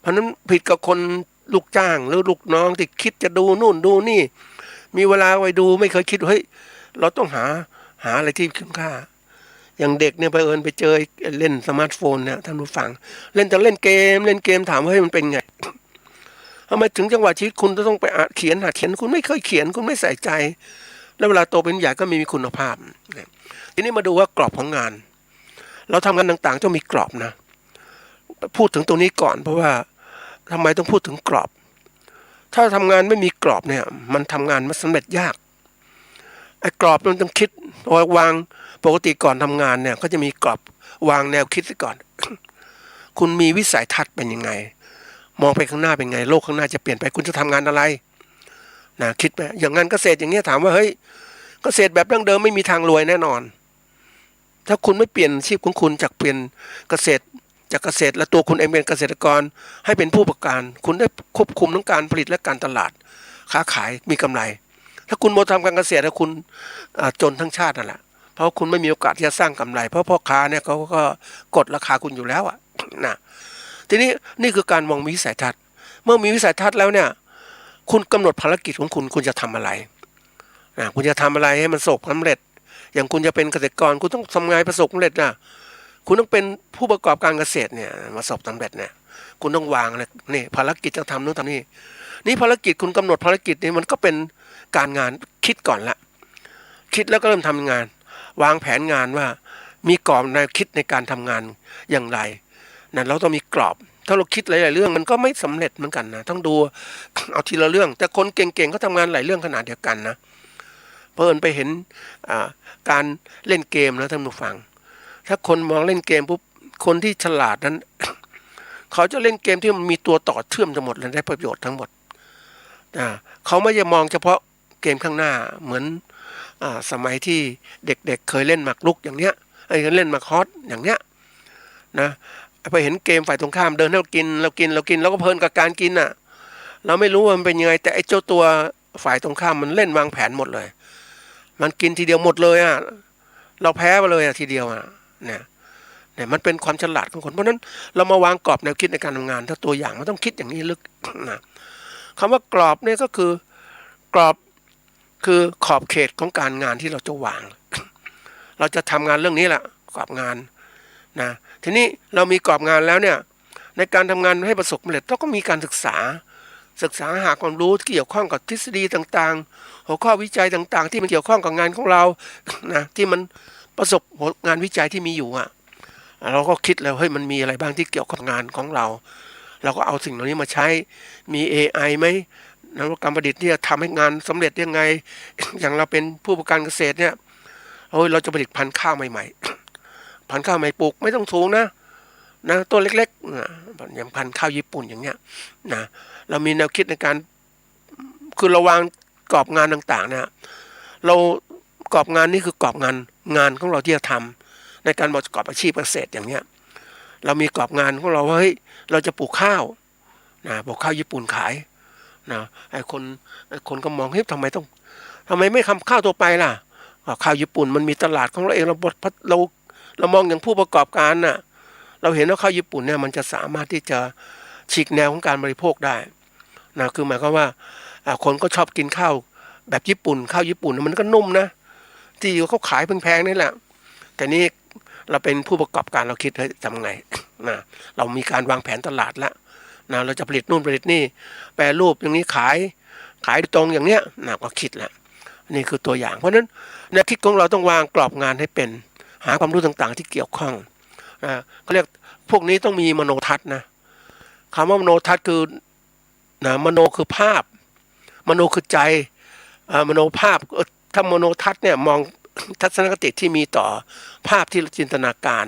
เพราะนั้นผิดกับคนลูกจ้างหรือลูกน้องที่คิดจะดูนู่นดูนี่มีเวลาไว้ดูไม่เคยคิดเฮ้ยเราต้องหาอะไรที่คุ้มค่าอย่างเด็กเนี่ยไปเจอเล่นสมาร์ทโฟนเนี่ยท่านผู้ฟังเล่นเกมถามว่าเฮ้ยมันเป็นไงทำไมถึงจังหวะชีวิตคุณต้องไปเขียนคุณไม่เคยเขียนคุณไม่ใส่ใจแล้วเวลาโตเป็นใหญ่ก็ไม่มีคุณภาพทีนี้มาดูว่ากรอบของงานเราทำงานต่างๆต้องมีกรอบนะพูดถึงตรงนี้ก่อนเพราะว่าทำไมต้องพูดถึงกรอบถ้าทำงานไม่มีกรอบเนี่ยมันทำงานมันสำเร็จยากไอ้กรอบมันต้องคิดวางปกติก่อนทำงานเนี่ยก็จะมีกรอบวางแนวคิดก่อน คุณมีวิสัยทัศน์เป็นยังไงมองไปข้างหน้าเป็นไงโลกข้างหน้าจะเปลี่ยนไปคุณจะทำงานอะไรนะคิดไปอย่างงานเกษตรอย่างเงี้ยถามว่าเฮ้ยเกษตรแบบดั้งเดิมไม่มีทางรวยแน่นอนถ้าคุณไม่เปลี่ยนชีพของคุณจากเปลี่ยนเกษตรจากเกษตรและตัวคุณเองเป็นเกษตรกรให้เป็นผู้ประกันคุณได้ควบคุมทั้งการผลิตและการตลาดค้าขายมีกำไรถ้าคุณโมทำการเกษตรแล้วคุณจนทั้งชาตินั่นแหละเพราะคุณไม่มีโอกาสที่จะสร้างกำไรเพราะพ่อค้าเนี่ยเขาก็กดราคาคุณอยู่แล้วนะ ทีนี้นี่คือการมองวิสัยทัศน์เมื่อมีวิสัยทัศน์แล้วเนี่ยคุณกำหนดภารกิจของคุณจะทำอะไรคุณจะทำอะไรให้มันประสบความสำเร็จอย่างคุณจะเป็นเกษตรกรคุณต้องทำงานประสบความสำเร็จคุณต้องเป็นผู้ประกอบการเกษตรเนี่ยประสบความสำเร็จเนี่ยคุณต้องวางเลยนี่ภารกิจจะทำนู่นทำนี่ภารกิจคุณกำหนดภารกิจนี่มันก็เป็นการงานคิดก่อนละคิดแล้วก็เริ่มทำงานวางแผนงานว่ามีกรอบแนวคิดในการทำงานอย่างไรนะเราต้องมีกรอบถ้าเราคิดหลายๆเรื่องมันก็ไม่สำเร็จเหมือนกันนะต้องดูเอาทีละเรื่องแต่คนเก่งๆก็ทำงานหลายเรื่องขนาดเดียวกันนะเพิ่นไปเห็นการเล่นเกมนะท่านผู้ฟังถ้าคนมองเล่นเกมปุ๊บคนที่ฉลาดนั้น เขาจะเล่นเกมที่มันมีตัวต่อเชื่อมทั้งหมดและได้ประโยชน์ทั้งหมดเขาไม่จะมองเฉพาะเกมข้างหน้าเหมือนสมัยที่เด็กๆเคยเล่นหมากรุกอย่างเนี้ยเล่นหมากฮอตอย่างเนี้ยนะไปเห็นเกมฝ่ายตรงข้ามเดินให้เรากินเราก็เพลินกับการกินเราไม่รู้ว่ามันเป็นยังไงแต่ไอ้เจ้าตัวฝ่ายตรงข้ามมันเล่นวางแผนหมดเลยมันกินทีเดียวหมดเลยเราแพ้ไปเลยทีเดียวเนี่ยมันเป็นความฉลาดของคนเพราะนั้นเรามาวางกรอบแนวคิดในการทำงานถ้าตัวอย่างมันต้องคิดอย่างนี้ลึกนะคำว่ากรอบเนี่ยก็คือกรอบคือขอบเขตของการงานที่เราจะวางเราจะทำงานเรื่องนี้แหละกรอบงานนะทีนี้เรามีกรอบงานแล้วเนี่ยในการทำงานให้ประสบความสำเร็จเราก็มีการศึกษาหาความรู้ที่เกี่ยวข้องกับทฤษฎีต่างๆหัวข้อวิจัยต่างๆที่มันเกี่ยวข้องกับงานของเรานะที่มันประสบงานวิจัยที่มีอยู่เราก็คิดแล้วเฮ้ยมันมีอะไรบ้างที่เกี่ยวกับงานของเราก็เอาสิ่งเหล่านี้มาใช้มี AI ไหมนวัตกรรมประดิษฐ์ที่จะทำให้งานสำเร็จยังไง อย่างเราเป็นผู้ประกอบการเกษตรเนี่ยเราจะผลิตพันธุ์ข้าวใหม่ๆพันธุ์ข้าวใหม่ปลูกไม่ต้องสูงนะต้นเล็กๆอย่างพันธุ์ข้าวญี่ปุ่นอย่างเงี้ยนะเรามีแนวคิดในการคือเราวางกรอบงานต่างๆนะเรากรอบงานนี่คือกรอบงานของเราที่จะทำในการประกอบอาชีพเกษตรอย่างเงี้ยเรามีกรอบงานของเราว่าเฮ้ยเราจะปลูกข้าวปลูกข้าวญี่ปุ่นขายไอ้คนก็มองเฮ้ยทำไมไม่ทำข้าวตัวไปล่ะข้าวญี่ปุ่นมันมีตลาดของเราเองเรามองอย่างผู้ประกอบการเราเห็นว่าข้าวญี่ปุ่นเนี่ยมันจะสามารถที่จะฉีกแนวของการบริโภคได้คือหมายความว่าคนก็ชอบกินข้าวแบบญี่ปุ่นข้าวญี่ปุ่นมันก็นุ่มนะที่เขาขายแพงๆนี่แหละแต่นี่เราเป็นผู้ประกอบการเราคิดให้ทำไงเรามีการวางแผนตลาดแล้วเราจะผลิตนู่นผลิตนี่แปรรูปอย่างนี้ขายตรงอย่างเนี้ยก็คิดแล้วนี่คือตัวอย่างเพราะฉะนั้นแนวคิดของเราต้องวางกรอบงานให้เป็นหาความรู้ต่างๆที่เกี่ยวข้องเขาเรียกพวกนี้ต้องมีมโนทัศน์นะคำว่ามโนทัศน์คือมโนคือภาพมโนคือใจมโนภาพถ้ามโนทัศน์เนี่ยมองทัศนคติที่มีต่อภาพที่จินตนาการ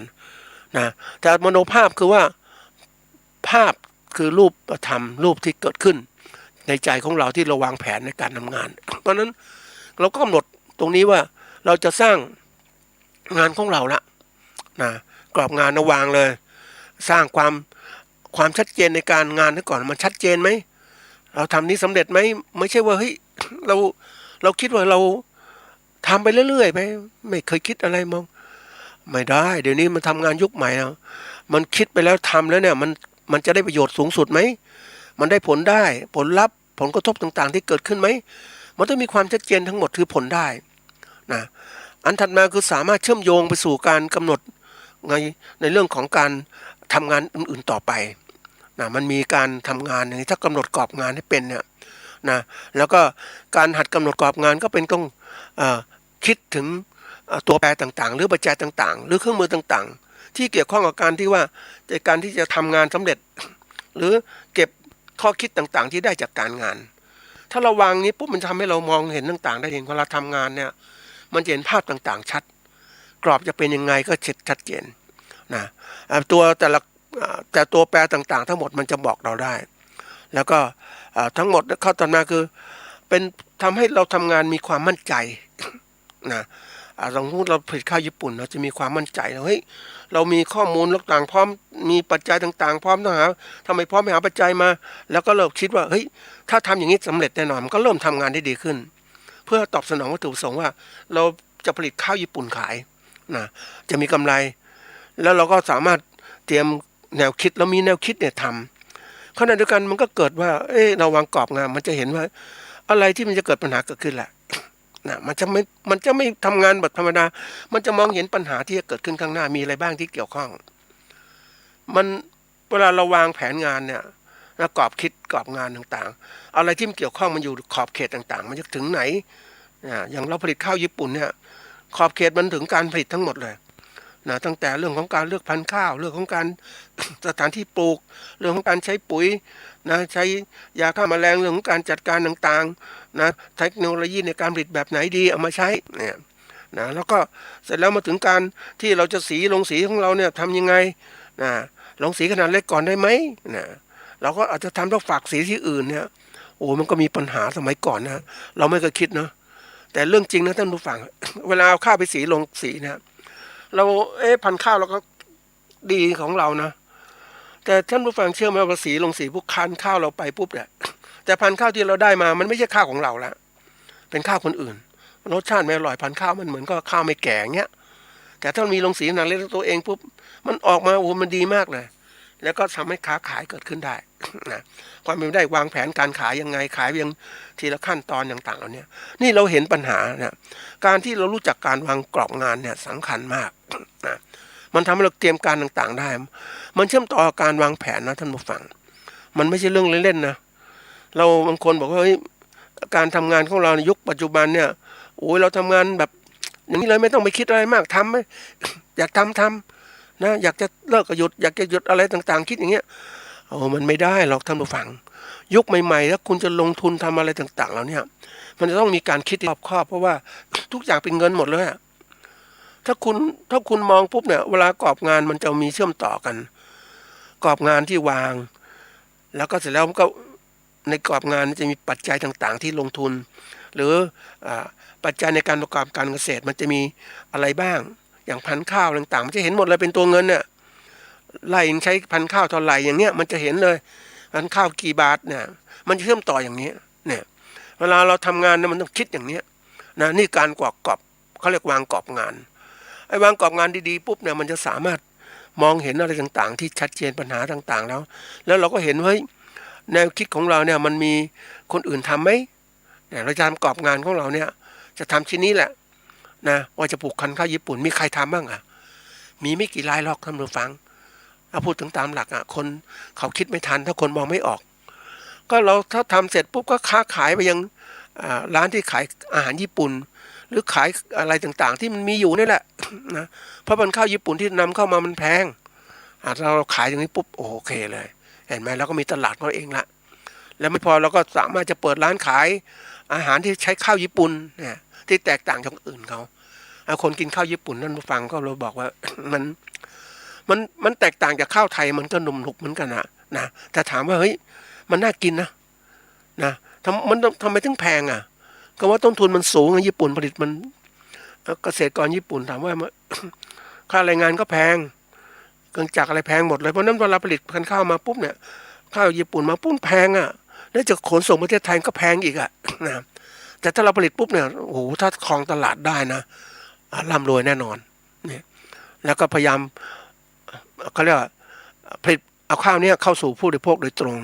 แต่มโนภาพคือว่าภาพคือรูปธรรมรูปที่เกิดขึ้นในใจของเราที่เราวางแผนในการทำงานเพราะนั้นเราก็กำหนดตรงนี้ว่าเราจะสร้างงานของเราละกรอบงานวางเลยสร้างความชัดเจนในการงานให้ก่อนมันชัดเจนไหมเราทำนี้สำเร็จไหมไม่ใช่ว่าเฮ้ยเราคิดว่าเราทำไปเรื่อยๆไปไม่เคยคิดอะไรมองไม่ได้เดี๋ยวนี้มันทำงานยุคใหม่แล้วมันคิดไปแล้วทำแล้วเนี่ยมันจะได้ประโยชน์สูงสุดไหมมันได้ผลลัพธ์ผลกระทบต่างๆที่เกิดขึ้นไหมมันต้องมีความชัดเจนทั้งหมดคือผลได้อันถัดมาคือสามารถเชื่อมโยงไปสู่การกำหนดในเรื่องของการทำงานอื่นๆต่อไปมันมีการทำงานอย่างนี้ถ้ากำหนดกรอบงานให้เป็นเนี่ยแล้วก็การหัดกำหนดกรอบงานก็เป็นต้องคิดถึงตัวแปรต่างๆหรือปัจจัยต่างๆหรือเครื่องมือต่างๆที่เกี่ยวข้องกับการที่ว่าในการที่จะทำงานสำเร็จหรือเก็บข้อคิดต่างๆที่ได้จากการงานถ้าเราวางนี้ปุ๊บมันทำให้เรามองเห็นต่างๆได้เห็นเวลาทำงานเนี่ยมันจะเห็นภาพต่างๆชัดกรอบจะเป็นยังไงก็ชัดเจนแต่ตัวแปรต่างๆทั้งหมดมันจะบอกเราได้แล้วก็ทั้งหมดเข้าต่อมาคือเป็นทำให้เราทำงานมีความมั่นใจสมมติเราผลิตข้าวญี่ปุ่นเราจะมีความมั่นใจเฮ้ยเรามีข้อมูลต่างๆพร้อมมีปัจจัยต่างๆพร้อมต้องหาทำไมพร้อมไปหาปัจจัยมาแล้วก็เริ่มคิดว่าเฮ้ยถ้าทำอย่างนี้สำเร็จแน่นอนมันก็เริ่มทำงานได้ดีขึ้นเพื่อตอบสนองวัตถุประสงค์ว่าเราจะผลิตข้าวญี่ปุ่นขายจะมีกำไรแล้วเราก็สามารถเตรียม แนวคิดเรามีแนวคิดเนี่ยทำขณะเดียวกันมันก็เกิดว่าเราวางกรอบงานมันจะเห็นว่าอะไรที่มันจะเกิดปัญหาเกิดขึ้นแหละนะมันจะไม่ทำงานแบบธรรมดามันจะมองเห็นปัญหาที่จะเกิดขึ้นข้างหน้ามีอะไรบ้างที่เกี่ยวข้องมันเวลาเราวางแผนงานเนี่ยกรอบคิดกรอบงานต่างๆอะไรที่มันเกี่ยวข้องมันอยู่ขอบเขตต่างๆมันจะถึงไหนอย่างเราผลิตข้าวญี่ปุ่นเนี่ยขอบเขตมันถึงการผลิตทั้งหมดเลยนะตั้งแต่เรื่องของการเลือกพันธุ์ข้าวเรื่องของการสถานที่ปลูกเรื่องของการใช้ปุ๋ยนะใช้ยาฆ่าแมลงเรื่องของการจัดการต่างๆนะเทคโนโลยีในการผลิตแบบไหนดีเอามาใช้เนี่ยนะแล้วก็เสร็จแล้วมาถึงการที่เราจะสีลงสีของเราเนี่ยทำยังไงนะลงสีขนาดเล็กก่อนได้ไหมนะเราก็อาจจะทำต้องฝากสีที่อื่นเนี่ยโอ้มันก็มีปัญหาสมัยก่อนนะเราไม่เคยคิดนะแต่เรื่องจริงนะท่านผู้ฟัง เวลาเอาข้าวไปสีลงสีนะเราพันธุ์ข้าวเราก็ดีของเรานะแต่ท่านผู้ฟังเชื่อไหมว่าสีลงสีพวกคันข้าวเราไปปุ๊บเนี่ยแต่พันธุ์ข้าวที่เราได้มามันไม่ใช่ข้าวของเราละเป็นข้าวคนอื่นรสชาติไม่อร่อยพันธุ์ข้าวมันเหมือนก็ข้าวไม่แก่เงี้ยแต่ถ้ามีลงสีหนังเล็กตัวเองปุ๊บมันออกมาโอ้มันดีมากเลยแล้วก็ทำให้ค้าขายเกิดขึ้นได้นะความเป็นได้วางแผนการขายยังไงขายเพียงทีละขั้นตอนต่างๆเหล่านี้นี่เราเห็นปัญหานะการที่เรารู้จักการวางกรอบงานเนี่ยสำคัญมากนะมันทำให้เราเตรียมการต่างๆได้มันเชื่อมต่อการวางแผนนะท่านผู้ฟังมันไม่ใช่เรื่องเล่นๆนะเราบางคนบอกว่าการทำงานของเราในยุคปัจจุบันเนี่ยโอ้ยเราทำงานแบบอย่างนี้เลยไม่ต้องไปคิดอะไรมากทำไหมอยากทำนะอยากจะเลิกก็หยุดอยากจะหยุดอะไรต่างๆคิดอย่างเงี้ยมันไม่ได้หรอกท่านผู้ฟังยุคใหม่ๆแล้วคุณจะลงทุนทำอะไรต่างๆแล้วเนี่ยมันจะต้องมีการคิดรอบคอบเพราะว่าทุกอย่างเป็นเงินหมดเลยถ้าคุณมองปุ๊บเนี่ยเวลากรอบงานมันจะมีเชื่อมต่อกันกรอบงานที่วางแล้วก็เสร็จแล้วมันก็ในกรอบงานจะมีปัจจัยต่างๆที่ลงทุนหรือปัจจัยในการประกอบการเกษตรมันจะมีอะไรบ้างอย่างพันธุ์ข้าวต่างๆมันจะเห็นหมดเลยเป็นตัวเงินเนี่ยไร่ใช้พันธุ์ข้าวเท่าไหร่อย่างเนี้ยมันจะเห็นเลยพันธุ์ข้าวกี่บาทเนี่ยมันเชื่อมต่ออย่างนี้เนี่ยเวลาเราทำงานเนี่ยมันต้องคิดอย่างนี้นะนี่การกรอบเขาเรียกวางกรอบงานไอ้วางกรอบงานดีๆปุ๊บเนี่ยมันจะสามารถมองเห็นอะไรต่างๆที่ชัดเจนปัญหาต่างๆแล้วเราก็เห็นว่าแนวคิดของเราเนี่ยมันมีคนอื่นทำไหมเนี่ยเราจะทำกรอบงานของเราเนี่ยจะทำชิ้นนี้แหละนะว่าจะปลูกพันธุ์ข้าวญี่ปุ่นมีใครทำบ้างมีไม่กี่รายหรอกท่านผู้ฟังเอาพูดถึงตามหลักคนเขาคิดไม่ทันถ้าคนมองไม่ออกก็เราถ้าทำเสร็จปุ๊บก็ค้าขายไปยังร้านที่ขายอาหารญี่ปุ่นหรือขายอะไรต่างๆที่มันมีอยู่นี่แหละนะเพราะพันธุ์ข้าวญี่ปุ่นที่นำเข้ามามันแพงเราขายอย่างนี้ปุ๊บโอเคเลยเห็นไหมเราก็มีตลาดของเราเองละแล้วไม่พอเราก็สามารถจะเปิดร้านขายอาหารที่ใช้ข้าวญี่ปุ่นเนี่ยที่แตกต่างจากอื่นเขาคนกินข้าวญี่ปุ่นนั่นฟังก็เราบอกว่ามันแตกต่างจากข้าวไทยมันก็หนุ่มหนุกเหมือนกันนะแต่ถามว่าเฮ้ยมันน่ากินนะทำไมถึงแพงก็ว่าต้นทุนมันสูงญี่ปุ่นผลิตมันเกษตรกรญี่ปุ่นถามว่าค่าแรงงานก็แพงเครื่องจักรอะไรแพงหมดเลยเพราะนั้นเวลาผลิตพันธุ์ข้าวมาปุ๊บเนี่ยข้าวญี่ปุ่นมาปุ๊บแพงแล้วจะขนส่งประเทศไทยก็แพงอีกนะแต่ถ้าเราผลิตปุ๊บเนี่ยโอ้โหถ้าครองตลาดได้นะร่ำรวยแน่นอนเนี่ยแล้วก็พยายามเขาเรียกว่าผลิตเอาข้าวเนี่ยเข้าสู่ผู้บริโภคโดยตรง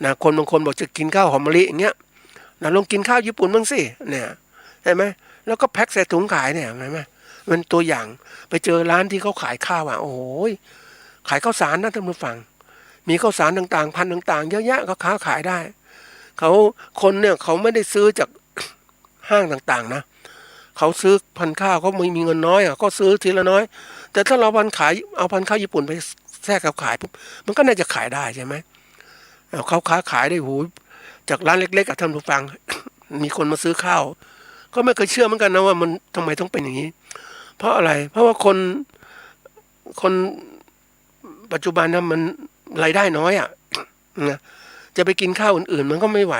นะคนบางคนบอกจะกินข้าวหอมมะลิอย่างเงี้ยนะลองกินข้าวญี่ปุ่นบ้างสิเนี่ยใช่ไหมแล้วก็แพ็คใส่ถุงขายเนี่ยเห็นไหมมันตัวอย่างไปเจอร้านที่เขาขายข้าวโอ้โหขายข้าวสารนะท่านผู้ฟังมีข้าวสารต่างๆพันธุ์ต่างๆเยอะแยะก็ค้าขายได้คนเนี่ยเขาไม่ได้ซื้อจากห้างต่างๆนะเขาซื้อพันธุ์ข้าวเขาไม่มีเงินน้อยก็ซื้อทีละน้อยแต่ถ้าเราเอาพันธุ์ข้าวญี่ปุ่นไปแทรกกับขายปุ๊บมันก็น่าจะขายได้ใช่ไหมเขาค้าขายได้หูจากร้านเล็กๆท่านผู้ฟัง มีคนมาซื้อข้าวก็ไม่เคยเชื่อเหมือนกันนะว่ามันทำไมต้องเป็นอย่างนี้เพราะอะไรเพราะว่าคนปัจจุบันนะมันรายได้น้อยนะจะไปกินข้าวอื่นๆมันก็ไม่ไหว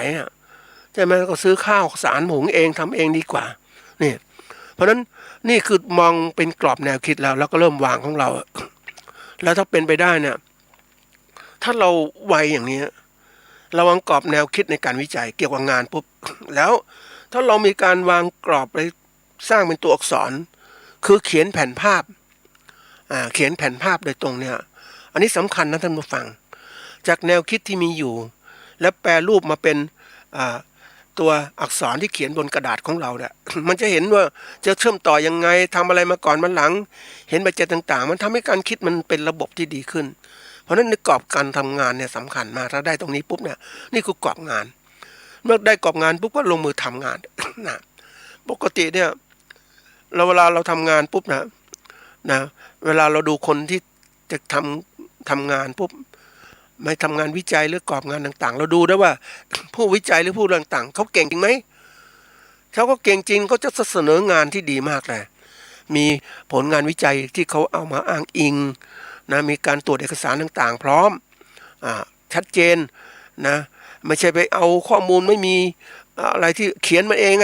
ใช่ไหมก็ซื้อข้าวสารหุงเองทำเองดีกว่านี่เพราะฉะนั้นนี่คือมองเป็นกรอบแนวคิดแล้วก็เริ่มวางของเราแล้วถ้าเป็นไปได้เนี่ยถ้าเราไวอย่างนี้เราวางกรอบแนวคิดในการวิจัยเกี่ยวกับงานปุ๊บแล้วถ้าเรามีการวางกรอบไปสร้างเป็นตัวอักษรคือเขียนแผ่นภาพโดยตรงเนี่ย อันนี้สำคัญนะท่านผู้ฟังจากแนวคิดที่มีอยู่และแปรรูปมาเป็นตัวอักษรที่เขียนบนกระดาษของเราเนี่ย มันจะเห็นว่าจะเชื่อมต่อยังไงทำอะไรมาก่อนมาหลังเห็นปัจจัยต่างๆมันทำให้การคิดมันเป็นระบบที่ดีขึ้นเพราะฉะนั้นในกรอบการทำงานเนี่ยสำคัญมากถ้าได้ตรงนี้ปุ๊บเนี่ยนี่คือกรอบงานเมื่อได้กรอบงานปุ๊บก็ลงมือทำงาน นะปกติเนี่ยเวลาเราทำงานปุ๊บนะเวลาเราดูคนที่จะทำงานปุ๊บไม่ทำงานวิจัยหรือกรอบงานต่างๆเราดูได้ว่าผู้วิจัยหรือผู้ต่างๆเขาเก่งจริงไหมเขาก็เก่งจริงเขาจะเสนองานที่ดีมากเลยมีผลงานวิจัยที่เขาเอามาอ้างอิงนะมีการตรวจเอกสารต่างๆพร้อมชัดเจนนะไม่ใช่ไปเอาข้อมูลไม่มีอะไรที่เขียนมาเอง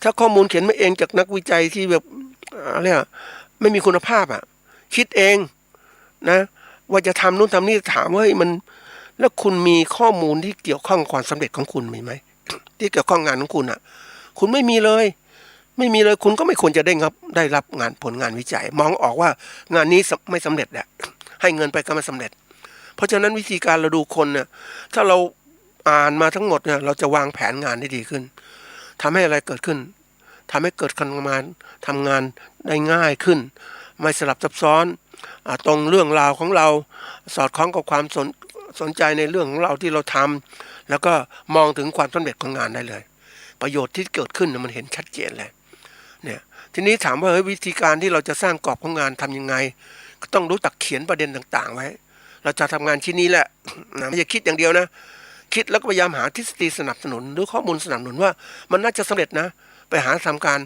ถ้าข้อมูลเขียนมาเองจากนักวิจัยที่แบบอะไรไม่มีคุณภาพคิดเองนะว่าจะทำนู่นทำนี่ถามว่ามันแล้วคุณมีข้อมูลที่เกี่ยวข้องกับความสำเร็จของคุณมีไหม ที่เกี่ยวข้องงานของคุณคุณไม่มีเลยคุณก็ไม่ควรจะได้รับงานผลงานวิจัยมองออกว่างานนี้ไม่สำเร็จแหละให้เงินไปก็ไม่สำเร็จเพราะฉะนั้นวิธีการเราดูคนเนี่ยถ้าเราอ่านมาทั้งหมดเนี่ยเราจะวางแผนงานได้ดีขึ้นทำให้อะไรเกิดขึ้นทำให้เกิดการทำงานได้ง่ายขึ้นไม่สลับซับซ้อนตรงเรื่องราวของเราสอดคล้องกับความสนใจในเรื่องของเราที่เราทำแล้วก็มองถึงความสำเร็จของงานได้เลยประโยชน์ที่เกิดขึ้นมันเห็นชัดเจนเลยเนี่ยทีนี้ถามว่าวิธีการที่เราจะสร้างกรอบของงานทำยังไงก็ต้องรู้จักเขียนประเด็นต่างๆไว้เราจะทำงานชิ้นนี้แหละไม่ใช่คิดอย่างเดียวนะคิดแล้วก็พยายามหาทฤษฎีสนับสนุนหรือข้อมูลสนับสนุนว่ามันน่าจะสำเร็จนะไปหาทำการ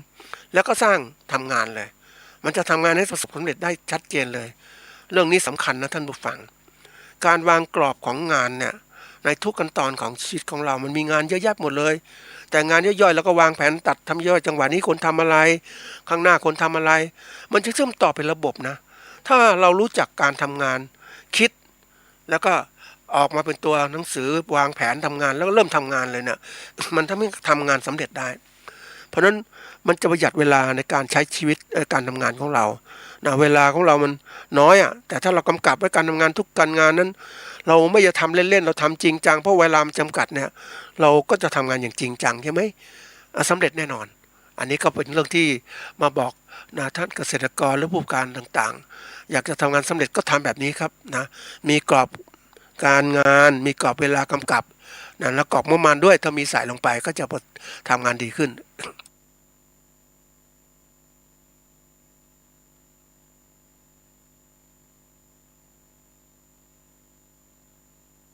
แล้วก็สร้างทำงานเลยมันจะทำงานให้ประสบความสำเร็จได้ชัดเจนเลยเรื่องนี้สำคัญนะท่านผู้ฟังการวางกรอบของงานเนี่ยในทุกขั้นตอนของชีวิตของเรามันมีงานเยอะแยะหมดเลยแต่งานย่อยๆแล้วก็วางแผนตัดทำย่อยจังหวะนี้คนทำอะไรข้างหน้าคนทำอะไรมันจะเชื่อมต่อเป็นระบบนะถ้าเรารู้จักการทำงานคิดแล้วก็ออกมาเป็นตัวหนังสือวางแผนทำงานแล้วก็เริ่มทำงานเลยเนี่ยมันทำให้ทำงานสำเร็จได้เพราะฉะนั้นมันจะประหยัดเวลาในการใช้ชีวิตการทำงานของเราเวลาของเรามันน้อยแต่ถ้าเรากำกับไว้การทำงานทุกการงานนั้นเราไม่จะทำเล่นๆเราทำจริงจังเพราะเวลามันจำกัดเนี่ยเราก็จะทำงานอย่างจริงจังใช่ไหมสำเร็จแน่นอนอันนี้ก็เป็นเรื่องที่มาบอกท่านเกษตรกรหรือผู้ประกอบการต่างๆอยากจะทำงานสำเร็จก็ทำแบบนี้ครับมีกรอบการงานมีกรอบเวลากำกับแล้วกรอบงบประมาณด้วยถ้ามีใส่ลงไปก็จะทำงานดีขึ้น